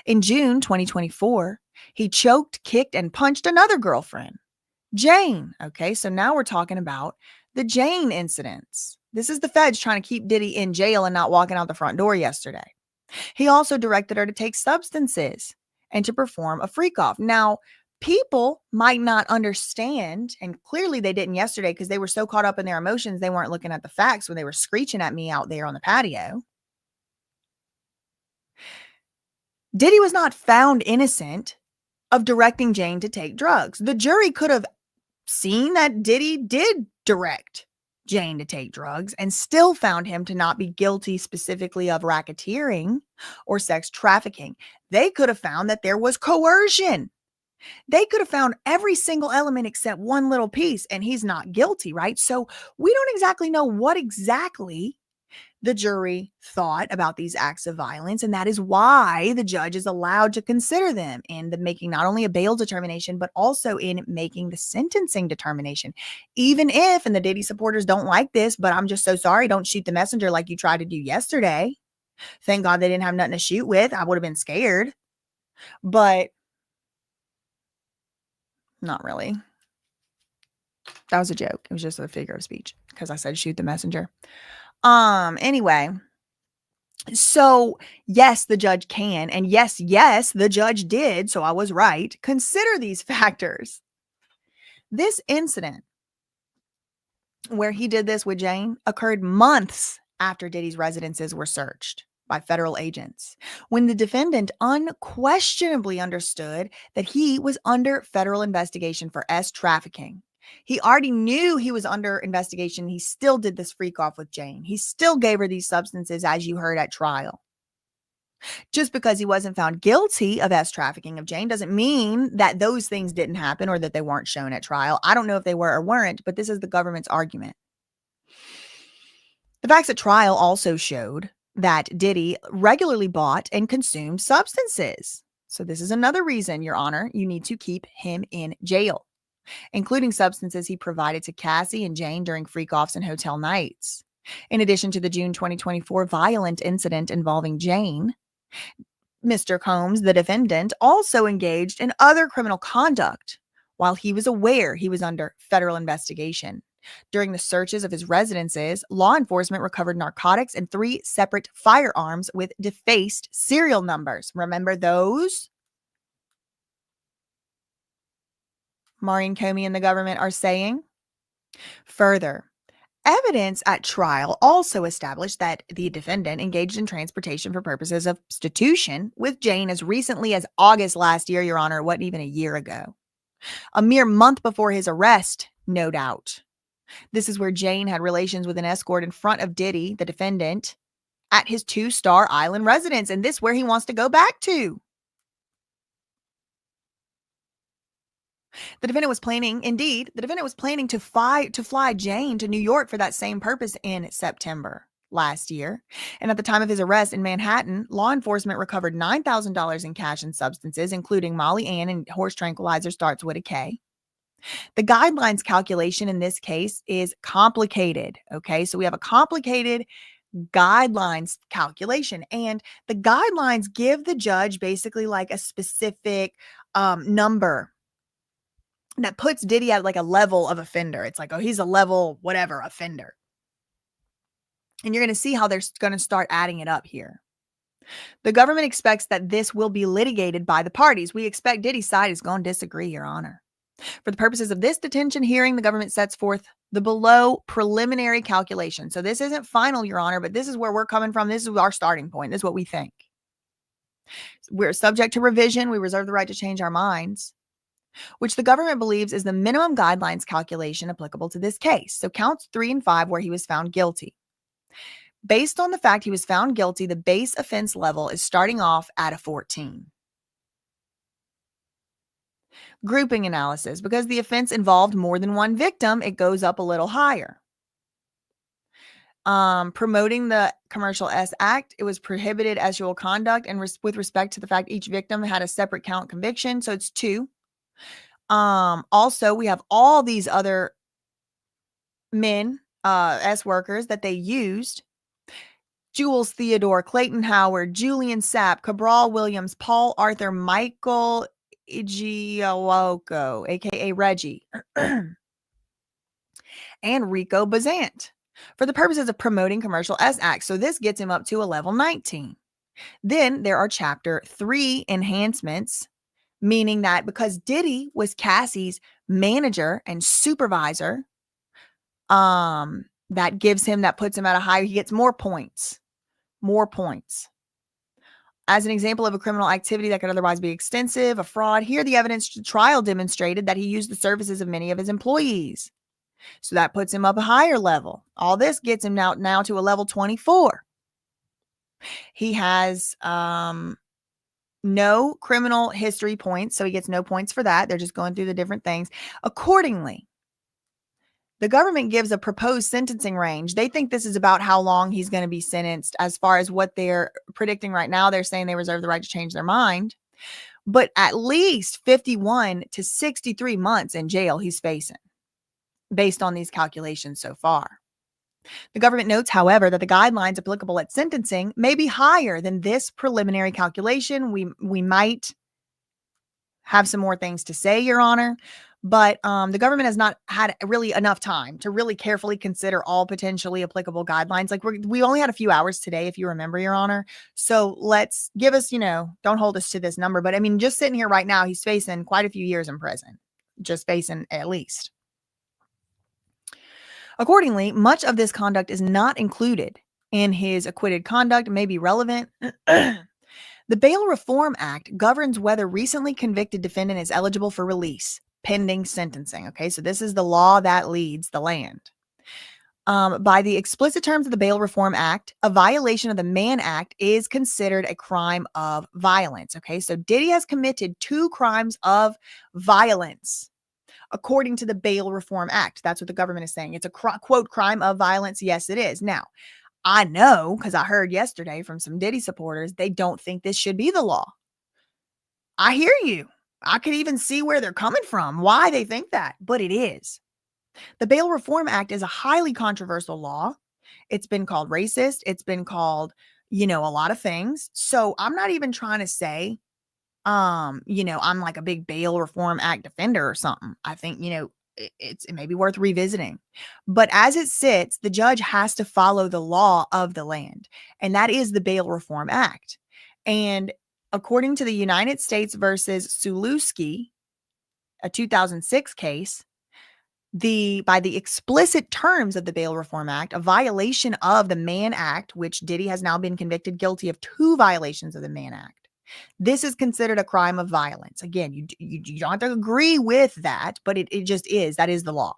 In June 2024, he choked, kicked, and punched another girlfriend, Jane. Okay, so now we're talking about the Jane incidents. This is the feds trying to keep Diddy in jail and not walking out the front door yesterday. He also directed her to take substances and to perform a freak off. Now, people might not understand, and clearly they didn't yesterday because they were so caught up in their emotions, they weren't looking at the facts when they were screeching at me out there on the patio. Diddy was not found innocent of directing Jane to take drugs. The jury could have seen that Diddy did direct Jane to take drugs and still found him to not be guilty specifically of racketeering or sex trafficking. They could have found that there was coercion. They could have found every single element except one little piece, and he's not guilty, right? So we don't exactly know what exactly the jury thought about these acts of violence, and that is why the judge is allowed to consider them in the making not only a bail determination, but also in making the sentencing determination. Even if, and the Diddy supporters don't like this, but I'm just so sorry, don't shoot the messenger like you tried to do yesterday. Thank God they didn't have nothing to shoot with. I would have been scared, but not really. That was a joke. It was just a figure of speech because I said shoot the messenger. Anyway, so yes, the judge can, and yes, the judge did, so I was right, consider these factors. This incident where he did this with Jane occurred months after Diddy's residences were searched by federal agents, when the defendant unquestionably understood that he was under federal investigation for trafficking. He already knew he was under investigation. He still did this freak off with Jane. He still gave her these substances, as you heard at trial. Just because he wasn't found guilty of trafficking of Jane doesn't mean that those things didn't happen or that they weren't shown at trial. I don't know if they were or weren't, but this is the government's argument. The facts at trial also showed that Diddy regularly bought and consumed substances. So this is another reason, Your Honor, you need to keep him in jail, including substances he provided to Cassie and Jane during freak-offs and hotel nights. In addition to the June 2024 violent incident involving Jane, Mr. Combs, the defendant, also engaged in other criminal conduct while he was aware he was under federal investigation. During the searches of his residences, law enforcement recovered narcotics and 3 separate firearms with defaced serial numbers. Remember those? Maureen Comey and the government are saying. Further, evidence at trial also established that the defendant engaged in transportation for purposes of prostitution with Jane as recently as August last year, Your Honor. It wasn't even a year ago. A mere month before his arrest, no doubt. This is where Jane had relations with an escort in front of Diddy, the defendant, at his 2-star island residence, and this is where he wants to go back to. The defendant was planning to fly Jane to New York for that same purpose in September last year. And at the time of his arrest in Manhattan, law enforcement recovered $9,000 in cash and substances, including Molly Ann and horse tranquilizer starts with a K. The guidelines calculation in this case is complicated. Okay, so we have a complicated guidelines calculation, and the guidelines give the judge basically like a specific number that puts Diddy at like a level of offender. It's like, oh, he's a level whatever offender. And you're going to see how they're going to start adding it up here. The government expects that this will be litigated by the parties. We expect Diddy's side is going to disagree, Your Honor. For the purposes of this detention hearing, the government sets forth the below preliminary calculation. So this isn't final, Your Honor, but this is where we're coming from. This is our starting point. This is what we think. We're subject to revision. We reserve the right to change our minds, which the government believes is the minimum guidelines calculation applicable to this case. So counts 3 and 5 where he was found guilty. Based on the fact he was found guilty, the base offense level is starting off at a 14. Grouping analysis. Because the offense involved more than one victim, it goes up a little higher. Promoting the Commercial S Act, it was prohibited sexual conduct, and with respect to the fact each victim had a separate count conviction, so it's 2. Also, we have all these other men, as workers that they used: Jules Theodore, Clayton Howard, Julian Sapp, Cabral Williams, Paul Arthur, Michael Igiawoko, aka Reggie, and Rico Bazant, for the purposes of promoting commercial S acts. So this gets him up to a level 19. Then there are Chapter 3 enhancements, meaning that because Diddy was Cassie's manager and supervisor, that puts him at a higher, he gets more points. As an example of a criminal activity that could otherwise be extensive, a fraud, here the evidence trial demonstrated that he used the services of many of his employees. So that puts him up a higher level. All this gets him now to a level 24. He has no criminal history points, so he gets no points for that. They're just going through the different things. Accordingly, the government gives a proposed sentencing range. They think this is about how long he's going to be sentenced. As far as what they're predicting right now, they're saying they reserve the right to change their mind. But at least 51 to 63 months in jail he's facing, based on these calculations so far. The government notes, however, that the guidelines applicable at sentencing may be higher than this preliminary calculation. We might have some more things to say, Your Honor, but the government has not had really enough time to really carefully consider all potentially applicable guidelines. Like we only had a few hours today, if you remember, Your Honor. So let's give us, don't hold us to this number. But I mean, just sitting here right now, he's facing quite a few years in prison, just facing at least. Accordingly, much of this conduct is not included in his acquitted conduct, may be relevant. The Bail Reform Act governs whether recently convicted defendant is eligible for release pending sentencing. Okay, so this is the law that leads the land. By the explicit terms of the Bail Reform Act, a violation of the Mann Act is considered a crime of violence. Okay, so Diddy has committed 2 crimes of violence, according to the Bail Reform Act. That's what the government is saying. It's a quote, crime of violence. Yes, it is. Now, I know, because I heard yesterday from some Diddy supporters, they don't think this should be the law. I hear you. I could even see where they're coming from, why they think that, but it is. The Bail Reform Act is a highly controversial law. It's been called racist. It's been called, a lot of things. So I'm not even trying to say, I'm like a big Bail Reform Act defender or something. I think, it may be worth revisiting. But as it sits, the judge has to follow the law of the land, and that is the Bail Reform Act. And according to the United States versus Sulewski, a 2006 case, by the explicit terms of the Bail Reform Act, a violation of the Mann Act, which Diddy has now been convicted guilty of 2 violations of the Mann Act. This is considered a crime of violence. Again, you don't have to agree with that, but it just is. That is the law.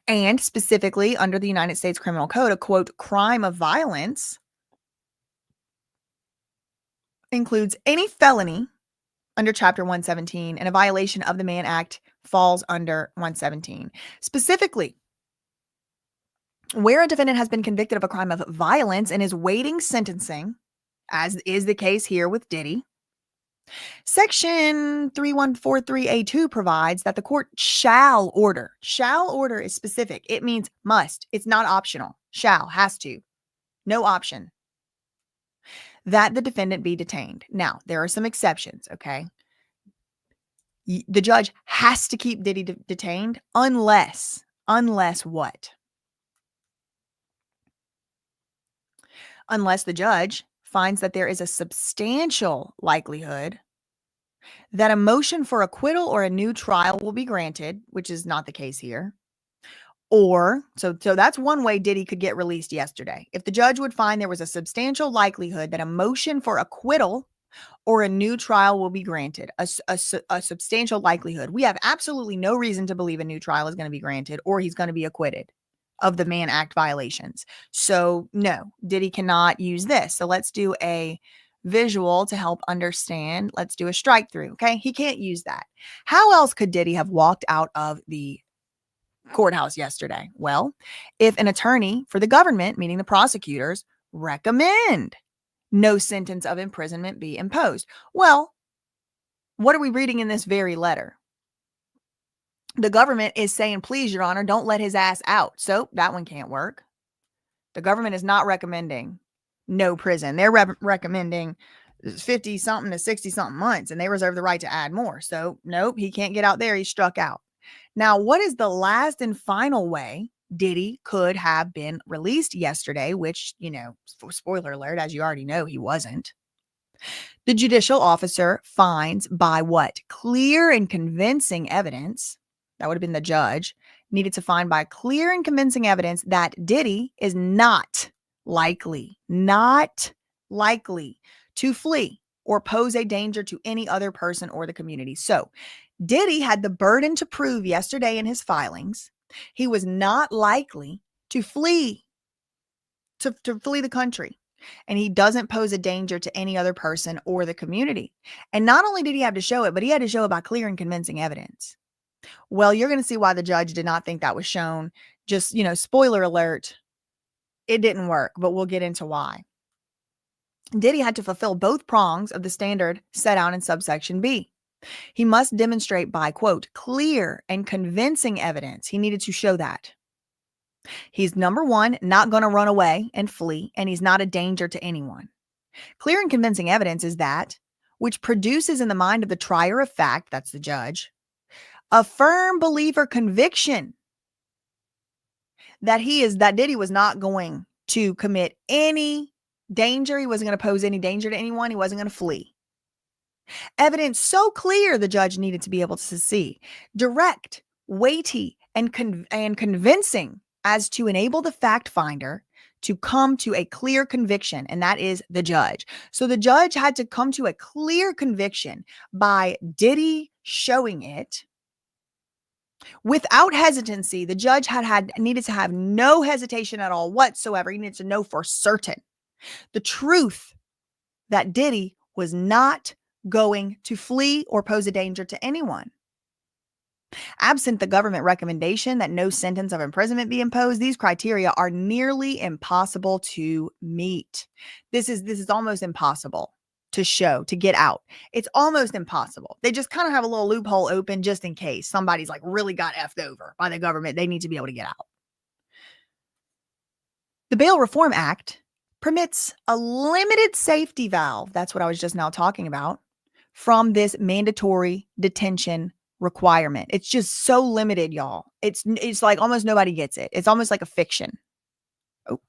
And specifically under the United States Criminal Code, a quote, crime of violence includes any felony under Chapter 117, and a violation of the Mann Act falls under 117. Specifically, where a defendant has been convicted of a crime of violence and is waiting sentencing, as is the case here with Diddy, Section 3143A2 provides that the court shall order. Shall order is specific. It means must. It's not optional. Shall, has to. No option. That the defendant be detained. Now, there are some exceptions, okay? The judge has to keep Diddy detained unless what? Unless the judge finds that there is a substantial likelihood that a motion for acquittal or a new trial will be granted, which is not the case here. Or, so that's one way Diddy could get released yesterday. If the judge would find there was a substantial likelihood that a motion for acquittal or a new trial will be granted, a substantial likelihood. We have absolutely no reason to believe a new trial is going to be granted or he's going to be acquitted of the Mann Act violations. So no, Diddy cannot use this. So let's do a visual to help understand. Let's do a strike through. Okay. He can't use that. How else could Diddy have walked out of the courthouse yesterday? Well, if an attorney for the government, meaning the prosecutors, recommend no sentence of imprisonment be imposed. Well, what are we reading in this very letter? The government is saying, please, Your Honor, don't let his ass out. So that one can't work. The government is not recommending no prison. They're recommending 50 something to 60 something months, and they reserve the right to add more. So nope, he can't get out there. He's struck out. Now, what is the last and final way Diddy could have been released yesterday, which, spoiler alert, as you already know, he wasn't? The judicial officer finds by what? Clear and convincing evidence. That would have been the judge. Needed to find by clear and convincing evidence that Diddy is not likely to flee or pose a danger to any other person or the community. So Diddy had the burden to prove yesterday in his filings he was not likely to flee, to flee the country. And he doesn't pose a danger to any other person or the community. And not only did he have to show it, but he had to show it by clear and convincing evidence. Well, you're going to see why the judge did not think that was shown. Just, spoiler alert, it didn't work, but we'll get into why. Diddy had to fulfill both prongs of the standard set out in subsection B. He must demonstrate by, quote, clear and convincing evidence. He needed to show that. He's, number one, not going to run away and flee, and he's not a danger to anyone. Clear and convincing evidence is that which produces in the mind of the trier of fact, that's the judge, a firm belief or conviction that Diddy was not going to commit any danger. He wasn't going to pose any danger to anyone. He wasn't going to flee. Evidence so clear the judge needed to be able to see, direct, weighty, and convincing as to enable the fact finder to come to a clear conviction, and that is the judge. So the judge had to come to a clear conviction by Diddy showing it. Without hesitancy, the judge needed to have no hesitation at all whatsoever. He needed to know for certain the truth that Diddy was not going to flee or pose a danger to anyone. Absent the government recommendation that no sentence of imprisonment be imposed, these criteria are nearly impossible to meet. This is almost impossible to show, to get out. It's almost impossible. They just kind of have a little loophole open just in case somebody's like really got effed over by the government. They need to be able to get out. The Bail Reform Act permits a limited safety valve. That's what I was just now talking about, from this mandatory detention requirement. It's just so limited, y'all. It's like almost nobody gets it. It's almost like a fiction. Oh.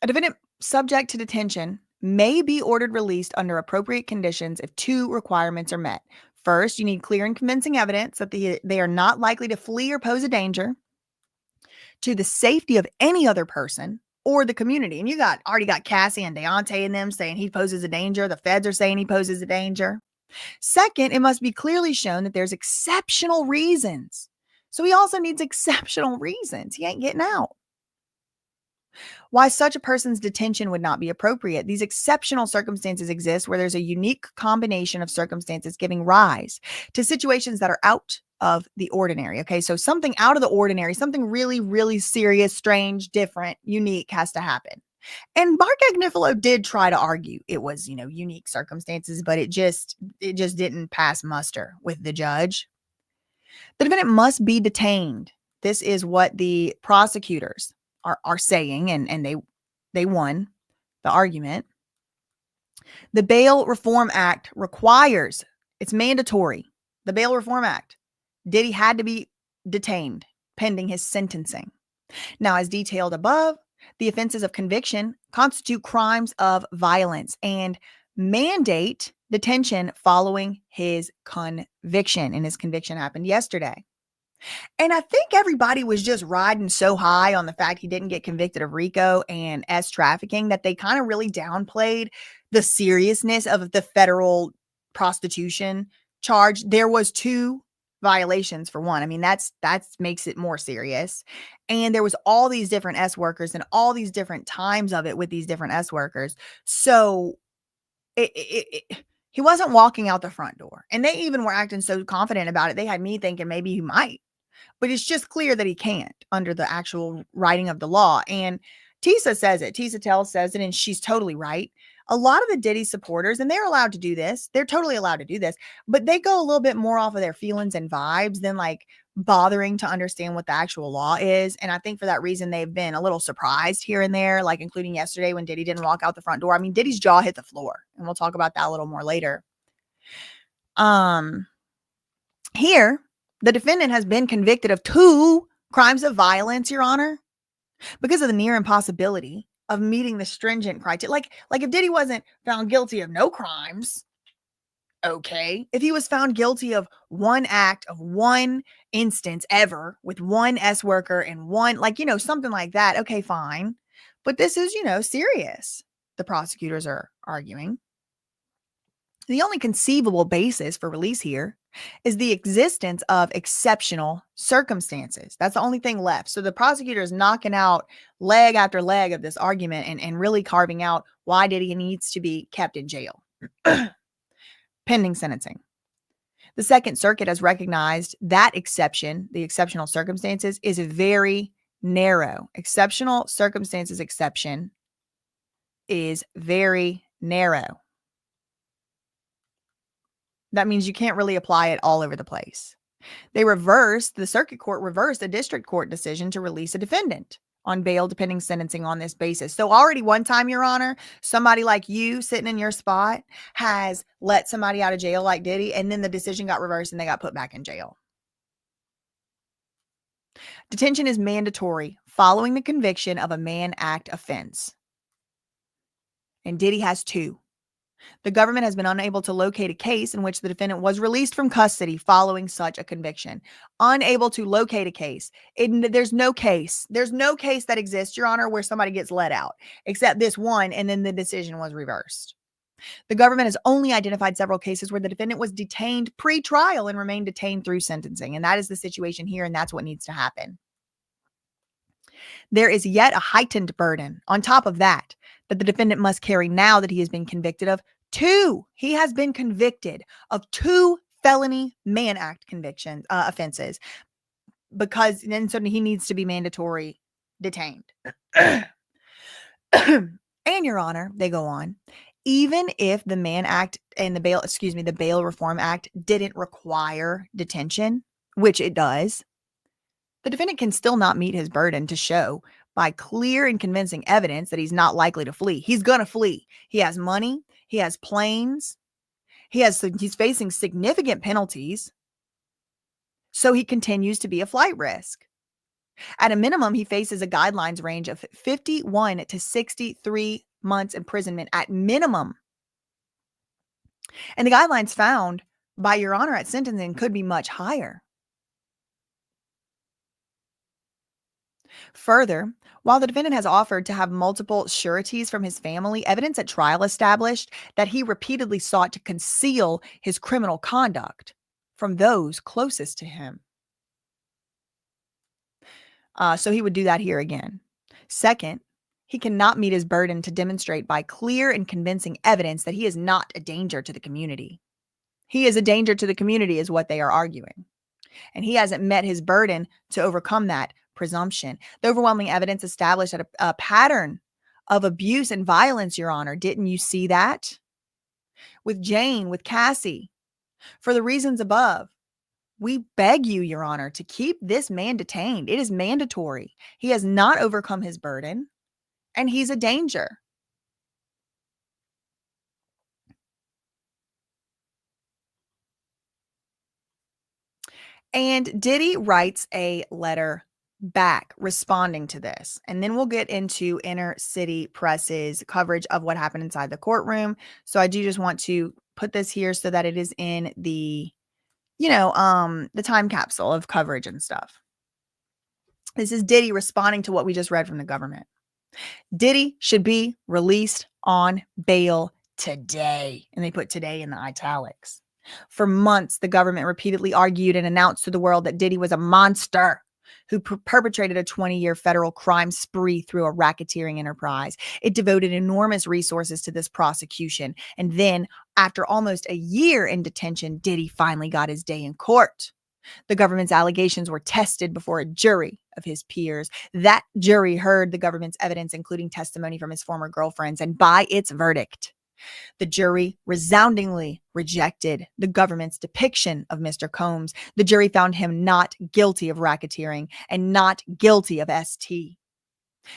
A defendant subject to detention may be ordered released under appropriate conditions if two requirements are met. First, you need clear and convincing evidence that they are not likely to flee or pose a danger to the safety of any other person or the community. And you already got Cassie and Deontay and them saying he poses a danger. The feds are saying he poses a danger. Second, it must be clearly shown that there's exceptional reasons. So he also needs exceptional reasons. He ain't getting out. Why such a person's detention would not be appropriate. These exceptional circumstances exist where there's a unique combination of circumstances giving rise to situations that are out of the ordinary. Okay, so something out of the ordinary, something really, really serious, strange, different, unique has to happen. And Mark Agnifilo did try to argue it was, unique circumstances, but it just didn't pass muster with the judge. The defendant must be detained. This is what the prosecutors are saying, and they won the argument. The Bail Reform Act requires, it's mandatory. The Bail Reform Act, Diddy had to be detained pending his sentencing. Now, as detailed above, the offenses of conviction constitute crimes of violence and mandate detention following his conviction. And his conviction happened yesterday. And I think everybody was just riding so high on the fact he didn't get convicted of RICO and S trafficking that they kind of really downplayed the seriousness of the federal prostitution charge. There was 2 violations for one. I mean, that makes it more serious. And there was all these different S workers and all these different times of it with these different S workers. So he wasn't walking out the front door. And they even were acting so confident about it. They had me thinking maybe he might. But it's just clear that he can't under the actual writing of the law. And Tisa says it. Tisa Tell says it, and she's totally right. a lot of the Diddy supporters, and they're allowed to do this, they're totally allowed to do this, but they go a little bit more off of their feelings and vibes than like bothering to understand what the actual law is. And I think for that reason, they've been a little surprised here and there, like including yesterday when Diddy didn't walk out the front door. I mean, Diddy's jaw hit the floor, and we'll talk about that a little more later. Here, the defendant has been convicted of 2 crimes of violence, Your Honor, because of the near impossibility of meeting the stringent criteria. Like if Diddy wasn't found guilty of no crimes, okay. If he was found guilty of one act of one instance ever with one S worker and one, like, something like that, okay, fine. But this is, serious, the prosecutors are arguing. The only conceivable basis for release here is the existence of exceptional circumstances. That's the only thing left. So the prosecutor is knocking out leg after leg of this argument and really carving out why Diddy needs to be kept in jail pending sentencing. The Second Circuit has recognized that exception, the exceptional circumstances, is very narrow. Exceptional circumstances exception is very narrow. That means you can't really apply it all over the place. The circuit court reversed a district court decision to release a defendant on bail pending sentencing on this basis. So already one time, Your Honor, somebody like you sitting in your spot has let somebody out of jail like Diddy, and then the decision got reversed and they got put back in jail. Detention is mandatory following the conviction of a Mann Act offense. And Diddy has 2. The government has been unable to locate a case in which the defendant was released from custody following such a conviction. Unable to locate a case. There's no case that exists, Your Honor, where somebody gets let out, except this one, and then the decision was reversed. The government has only identified several cases where the defendant was detained pre-trial and remained detained through sentencing, and that is the situation here, and that's what needs to happen. There is yet a heightened burden on top of that the defendant must carry now that he has been convicted of 2. He has been convicted of 2 felony Mann Act offenses, because then suddenly he needs to be mandatory detained. And Your Honor, they go on, even if the Mann Act and the Bail Reform Act didn't require detention, which it does, the defendant can still not meet his burden to show by clear and convincing evidence that he's not likely to flee. He's going to flee. He has money. He has planes. He's facing significant penalties. So he continues to be a flight risk. At a minimum, he faces a guidelines range of 51 to 63 months imprisonment at minimum. And the guidelines found by Your Honor at sentencing could be much higher. Further, while the defendant has offered to have multiple sureties from his family, evidence at trial established that he repeatedly sought to conceal his criminal conduct from those closest to him. So he would do that here again. Second, he cannot meet his burden to demonstrate by clear and convincing evidence that he is not a danger to the community. He is a danger to the community is what they are arguing. And he hasn't met his burden to overcome that presumption. The overwhelming evidence established a pattern of abuse and violence, Your Honor. Didn't you see that? With Jane, with Cassie. For the reasons above, we beg you, Your Honor, to keep this man detained. It is mandatory. He has not overcome his burden, and he's a danger. And Diddy writes a letter back responding to this. And then we'll get into Inner City Press's coverage of what happened inside the courtroom. So I do just want to put this here so that it is in the, the time capsule of coverage and stuff. This is Diddy responding to what we just read from the government. Diddy should be released on bail today. And they put today in the italics. For months, the government repeatedly argued and announced to the world that Diddy was a monster who perpetrated a 20-year federal crime spree through a racketeering enterprise. It devoted enormous resources to this prosecution. And then, after almost a year in detention, Diddy finally got his day in court. The government's allegations were tested before a jury of his peers. That jury heard the government's evidence, including testimony from his former girlfriends, and by its verdict, the jury resoundingly rejected the government's depiction of Mr. Combs. The jury found him not guilty of racketeering and not guilty of ST.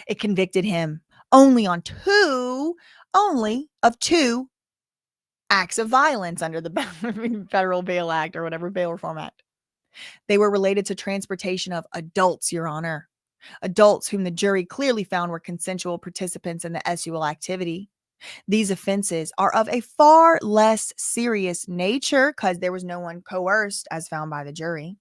It convicted him only of two acts of violence under the Federal Bail Act or whatever, Bail Reform Act. They were related to transportation of adults, Your Honor. Adults whom the jury clearly found were consensual participants in the SUL activity. These offenses are of a far less serious nature because there was no one coerced as found by the jury.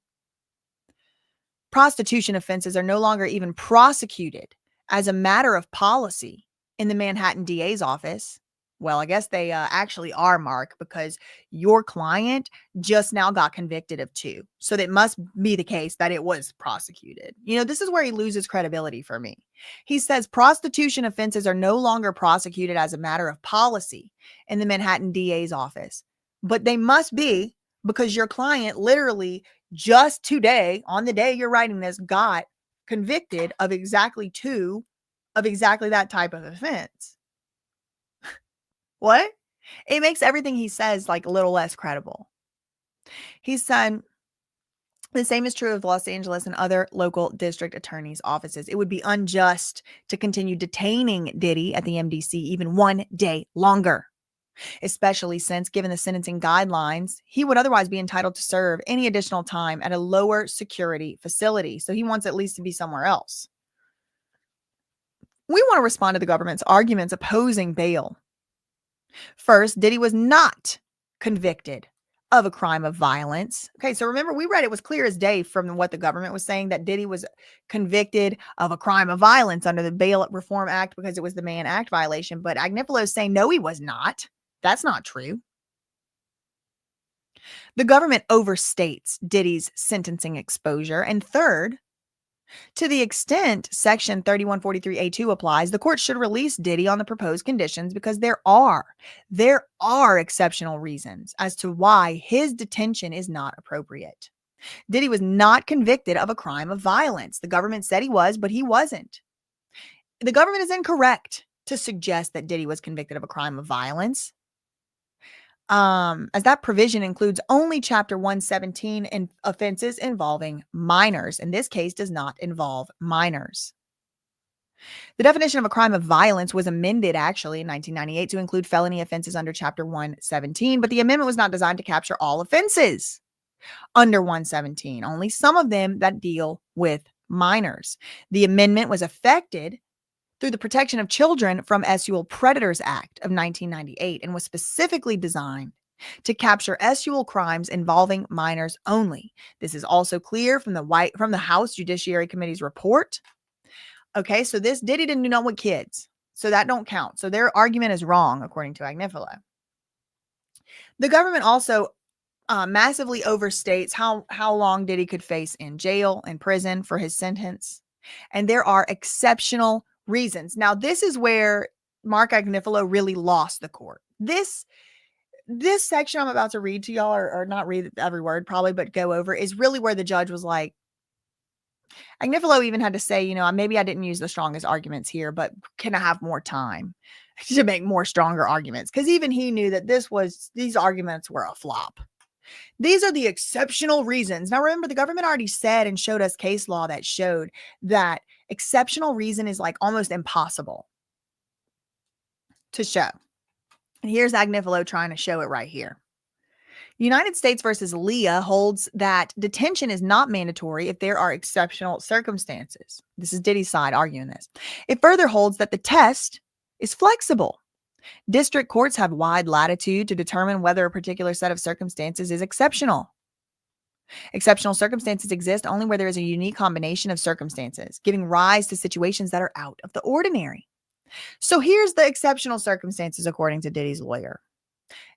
Prostitution offenses are no longer even prosecuted as a matter of policy in the Manhattan DA's office. Well, I guess they actually are, Mark, because your client just now got convicted of 2. So it must be the case that it was prosecuted. You know, this is where he loses credibility for me. He says prostitution offenses are no longer prosecuted as a matter of policy in the Manhattan DA's office. But they must be, because your client literally just today, on the day you're writing this, got convicted of exactly 2 of exactly that type of offense. What? It makes everything he says like a little less credible. He said, the same is true of Los Angeles and other local district attorneys' offices. It would be unjust to continue detaining Diddy at the MDC even 1 day longer, especially since, given the sentencing guidelines, he would otherwise be entitled to serve any additional time at a lower security facility. So he wants at least to be somewhere else. We want to respond to the government's arguments opposing bail. First, Diddy was not convicted of a crime of violence. Okay, so remember, we read it was clear as day from what the government was saying that Diddy was convicted of a crime of violence under the Bail Reform Act because it was the Mann Act violation. But Agnifilo is saying, no, he was not. That's not true. The government overstates Diddy's sentencing exposure. And third, to the extent Section 3143A2 applies, the court should release Diddy on the proposed conditions because there are exceptional reasons as to why his detention is not appropriate. Diddy was not convicted of a crime of violence. The government said he was, but he wasn't. The government is incorrect to suggest that Diddy was convicted of a crime of violence, as that provision includes only Chapter 117 and offenses involving minors. In this case, does not involve minors. The definition of a crime of violence was amended actually in 1998 to include felony offenses under Chapter 117, but the amendment was not designed to capture all offenses under 117, only some of them that deal with minors. The amendment was effected through the Protection of Children from SUL Predators Act of 1998 and was specifically designed to capture SUL crimes involving minors only. This is also clear from the House Judiciary Committee's report. Okay, so this Diddy didn't do nothing with kids, so that don't count. So their argument is wrong, according to Agnifilo. The government also massively overstates how long Diddy could face in jail and prison for his sentence. And there are exceptional reasons. Now, this is where Mark Agnifilo really lost the court. This section I'm about to read to y'all, or not read every word probably, but go over, is really where the judge was like, Agnifilo even had to say, you know, maybe I didn't use the strongest arguments here, but can I have more time to make more stronger arguments? Because even he knew that these arguments were a flop. These are the exceptional reasons. Now, remember, the government already said and showed us case law that showed that exceptional reason is like almost impossible to show. And here's Agnifilo trying to show it right here. United States versus Leah holds that detention is not mandatory if there are exceptional circumstances. This is Diddy's side arguing this. It further holds that the test is flexible. District courts have wide latitude to determine whether a particular set of circumstances is exceptional. Exceptional circumstances exist only where there is a unique combination of circumstances, giving rise to situations that are out of the ordinary. So here's the exceptional circumstances according to Diddy's lawyer.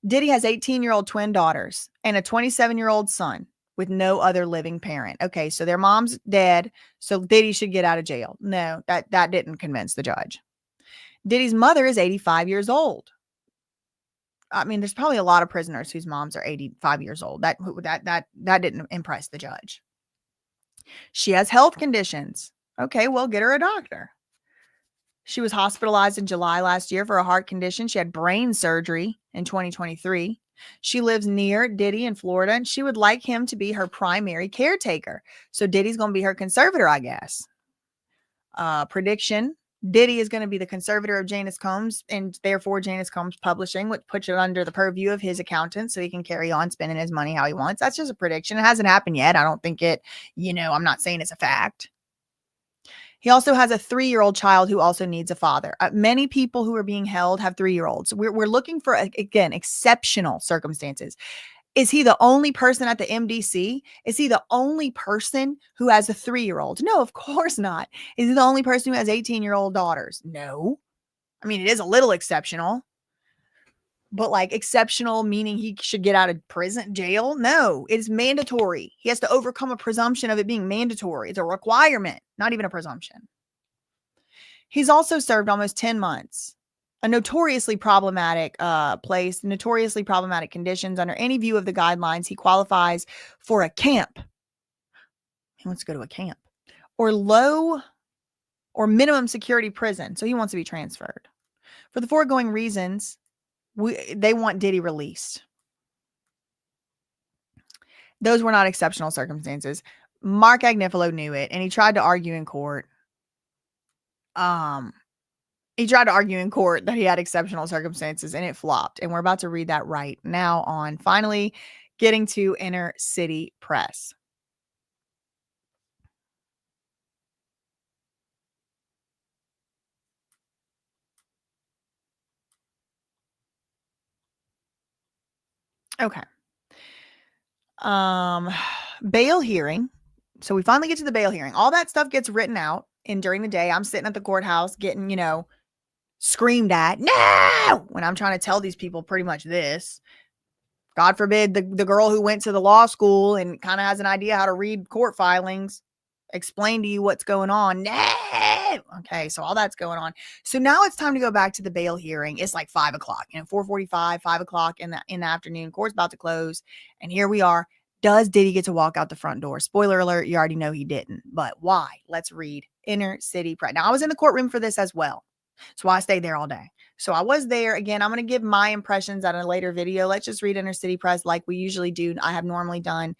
Diddy has 18-year-old twin daughters and a 27-year-old son with no other living parent. Okay, so their mom's dead, so Diddy should get out of jail. No, that didn't convince the judge. Diddy's mother is 85 years old. I mean, there's probably a lot of prisoners whose moms are 85 years old. That didn't impress the judge. She has health conditions. Okay, well, get her a doctor. She was hospitalized in July last year for a heart condition. She had brain surgery in 2023. She lives near Diddy in Florida, and she would like him to be her primary caretaker. So Diddy's going to be her conservator, I guess. Prediction: Diddy is going to be the conservator of Janus Combs, and therefore Janus Combs Publishing, which puts it under the purview of his accountant so he can carry on spending his money how he wants. That's just a prediction. It hasn't happened yet. I don't think it, I'm not saying it's a fact. He also has a 3-year-old child who also needs a father. Many people who are being held have 3-year-olds. We're looking for, again, exceptional circumstances. Is he the only person at the MDC? Is he the only person who has a 3-year-old? No, of course not. Is he the only person who has 18-year-old daughters? No. I mean, it is a little exceptional. But like exceptional meaning he should get out of jail? No, it is mandatory. He has to overcome a presumption of it being mandatory. It's a requirement, not even a presumption. He's also served almost 10 months. A notoriously problematic place, notoriously problematic conditions. Under any view of the guidelines, he qualifies for a camp. He wants to go to a camp. Or low or minimum security prison. So he wants to be transferred. For the foregoing reasons, they want Diddy released. Those were not exceptional circumstances. Mark Agnifilo knew it, and he tried to argue in court. He tried to argue in court that he had exceptional circumstances, and it flopped. And we're about to read that right now on finally getting to Inner City Press. Okay. Bail hearing. So we finally get to the bail hearing. All that stuff gets written out during the day. I'm sitting at the courthouse getting, screamed at. No! When I'm trying to tell these people pretty much this. God forbid the girl who went to the law school and kind of has an idea how to read court filings explain to you what's going on. No! Okay, so all that's going on. So now it's time to go back to the bail hearing. It's like 5 o'clock, 4:45, 5 o'clock in the afternoon. Court's about to close. And here we are. Does Diddy get to walk out the front door? Spoiler alert, you already know he didn't. But why? Let's read Inner City Press. Now, I was in the courtroom for this as well. So I stayed there all day. So I was there. Again, I'm going to give my impressions at a later video. Let's just read Inner City Press like we usually do. I have normally done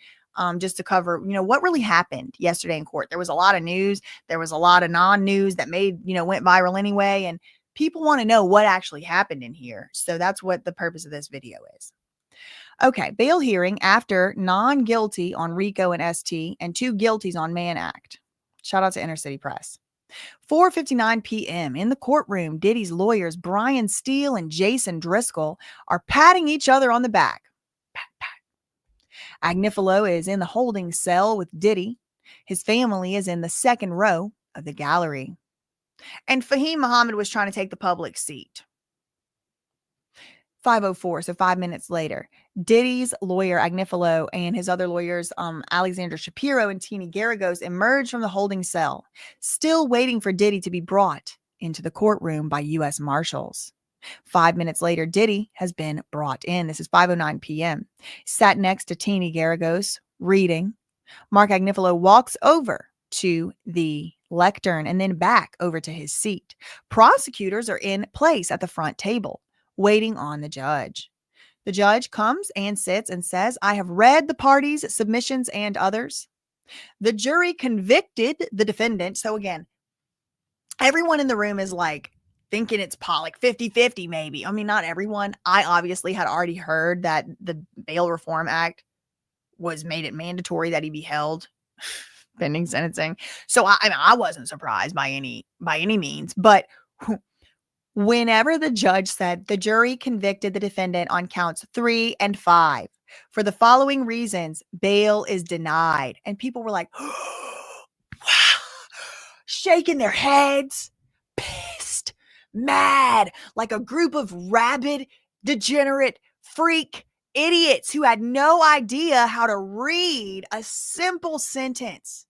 just to cover, what really happened yesterday in court. There was a lot of news. There was a lot of non-news that went viral anyway. And people want to know what actually happened in here. So that's what the purpose of this video is. Okay, bail hearing after non-guilty on RICO and ST and 2 guilties on Mann Act. Shout out to Inner City Press. 4:59 p.m. in the courtroom, Diddy's lawyers Brian Steele and Jason Driscoll are patting each other on the back. Pat, pat. Agnifilo is in the holding cell with Diddy. His family is in the second row of the gallery. And Fahim Muhammad was trying to take the public seat. 5:04, so 5 minutes later, Diddy's lawyer Agnifilo and his other lawyers, Alexandra Shapiro and Teeny Garagos, emerged from the holding cell, still waiting for Diddy to be brought into the courtroom by U.S. Marshals. 5 minutes later, Diddy has been brought in. This is 5:09 p.m. Sat next to Teeny Garagos, reading. Mark Agnifilo walks over to the lectern and then back over to his seat. Prosecutors are in place at the front table, waiting on the judge. The judge comes and sits and says, I have read the parties' submissions and others. The jury convicted the defendant. So again, everyone in the room is like thinking it's like 50-50 maybe. I mean, not everyone. I obviously had already heard that the Bail Reform Act was made it mandatory that he be held pending sentencing. So I wasn't surprised by any means, but whenever the judge said the jury convicted the defendant on counts 3 and 5 for the following reasons, bail is denied. And people were like, wow, shaking their heads, pissed, mad, like a group of rabid, degenerate, freak idiots who had no idea how to read a simple sentence.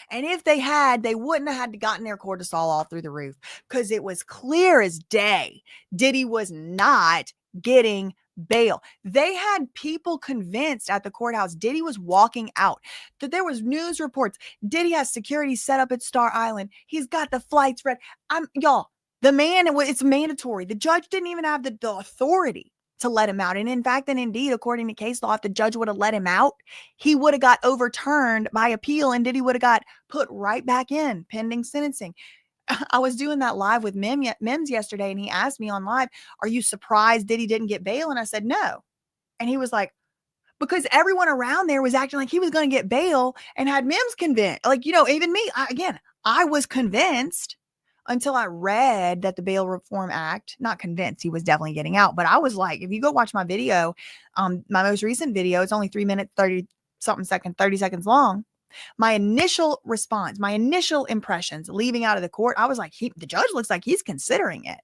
And if they had, they wouldn't have had to gotten their cortisol all through the roof because it was clear as day. Diddy was not getting bail. They had people convinced at the courthouse Diddy was walking out, that there was news reports. Diddy has security set up at Star Island. He's got the flights ready. Y'all, the man, it's mandatory. The judge didn't even have the authority to let him out. And in fact, and indeed, according to case law, if the judge would have let him out, he would have got overturned by appeal and Diddy would have got put right back in pending sentencing. I was doing that live with Mims yesterday, and he asked me on live, are you surprised Diddy didn't get bail? And I said, no. And he was like, because everyone around there was acting like he was going to get bail and had Mims convinced. Like, even me, I was convinced until I read that the Bail Reform Act, not convinced he was definitely getting out. But I was like, if you go watch my video, my most recent video, it's only 3 minutes, 30 seconds long. My initial response, my initial impressions leaving out of the court, I was like, the judge looks like he's considering it.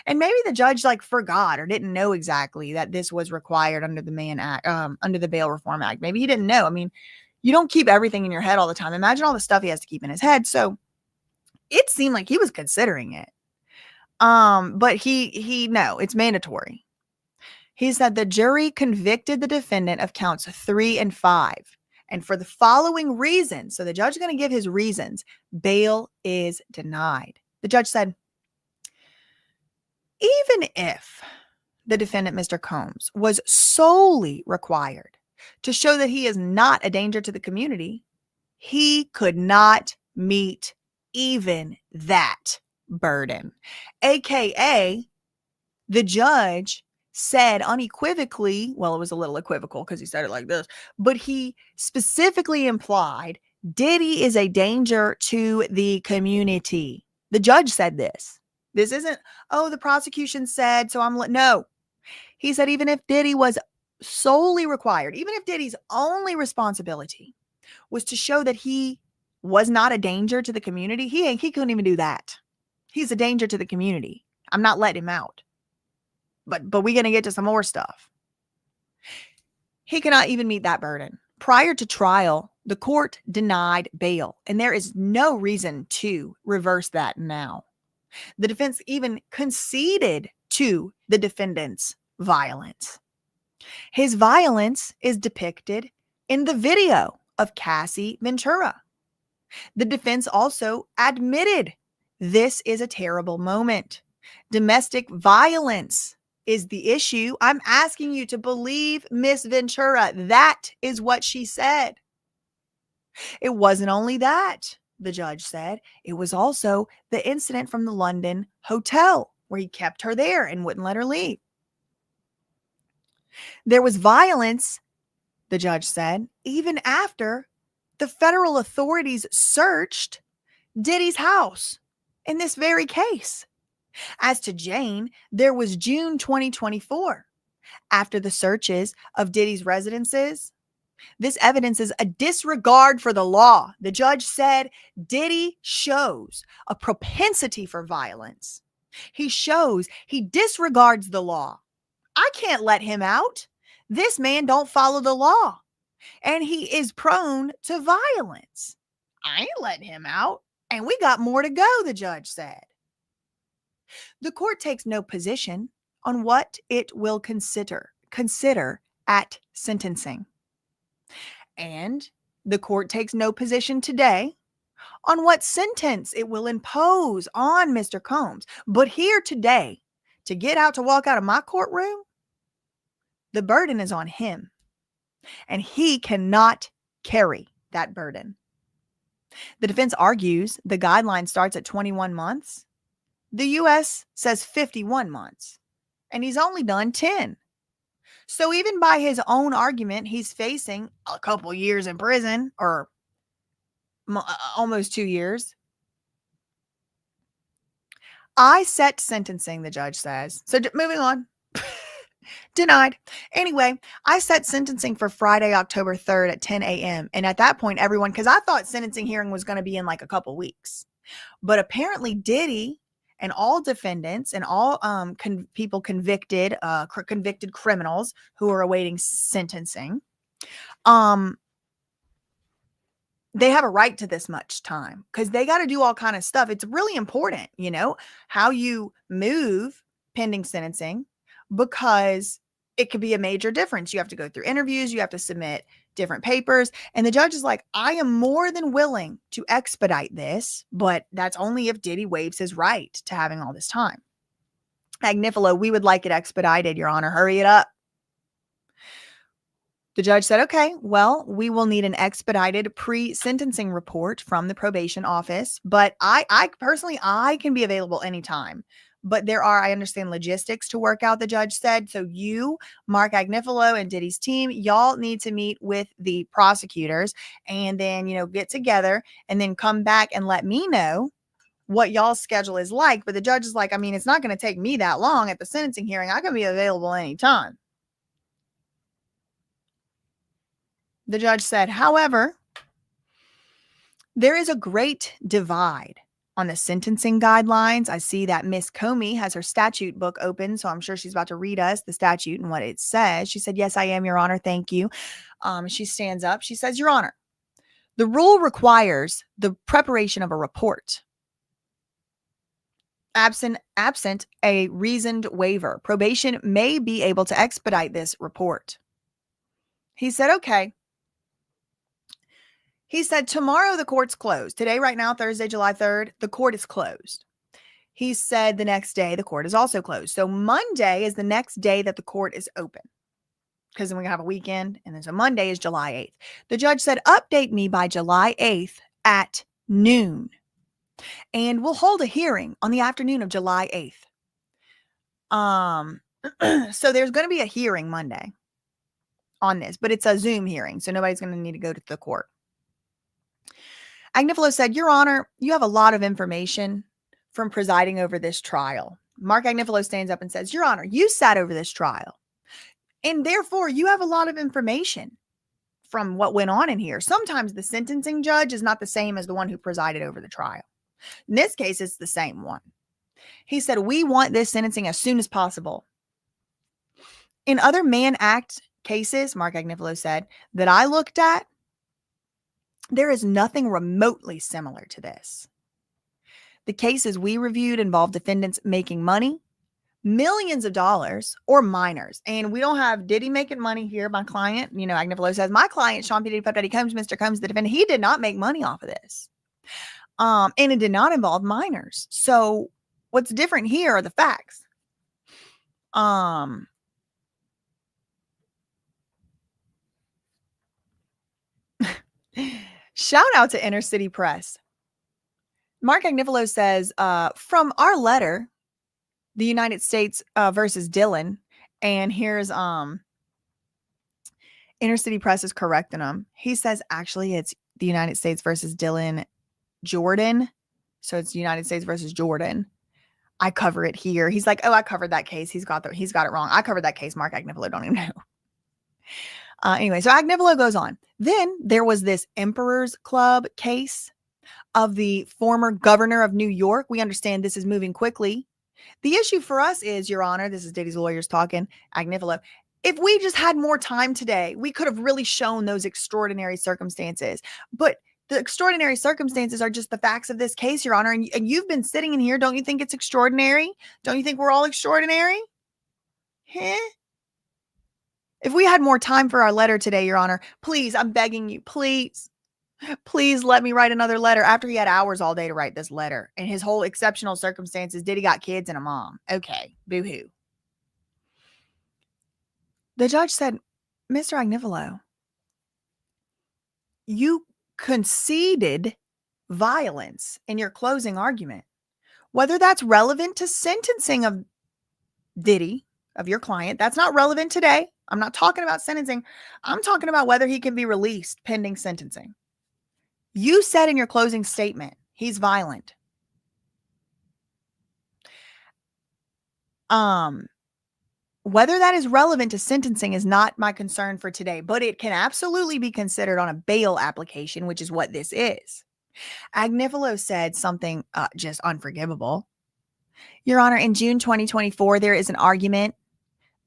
And maybe the judge forgot or didn't know exactly that this was required under the under the Bail Reform Act. Maybe he didn't know. I mean, you don't keep everything in your head all the time. Imagine all the stuff he has to keep in his head. So it seemed like he was considering it. But no, it's mandatory. He said the jury convicted the defendant of counts 3 and 5. And for the following reasons, so the judge is going to give his reasons, bail is denied. The judge said, even if the defendant, Mr. Combs, was solely required to show that he is not a danger to the community, he could not meet even that burden. AKA, the judge said unequivocally, well, it was a little equivocal because he said it like this, but he specifically implied Diddy is a danger to the community. The judge said this. This isn't, the prosecution said, so no. He said even if Diddy was solely required, even if Diddy's only responsibility was to show that he was not a danger to the community, he couldn't even do that. He's a danger to the community. I'm not letting him out. But we're going to get to some more stuff. He cannot even meet that burden. Prior to trial, the court denied bail, and there is no reason to reverse that now. The defense even conceded to the defendant's violence. His violence is depicted in the video of Cassie Ventura. The defense also admitted this is a terrible moment. Domestic violence is the issue. I'm asking you to believe Miss Ventura. That is what she said. It wasn't only that, the judge said. It was also the incident from the London hotel where he kept her there and wouldn't let her leave. There was violence, the judge said, even after the federal authorities searched Diddy's house in this very case. As to Jane, there was June 2024. After the searches of Diddy's residences, this evidence is a disregard for the law. The judge said Diddy shows a propensity for violence. He disregards the law. I can't let him out. This man don't follow the law. And he is prone to violence. I ain't letting him out. And we got more to go, the judge said. The court takes no position on what it will consider at sentencing. And the court takes no position today on what sentence it will impose on Mr. Combs. But here today, to get out, to walk out of my courtroom, the burden is on him. And he cannot carry that burden. The defense argues the guideline starts at 21 months. The U.S. says 51 months. And he's only done 10. So even by his own argument, he's facing a couple years in prison, or almost 2 years. I set sentencing, the judge says. So moving on. Denied. Anyway, I set sentencing for Friday, October 3rd at 10 a.m. And at that point, everyone, because I thought sentencing hearing was going to be in like a couple weeks. But apparently Diddy and all defendants and all people convicted, convicted criminals who are awaiting sentencing, they have a right to this much time because they got to do all kind of stuff. It's really important, how you move pending sentencing, because it could be a major difference. You have to go through interviews, you have to submit different papers. And the judge is like, I am more than willing to expedite this, but that's only if Diddy waives his right to having all this time. Agnifilo, we would like it expedited, Your Honor. Hurry it up. The judge said, okay, well, we will need an expedited pre-sentencing report from the probation office. But I personally, I can be available anytime. But I understand logistics to work out, the judge said. So you, Mark Agnifilo, and Diddy's team, y'all need to meet with the prosecutors and then, get together and then come back and let me know what y'all's schedule is like. But the judge is like, I mean, it's not going to take me that long at the sentencing hearing. I can be available anytime. The judge said, however, there is a great divide on the sentencing guidelines. I see that Miss Comey has her statute book open, so I'm sure she's about to read us the statute and what it says. She said, yes, I am, Your Honor. Thank you. She stands up. She says, Your Honor, the rule requires the preparation of a report. Absent a reasoned waiver, probation may be able to expedite this report. He said, okay. He said, tomorrow the court's closed. Today, right now, Thursday, July 3rd, the court is closed. He said the next day the court is also closed. So Monday is the next day that the court is open, because then we have a weekend. And then so Monday is July 8th. The judge said, update me by July 8th at noon. And we'll hold a hearing on the afternoon of July 8th. So there's going to be a hearing Monday on this, but it's a Zoom hearing. So nobody's going to need to go to the court. Agnifilo said, Your Honor, you have a lot of information from presiding over this trial. Mark Agnifilo stands up and says, Your Honor, you sat over this trial, and therefore you have a lot of information from what went on in here. Sometimes the sentencing judge is not the same as the one who presided over the trial. In this case, it's the same one. He said, we want this sentencing as soon as possible. In other Mann Act cases, Mark Agnifilo said, that I looked at, there is nothing remotely similar to this. The cases we reviewed involved defendants making money, millions of dollars, or minors. And we don't have Diddy making money here. My client, Agnifilo says, my client, Sean P. Diddy Puff Daddy Combs, Mr. Combs, the defendant, he did not make money off of this. And it did not involve minors. So what's different here are the facts. Shout out to Inner City Press. Mark Agnifilo says, from our letter, the United States versus Dylan, and here's Inner City Press is correcting him. He says, actually, it's the United States versus Dylan Jordan. So it's United States versus Jordan. I cover it here. He's like, oh, I covered that case. He's got it wrong. I covered that case. Mark Agnifilo don't even know. Anyway, so Agnifilo goes on. Then there was this Emperor's Club case of the former governor of New York. We understand this is moving quickly. The issue for us is, Your Honor, this is Diddy's lawyers talking, Agnifilo, if we just had more time today, we could have really shown those extraordinary circumstances. But the extraordinary circumstances are just the facts of this case, Your Honor. And you've been sitting in here. Don't you think it's extraordinary? Don't you think we're all extraordinary? Huh? If we had more time for our letter today, Your Honor, please, I'm begging you, please let me write another letter. After he had hours all day to write this letter and his whole exceptional circumstances, Diddy got kids and a mom. Okay, boo-hoo. The judge said, Mr. Agnifilo, you conceded violence in your closing argument. Whether that's relevant to sentencing of Diddy, of your client, that's not relevant today. I'm not talking about sentencing. I'm talking about whether he can be released pending sentencing. You said in your closing statement, he's violent. Whether that is relevant to sentencing is not my concern for today, but it can absolutely be considered on a bail application, which is what this is. Agnifilo said something just unforgivable. Your Honor, in June 2024, there is an argument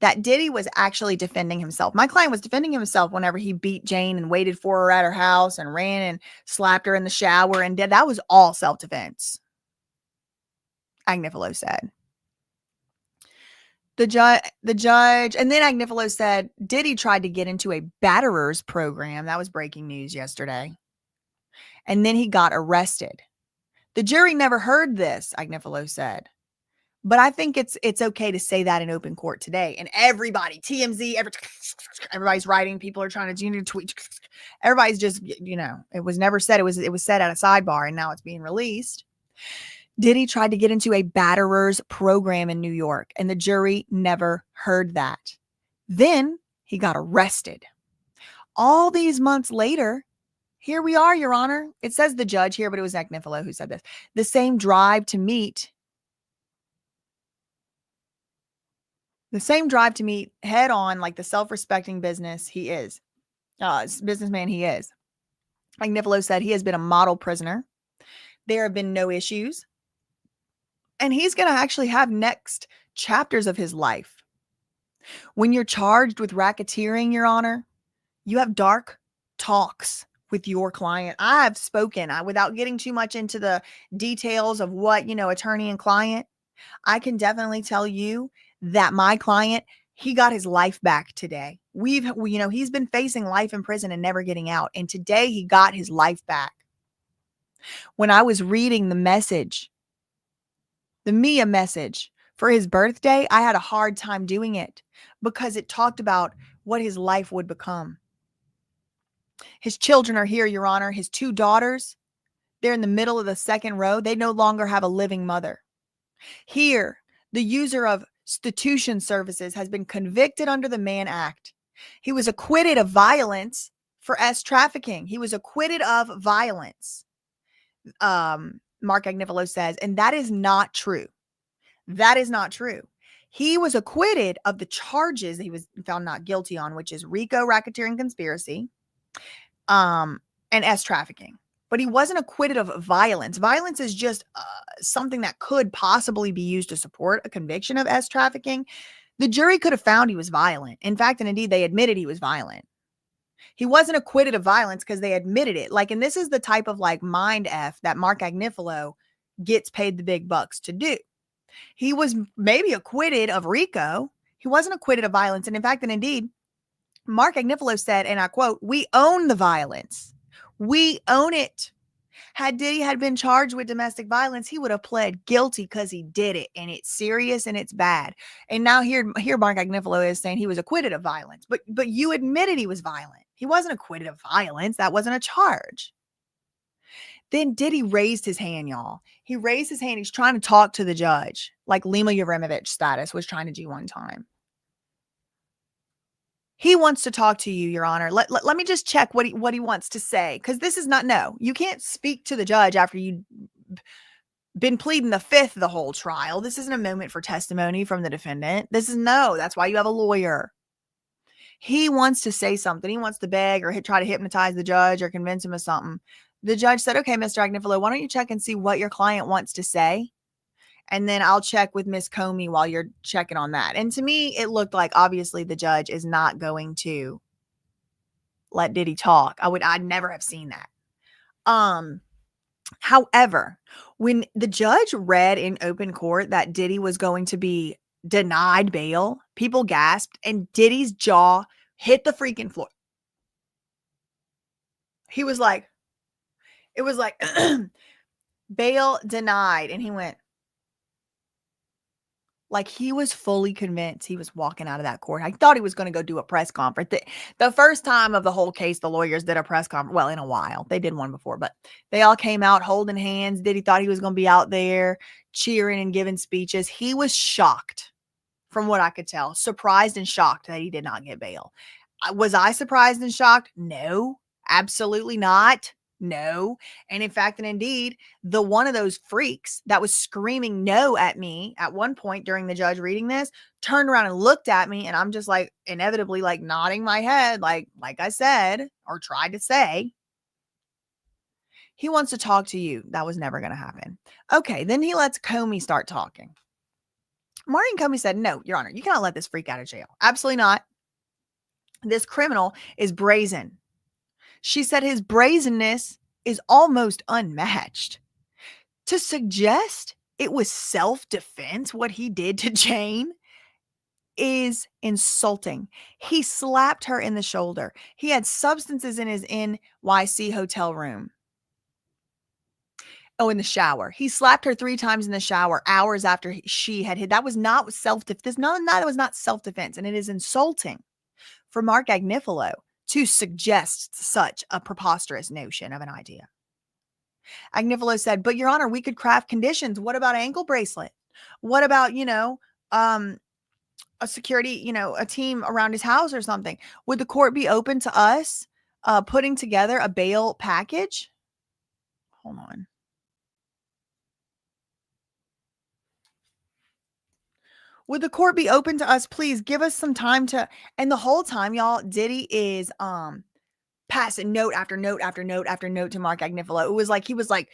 that Diddy was actually defending himself. My client was defending himself whenever he beat Jane and waited for her at her house and ran and slapped her in the shower and did. That was all self-defense, Agnifilo said. The judge, and then Agnifilo said Diddy tried to get into a batterers program. That was breaking news yesterday. And then he got arrested. The jury never heard this, Agnifilo said. But I think it's okay to say that in open court today. And everybody, TMZ, everybody's writing. People are trying to tweet. Everybody's just, it was never said. It was said at a sidebar, and now it's being released. Diddy tried to get into a batterers program in New York, and the jury never heard that. Then he got arrested. All these months later, here we are, Your Honor. It says the judge here, but it was Agnifilo who said this. The same drive to meet head on, like the self-respecting businessman he is. Agnifilo said he has been a model prisoner. There have been no issues. And he's going to actually have next chapters of his life. When you're charged with racketeering, Your Honor, you have dark talks with your client. I have spoken, without getting too much into the details of what, attorney and client, I can definitely tell you that my client, he got his life back today. He's been facing life in prison and never getting out. And today he got his life back. When I was reading the Mia message for his birthday, I had a hard time doing it because it talked about what his life would become. His children are here, Your Honor. His 2 daughters, they're in the middle of the second row. They no longer have a living mother. Here, the user of institution services has been convicted under the Mann Act. He was acquitted of violence for trafficking. He was acquitted of violence. Mark Agnifilo says, and that is not true. That is not true. He was acquitted of the charges he was found not guilty on, which is RICO, racketeering, conspiracy, and trafficking. But he wasn't acquitted of violence. Violence is just something that could possibly be used to support a conviction of trafficking. The jury could have found he was violent. In fact, and indeed, they admitted he was violent. He wasn't acquitted of violence because they admitted it. And this is the type of mind F that Mark Agnifilo gets paid the big bucks to do. He was maybe acquitted of RICO. He wasn't acquitted of violence. And in fact, and indeed, Mark Agnifilo said, and I quote, "We own the violence. We own it." Had Diddy had been charged with domestic violence, he would have pled guilty because he did it, and it's serious and it's bad. And now here Mark Agnifilo is saying he was acquitted of violence, but you admitted he was violent. He wasn't acquitted of violence. That wasn't a charge. Then Diddy raised his hand, y'all. He raised his hand. He's trying to talk to the judge, like Lima Yaremovich status was trying to do one time. He wants to talk to you, Your Honor. Let me just check what he wants to say, because this is not, no. You can't speak to the judge after you've been pleading the fifth the whole trial. This isn't a moment for testimony from the defendant. That's why you have a lawyer. He wants to say something. He wants to beg or try to hypnotize the judge or convince him of something. The judge said, "Okay, Mr. Agnifilo, why don't you check and see what your client wants to say? And then I'll check with Miss Comey while you're checking on that." And to me, it looked like obviously the judge is not going to let Diddy talk. I'd never have seen that. However, when the judge read in open court that Diddy was going to be denied bail, people gasped and Diddy's jaw hit the freaking floor. He was like, it was like, bail denied. And he went, like, he was fully convinced he was walking out of that court. I thought he was going to go do a press conference. The first time of the whole case, the lawyers did a press conference. Well, in a while. They did one before, but they all came out holding hands. Diddy thought he was going to be out there cheering and giving speeches. He was shocked, from what I could tell. Surprised and shocked that he did not get bail. Was I surprised and shocked? No, absolutely not. No. And in fact, and indeed, the one of those freaks that was screaming no at me at one point during the judge reading this turned around and looked at me, and I'm just like inevitably like nodding my head like I said or tried to say. He wants to talk to you. That was never going to happen. Okay, then he lets Comey start talking. Maureen Comey said, "No, Your Honor, you cannot let this freak out of jail. Absolutely not. This criminal is brazen." She said his brazenness is almost unmatched. To suggest it was self-defense what he did to Jane is insulting. He slapped her in the shoulder. He had substances in his NYC hotel room. Oh, in the shower. He slapped her 3 times in the shower hours after she had hit. That was not self-defense. That was not self-defense. And it is insulting for Mark Agnifilo to suggest such a preposterous notion of an idea. Agnifilo said, but Your Honor, we could craft conditions. What about an ankle bracelet? What about, a security, a team around his house or something? Would the court be open to us putting together a bail package? Hold on. Would the court be open to us? Please give us some time to, and the whole time, y'all, Diddy is passing note after note after note after note to Mark Agnifilo. It was like, he was like,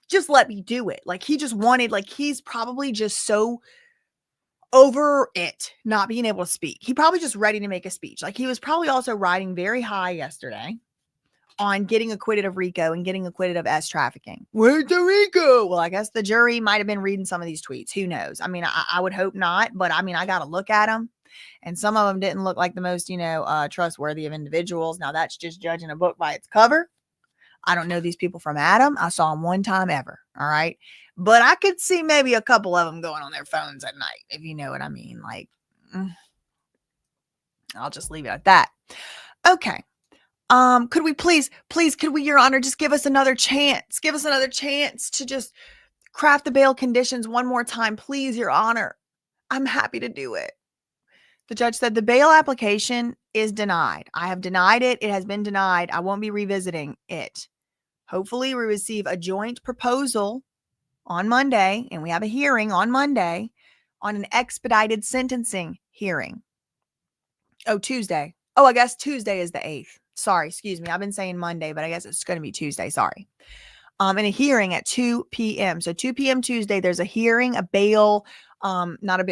just let me do it. Like he just wanted, like he's probably just so over it not being able to speak. He probably just ready to make a speech. Like he was probably also riding very high yesterday on getting acquitted of RICO and getting acquitted of S trafficking. Where's the RICO? Well, I guess the jury might have been reading some of these tweets. Who knows? I mean, I would hope not, but I mean, I got to look at them. And some of them didn't look like the most, trustworthy of individuals. Now that's just judging a book by its cover. I don't know these people from Adam. I saw them one time ever. All right. But I could see maybe a couple of them going on their phones at night, if you know what I mean. Like, I'll just leave it at that. Okay. Could we please, could we, Your Honor, just give us another chance? Give us another chance to just craft the bail conditions one more time, please, Your Honor. I'm happy to do it. The judge said the bail application is denied. I have denied it. It has been denied. I won't be revisiting it. Hopefully, we receive a joint proposal on Monday, and we have a hearing on Monday on an expedited sentencing hearing. Oh, Tuesday. Oh, I guess Tuesday is the 8th. Sorry, excuse me. I've been saying Monday, but I guess it's going to be Tuesday. Sorry. And a hearing at 2 p.m. So 2 p.m. Tuesday, there's a hearing, a bail, not a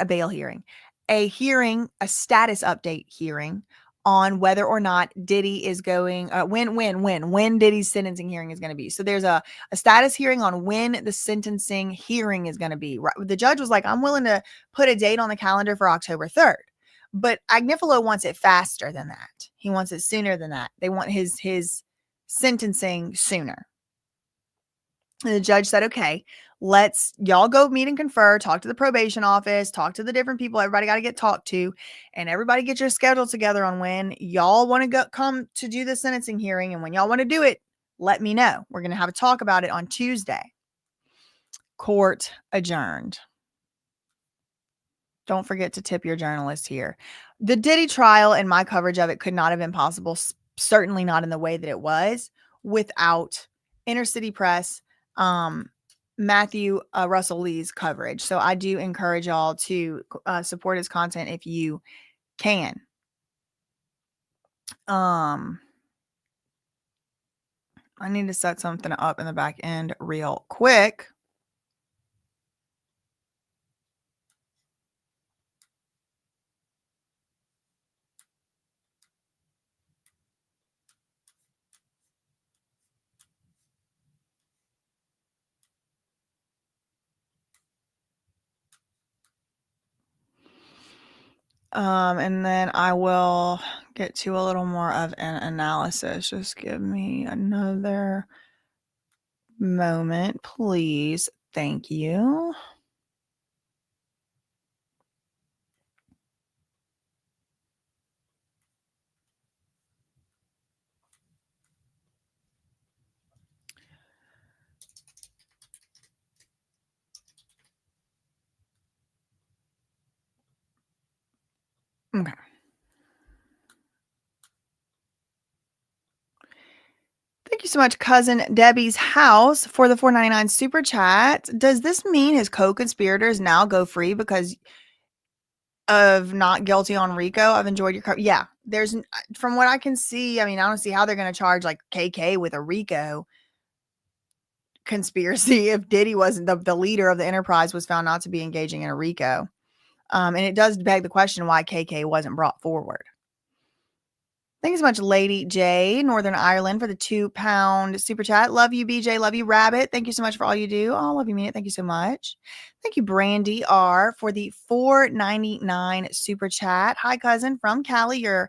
bail hearing, a hearing, a status update hearing on whether or not Diddy is going, when Diddy's sentencing hearing is going to be. So there's a status hearing on when the sentencing hearing is going to be. The judge was like, I'm willing to put a date on the calendar for October 3rd. But Agnifilo wants it faster than that. He wants it sooner than that. They want his sentencing sooner. And the judge said, okay, let's y'all go meet and confer, talk to the probation office, talk to the different people. Everybody got to get talked to, and everybody get your schedule together on when y'all want to come to do the sentencing hearing. And when y'all want to do it, let me know. We're going to have a talk about it on Tuesday. Court adjourned. Don't forget to tip your journalist here. The Diddy trial and my coverage of it could not have been possible, certainly not in the way that it was, without Inner City Press, Matthew Russell Lee's coverage. So I do encourage y'all to support his content if you can. I need to set something up in the back end real quick. And then I will get to a little more of an analysis. Just give me another moment, please. Thank you. Okay. Thank you so much, Cousin Debbie's House, for the $4.99 super chat. Does this mean his co-conspirators now go free because of not guilty on RICO? I've enjoyed your yeah, there's, from what I can see, I mean, I don't see how they're going to charge like KK with a RICO conspiracy if Diddy wasn't the leader of the enterprise, was found not to be engaging in a RICO. And it does beg the question why KK wasn't brought forward. Thanks so much, Lady J, Northern Ireland, for the £2 super chat. Love you, BJ. Love you, Rabbit. Thank you so much for all you do. Oh, love you, Minute. Thank you so much. Thank you, Brandy R, for the $4.99 super chat. Hi, cousin from Cali. You're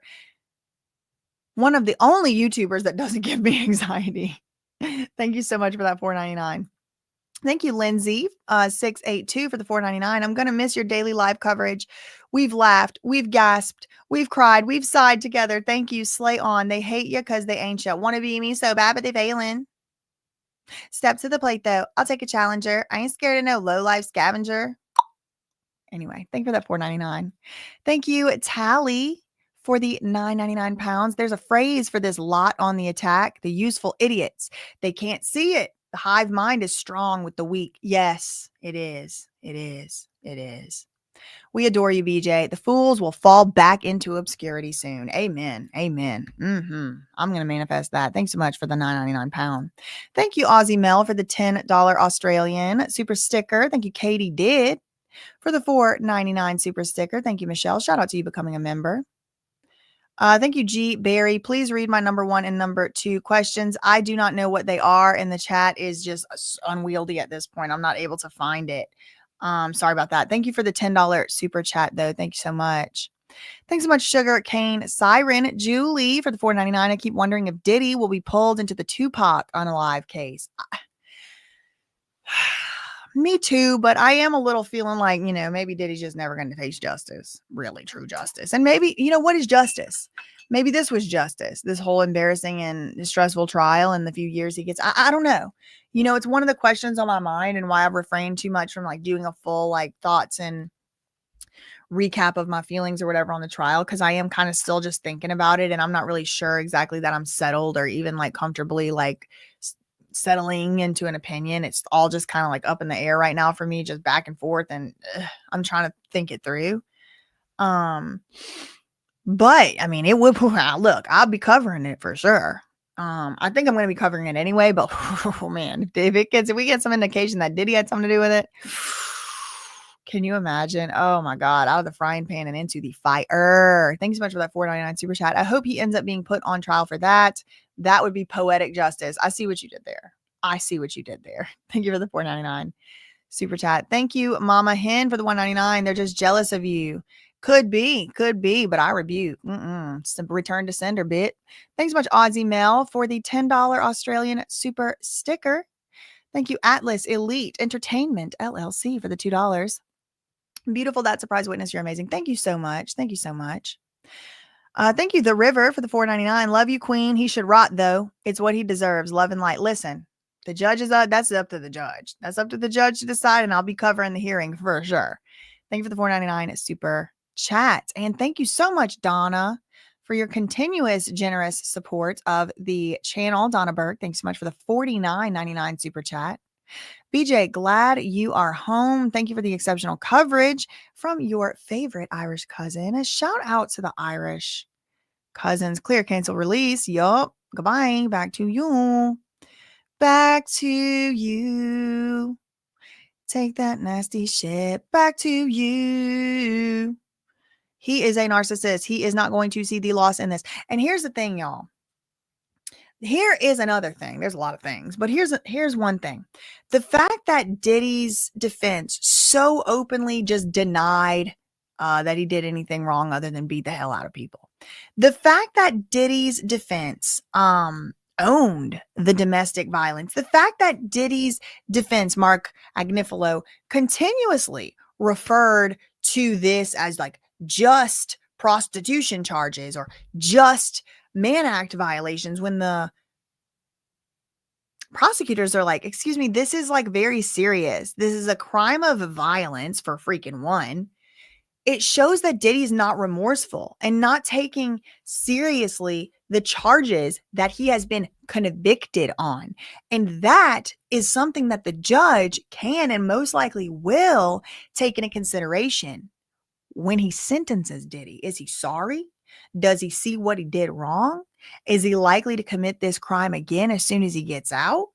one of the only YouTubers that doesn't give me anxiety. Thank you so much for that $4.99. Thank you, Lindsay, 682 for the $4.99. I'm going to miss your daily live coverage. We've laughed, we've gasped, we've cried, we've sighed together. Thank you. Slay on. They hate you because they ain't you. Want to be me so bad, but they failing. Step to the plate, though. I'll take a challenger. I ain't scared of no low-life scavenger. Anyway, thank you for that $4.99. Thank you, Tally, for the £9.99. There's a phrase for this lot on the attack. The useful idiots. They can't see it. The hive mind is strong with the weak. Yes, it is. It is. It is. We adore you, BJ. The fools will fall back into obscurity soon. Amen. Amen. I'm going to manifest that. Thanks so much for the £9.99. Thank you, Aussie Mel, for the $10 Australian super sticker. Thank you, Katie Did, for the $4.99 super sticker. Thank you, Michelle. Shout out to you becoming a member. Thank you, G. Barry. Please read my number 1 and number 2 questions. I do not know what they are, and the chat is just unwieldy at this point. I'm not able to find it. Sorry about that. Thank you for the $10 super chat, though. Thank you so much. Thanks so much, Sugar Cane Siren Julie, for the $4.99. I keep wondering if Diddy will be pulled into the Tupac unalive case. Me too, but I am a little feeling like, maybe Diddy's just never going to face justice, really true justice. And maybe, what is justice? Maybe this was justice, this whole embarrassing and stressful trial and the few years he gets. I don't know. It's one of the questions on my mind and why I've refrained too much from doing a full thoughts and recap of my feelings or whatever on the trial, because I am kind of still just thinking about it and I'm not really sure exactly that I'm settled or even comfortably settling into an opinion. It's all just kind of up in the air right now for me, just back and forth, and I'm trying to think it through. But I mean, it would look, I'll be covering it for sure. I think I'm going to be covering it anyway, but oh man, if we get some indication that Diddy had something to do with it, can you imagine? Oh my God, out of the frying pan and into the fire. Thanks so much for that $4.99 super chat. I hope he ends up being put on trial for that. That would be poetic justice. I see what you did there. Thank you for the $4.99 super chat. Thank you, Mama Hen, for the $1.99. They're just jealous of you. Could be, but I rebuke. It's a return to sender bit. Thanks so much, Aussie Mel, for the $10 Australian super sticker. Thank you, Atlas Elite Entertainment LLC, for the $2. Beautiful. That surprise witness. You're amazing. Thank you so much. Thank you so much. Thank you, The River, for the $4.99. Love you, Queen. He should rot, though. It's what he deserves. Love and light. Listen, the judge is that's up to the judge. That's up to the judge to decide, and I'll be covering the hearing for sure. Thank you for the $4.99 super chat. And thank you so much, Donna, for your continuous generous support of the channel. Donna Burke, thanks so much for the $49.99 super chat. BJ, glad you are home. Thank you for the exceptional coverage from your favorite Irish cousin. A shout out to the Irish cousins. Clear, cancel, release. Yup. Goodbye. Back to you. Back to you. Take that nasty shit back to you. He is a narcissist. He is not going to see the loss in this. And here's the thing, y'all. Here is another thing. There's a lot of things, but here's one thing. The fact that Diddy's defense so openly just denied that he did anything wrong other than beat the hell out of people. The fact that Diddy's defense owned the domestic violence. The fact that Diddy's defense, Mark Agnifilo, continuously referred to this as just prostitution charges or just Mann Act violations, when the prosecutors are like, excuse me, this is very serious. This is a crime of violence for freaking one. It shows that Diddy's not remorseful and not taking seriously the charges that he has been convicted on. And that is something that the judge can and most likely will take into consideration when he sentences Diddy. Is he sorry? Does he see what he did wrong? Is he likely to commit this crime again as soon as he gets out?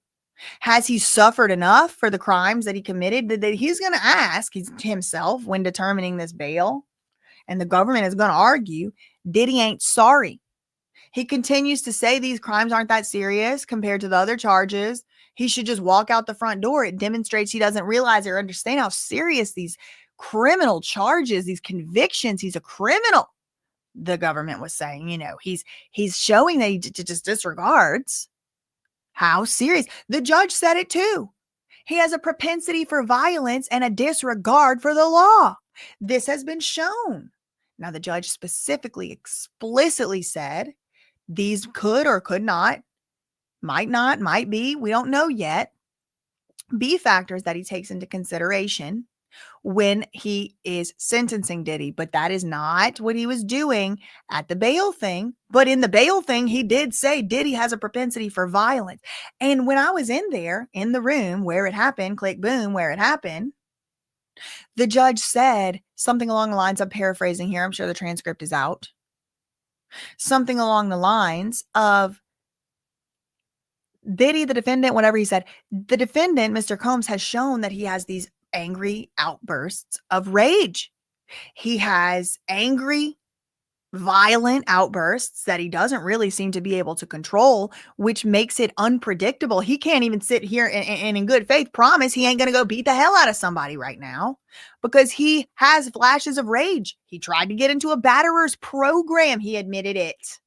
Has he suffered enough for the crimes that he committed that he's going to ask himself when determining this bail? And the government is going to argue Diddy ain't sorry. He continues to say these crimes aren't that serious compared to the other charges. He should just walk out the front door. It demonstrates he doesn't realize or understand how serious these criminal charges, these convictions, he's a criminal. The government was saying, he's showing that he just disregards how serious. The judge said it too. He has a propensity for violence and a disregard for the law. This has been shown. Now, the judge specifically, explicitly said these could or could not, might be, we don't know yet, be factors that he takes into consideration when he is sentencing Diddy. But that is not what he was doing at the bail thing. But in the bail thing, he did say Diddy has a propensity for violence. And when I was in there, in the room where it happened, click, boom, where it happened, the judge said something along the lines, I'm paraphrasing here, I'm sure the transcript is out, something along the lines of Diddy, the defendant, whatever he said, the defendant, Mr. Combs, has shown that he has these angry outbursts of rage. He has angry, violent outbursts that he doesn't really seem to be able to control, which makes it unpredictable. He can't even sit here and in good faith promise he ain't going to go beat the hell out of somebody right now because he has flashes of rage. He tried to get into a batterer's program. He admitted it.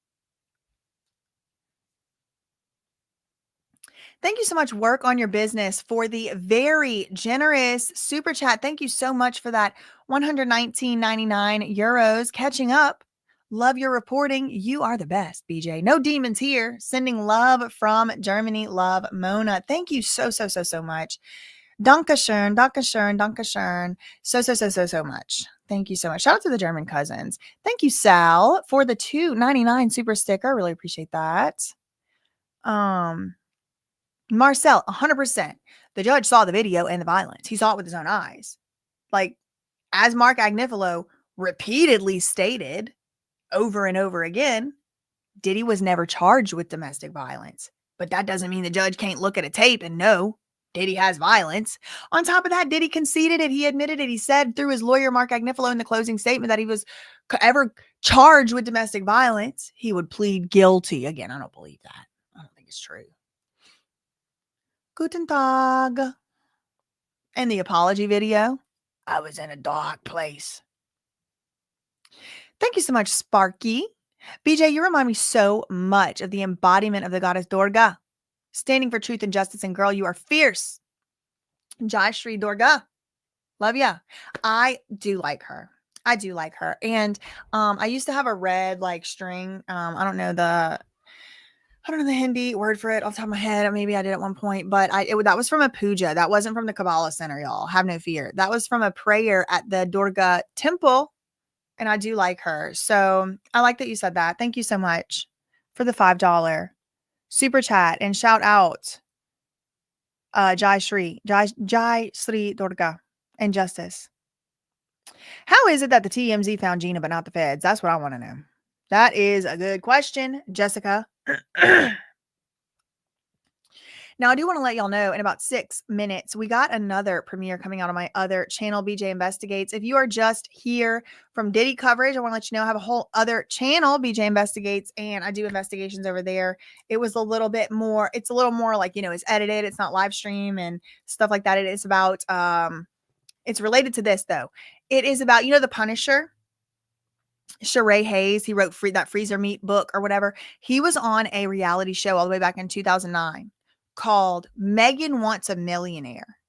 Thank you so much, Work on Your Business, for the very generous super chat. Thank you so much for that 119.99 euros. Catching up. Love your reporting. You are the best, BJ. No demons here. Sending love from Germany. Love, Mona. Thank you so much. Dankeschön, Dankeschön, Dankeschön. So much. Thank you so much. Shout out to the German cousins. Thank you, Sal, for the $2.99 super sticker. Really appreciate that. Marcel, 100%. The judge saw the video and the violence. He saw it with his own eyes. Like, as Mark Agnifilo repeatedly stated over and over again, Diddy was never charged with domestic violence. But that doesn't mean the judge can't look at a tape and know Diddy has violence. On top of that, Diddy conceded it. He admitted it. He said through his lawyer, Mark Agnifilo, in the closing statement that he was ever charged with domestic violence. He would plead guilty. Again, I don't believe that. I don't think it's true. Guten Tag. And the apology video, I was in a dark place. Thank you so much, Sparky. BJ, you remind me so much of the embodiment of the goddess Durga, standing for truth and justice. And girl, you are fierce. Jai Shri Durga. Love ya. I do like her. And I used to have a red string. I don't know the Hindi word for it off the top of my head. Maybe I did at one point, but that was from a puja. That wasn't from the Kabbalah Center, y'all. Have no fear. That was from a prayer at the Durga temple, and I do like her. So I like that you said that. Thank you so much for the $5 super chat, and shout out Jai Shri Durga and justice. How is it that the TMZ found Gina but not the feds? That's what I want to know. That is a good question, Jessica. Now, I do want to let y'all know in about 6 minutes, we got another premiere coming out on my other channel, BJ Investigates. If you are just here from Diddy coverage, I want to let you know I have a whole other channel, BJ Investigates, and I do investigations over there. It was a little bit more, it's a little more like, it's edited. It's not live stream and stuff like that. It is about, it's related to this though. It is about, the Punisher. Sheree Hayes, he wrote that Freezer Meat book or whatever. He was on a reality show all the way back in 2009 called Megan Wants a Millionaire.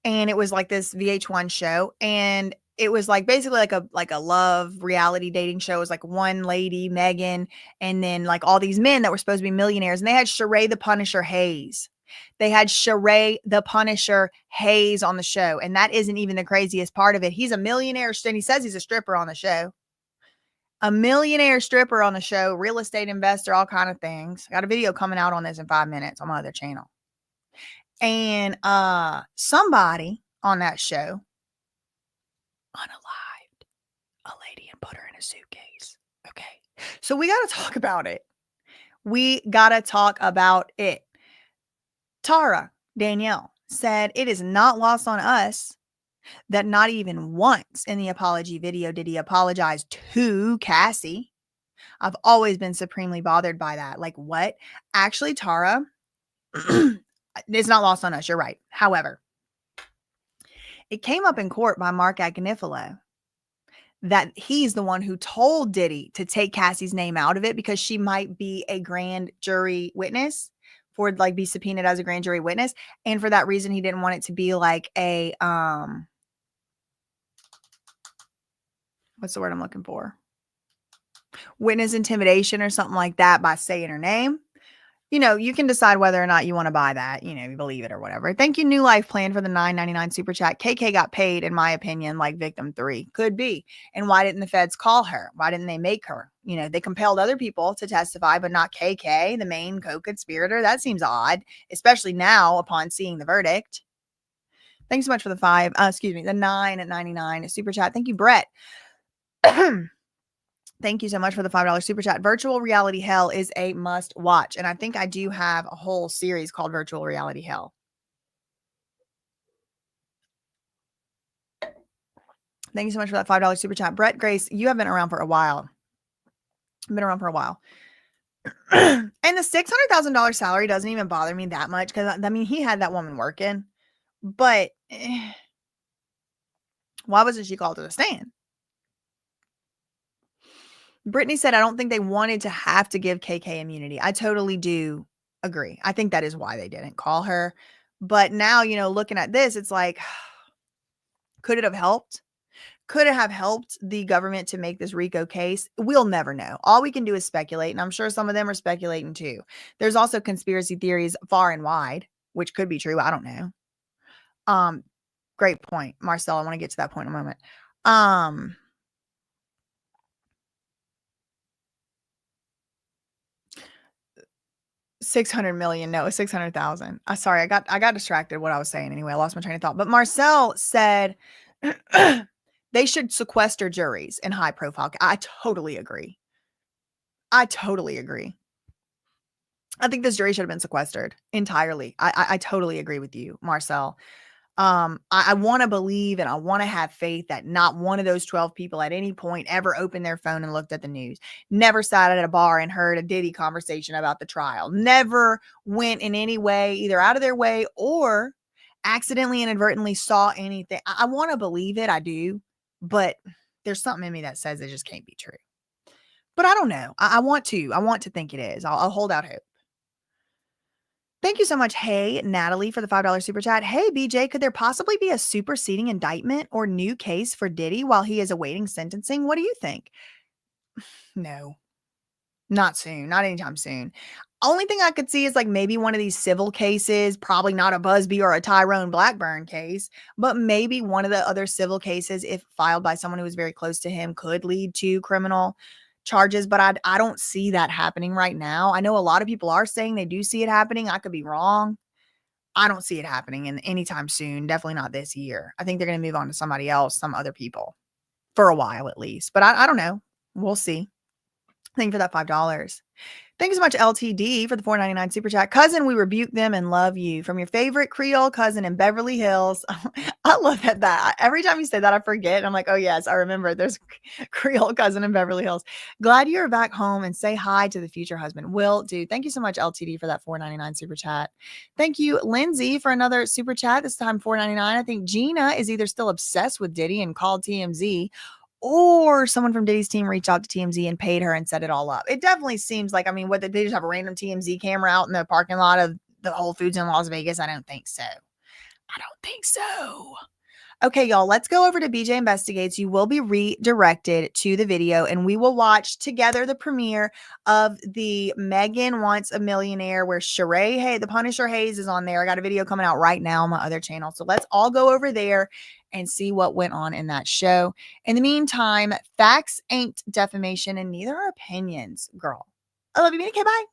And it was like this VH1 show. And it was basically like a love reality dating show. It was like one lady, Megan, and then all these men that were supposed to be millionaires. And they had Sheree the Punisher Hayes. They had Sheree the Punisher Hayes on the show. And that isn't even the craziest part of it. He's a millionaire. And he says he's a stripper on the show. A millionaire stripper on the show, real estate investor, all kind of things. I got a video coming out on this in 5 minutes on my other channel. And somebody on that show unalived a lady and put her in a suitcase. Okay. So we got to talk about it. Tara Danielle said it is not lost on us that not even once in the apology video did he apologize to Cassie. I've always been supremely bothered by that. Like, what? Actually, Tara, it's not lost on us. You're right. However, it came up in court by Mark Agnifilo that he's the one who told Diddy to take Cassie's name out of it because she might be a grand jury witness, for like be subpoenaed as a grand jury witness. And for that reason, he didn't want it to be like a, what's the word I'm looking for? Witness intimidation or something like that by saying her name. You know, you can decide whether or not you want to buy that, you know, you believe it or whatever. Thank you, New Life Plan, for the $9.99 super chat. KK got paid, in my opinion, like victim 3. Could be. And why didn't the feds call her? Why didn't they make her? You know, they compelled other people to testify, but not KK, the main co-conspirator. That seems odd, especially now upon seeing the verdict. Thanks so much for the the $9.99 super chat. Thank you, Brett. Thank you so much for the $5 super chat. Virtual Reality Hell is a must watch. And I think I do have a whole series called Virtual Reality Hell. Thank you so much for that $5 super chat. Brett Grace, you have been around for a while. I've been around for a while. And the $600,000 salary doesn't even bother me that much because, I mean, he had that woman working. But why wasn't she called to the stand? Brittany said, I don't think they wanted to have to give KK immunity. I totally do agree. I think that is why they didn't call her. But now, you know, looking at this, it's like, could it have helped? Could it have helped the government to make this RICO case? We'll never know. All we can do is speculate. And I'm sure some of them are speculating too. There's also conspiracy theories far and wide, which could be true. I don't know. Great point, Marcel. I want to get to that point in a moment. 600 million. No, 600,000. Sorry, I got distracted what I was saying anyway. I lost my train of thought. But Marcel said they should sequester juries in high profile. I totally agree. I think this jury should have been sequestered entirely. I totally agree with you, Marcel. I want to believe and I want to have faith that not one of those 12 people at any point ever opened their phone and looked at the news, never sat at a bar and heard a Diddy conversation about the trial, never went in any way, either out of their way or accidentally and inadvertently saw anything. I want to believe it. I do, but there's something in me that says it just can't be true. But I don't know. I want to think it is. I'll hold out hope. Thank you so much. Hey, Natalie, for the $5 super chat. Hey, BJ, could there possibly be a superseding indictment or new case for Diddy while he is awaiting sentencing? What do you think? No, not soon. Not anytime soon. Only thing I could see is like maybe one of these civil cases, probably not a Busby or a Tyrone Blackburn case, but maybe one of the other civil cases, if filed by someone who was very close to him, could lead to criminal charges, but I don't see that happening right now. I know a lot of people are saying they do see it happening. I could be wrong. I don't see it happening in anytime soon. Definitely not this year. I think they're going to move on to somebody else, some other people for a while at least, but I don't know. We'll see. Thank you for that $5. Thanks so much, LTD, for the $4.99 super chat. Cousin, we rebuke them and love you. From your favorite Creole cousin in Beverly Hills. I love that. Every time you say that, I forget. I'm like, oh, yes, I remember. There's a Creole cousin in Beverly Hills. Glad you're back home and say hi to the future husband. Will do. Thank you so much, LTD, for that $4.99 super chat. Thank you, Lindsay, for another super chat. This time $4.99. I think Gina is either still obsessed with Diddy and called TMZ, or someone from Diddy's team reached out to TMZ and paid her and set it all up. It definitely seems like, I mean, what, they just have a random TMZ camera out in the parking lot of the Whole Foods in Las Vegas? I don't think so. Okay, y'all, let's go over to BJ Investigates. You will be redirected to the video and we will watch together the premiere of the Megan Wants a Millionaire where Sheree Hayes, the Punisher Hayes, is on there. I got a video coming out right now on my other channel. So let's all go over there and see what went on in that show. In the meantime, facts ain't defamation and neither are opinions, girl. I love you, BK. Bye.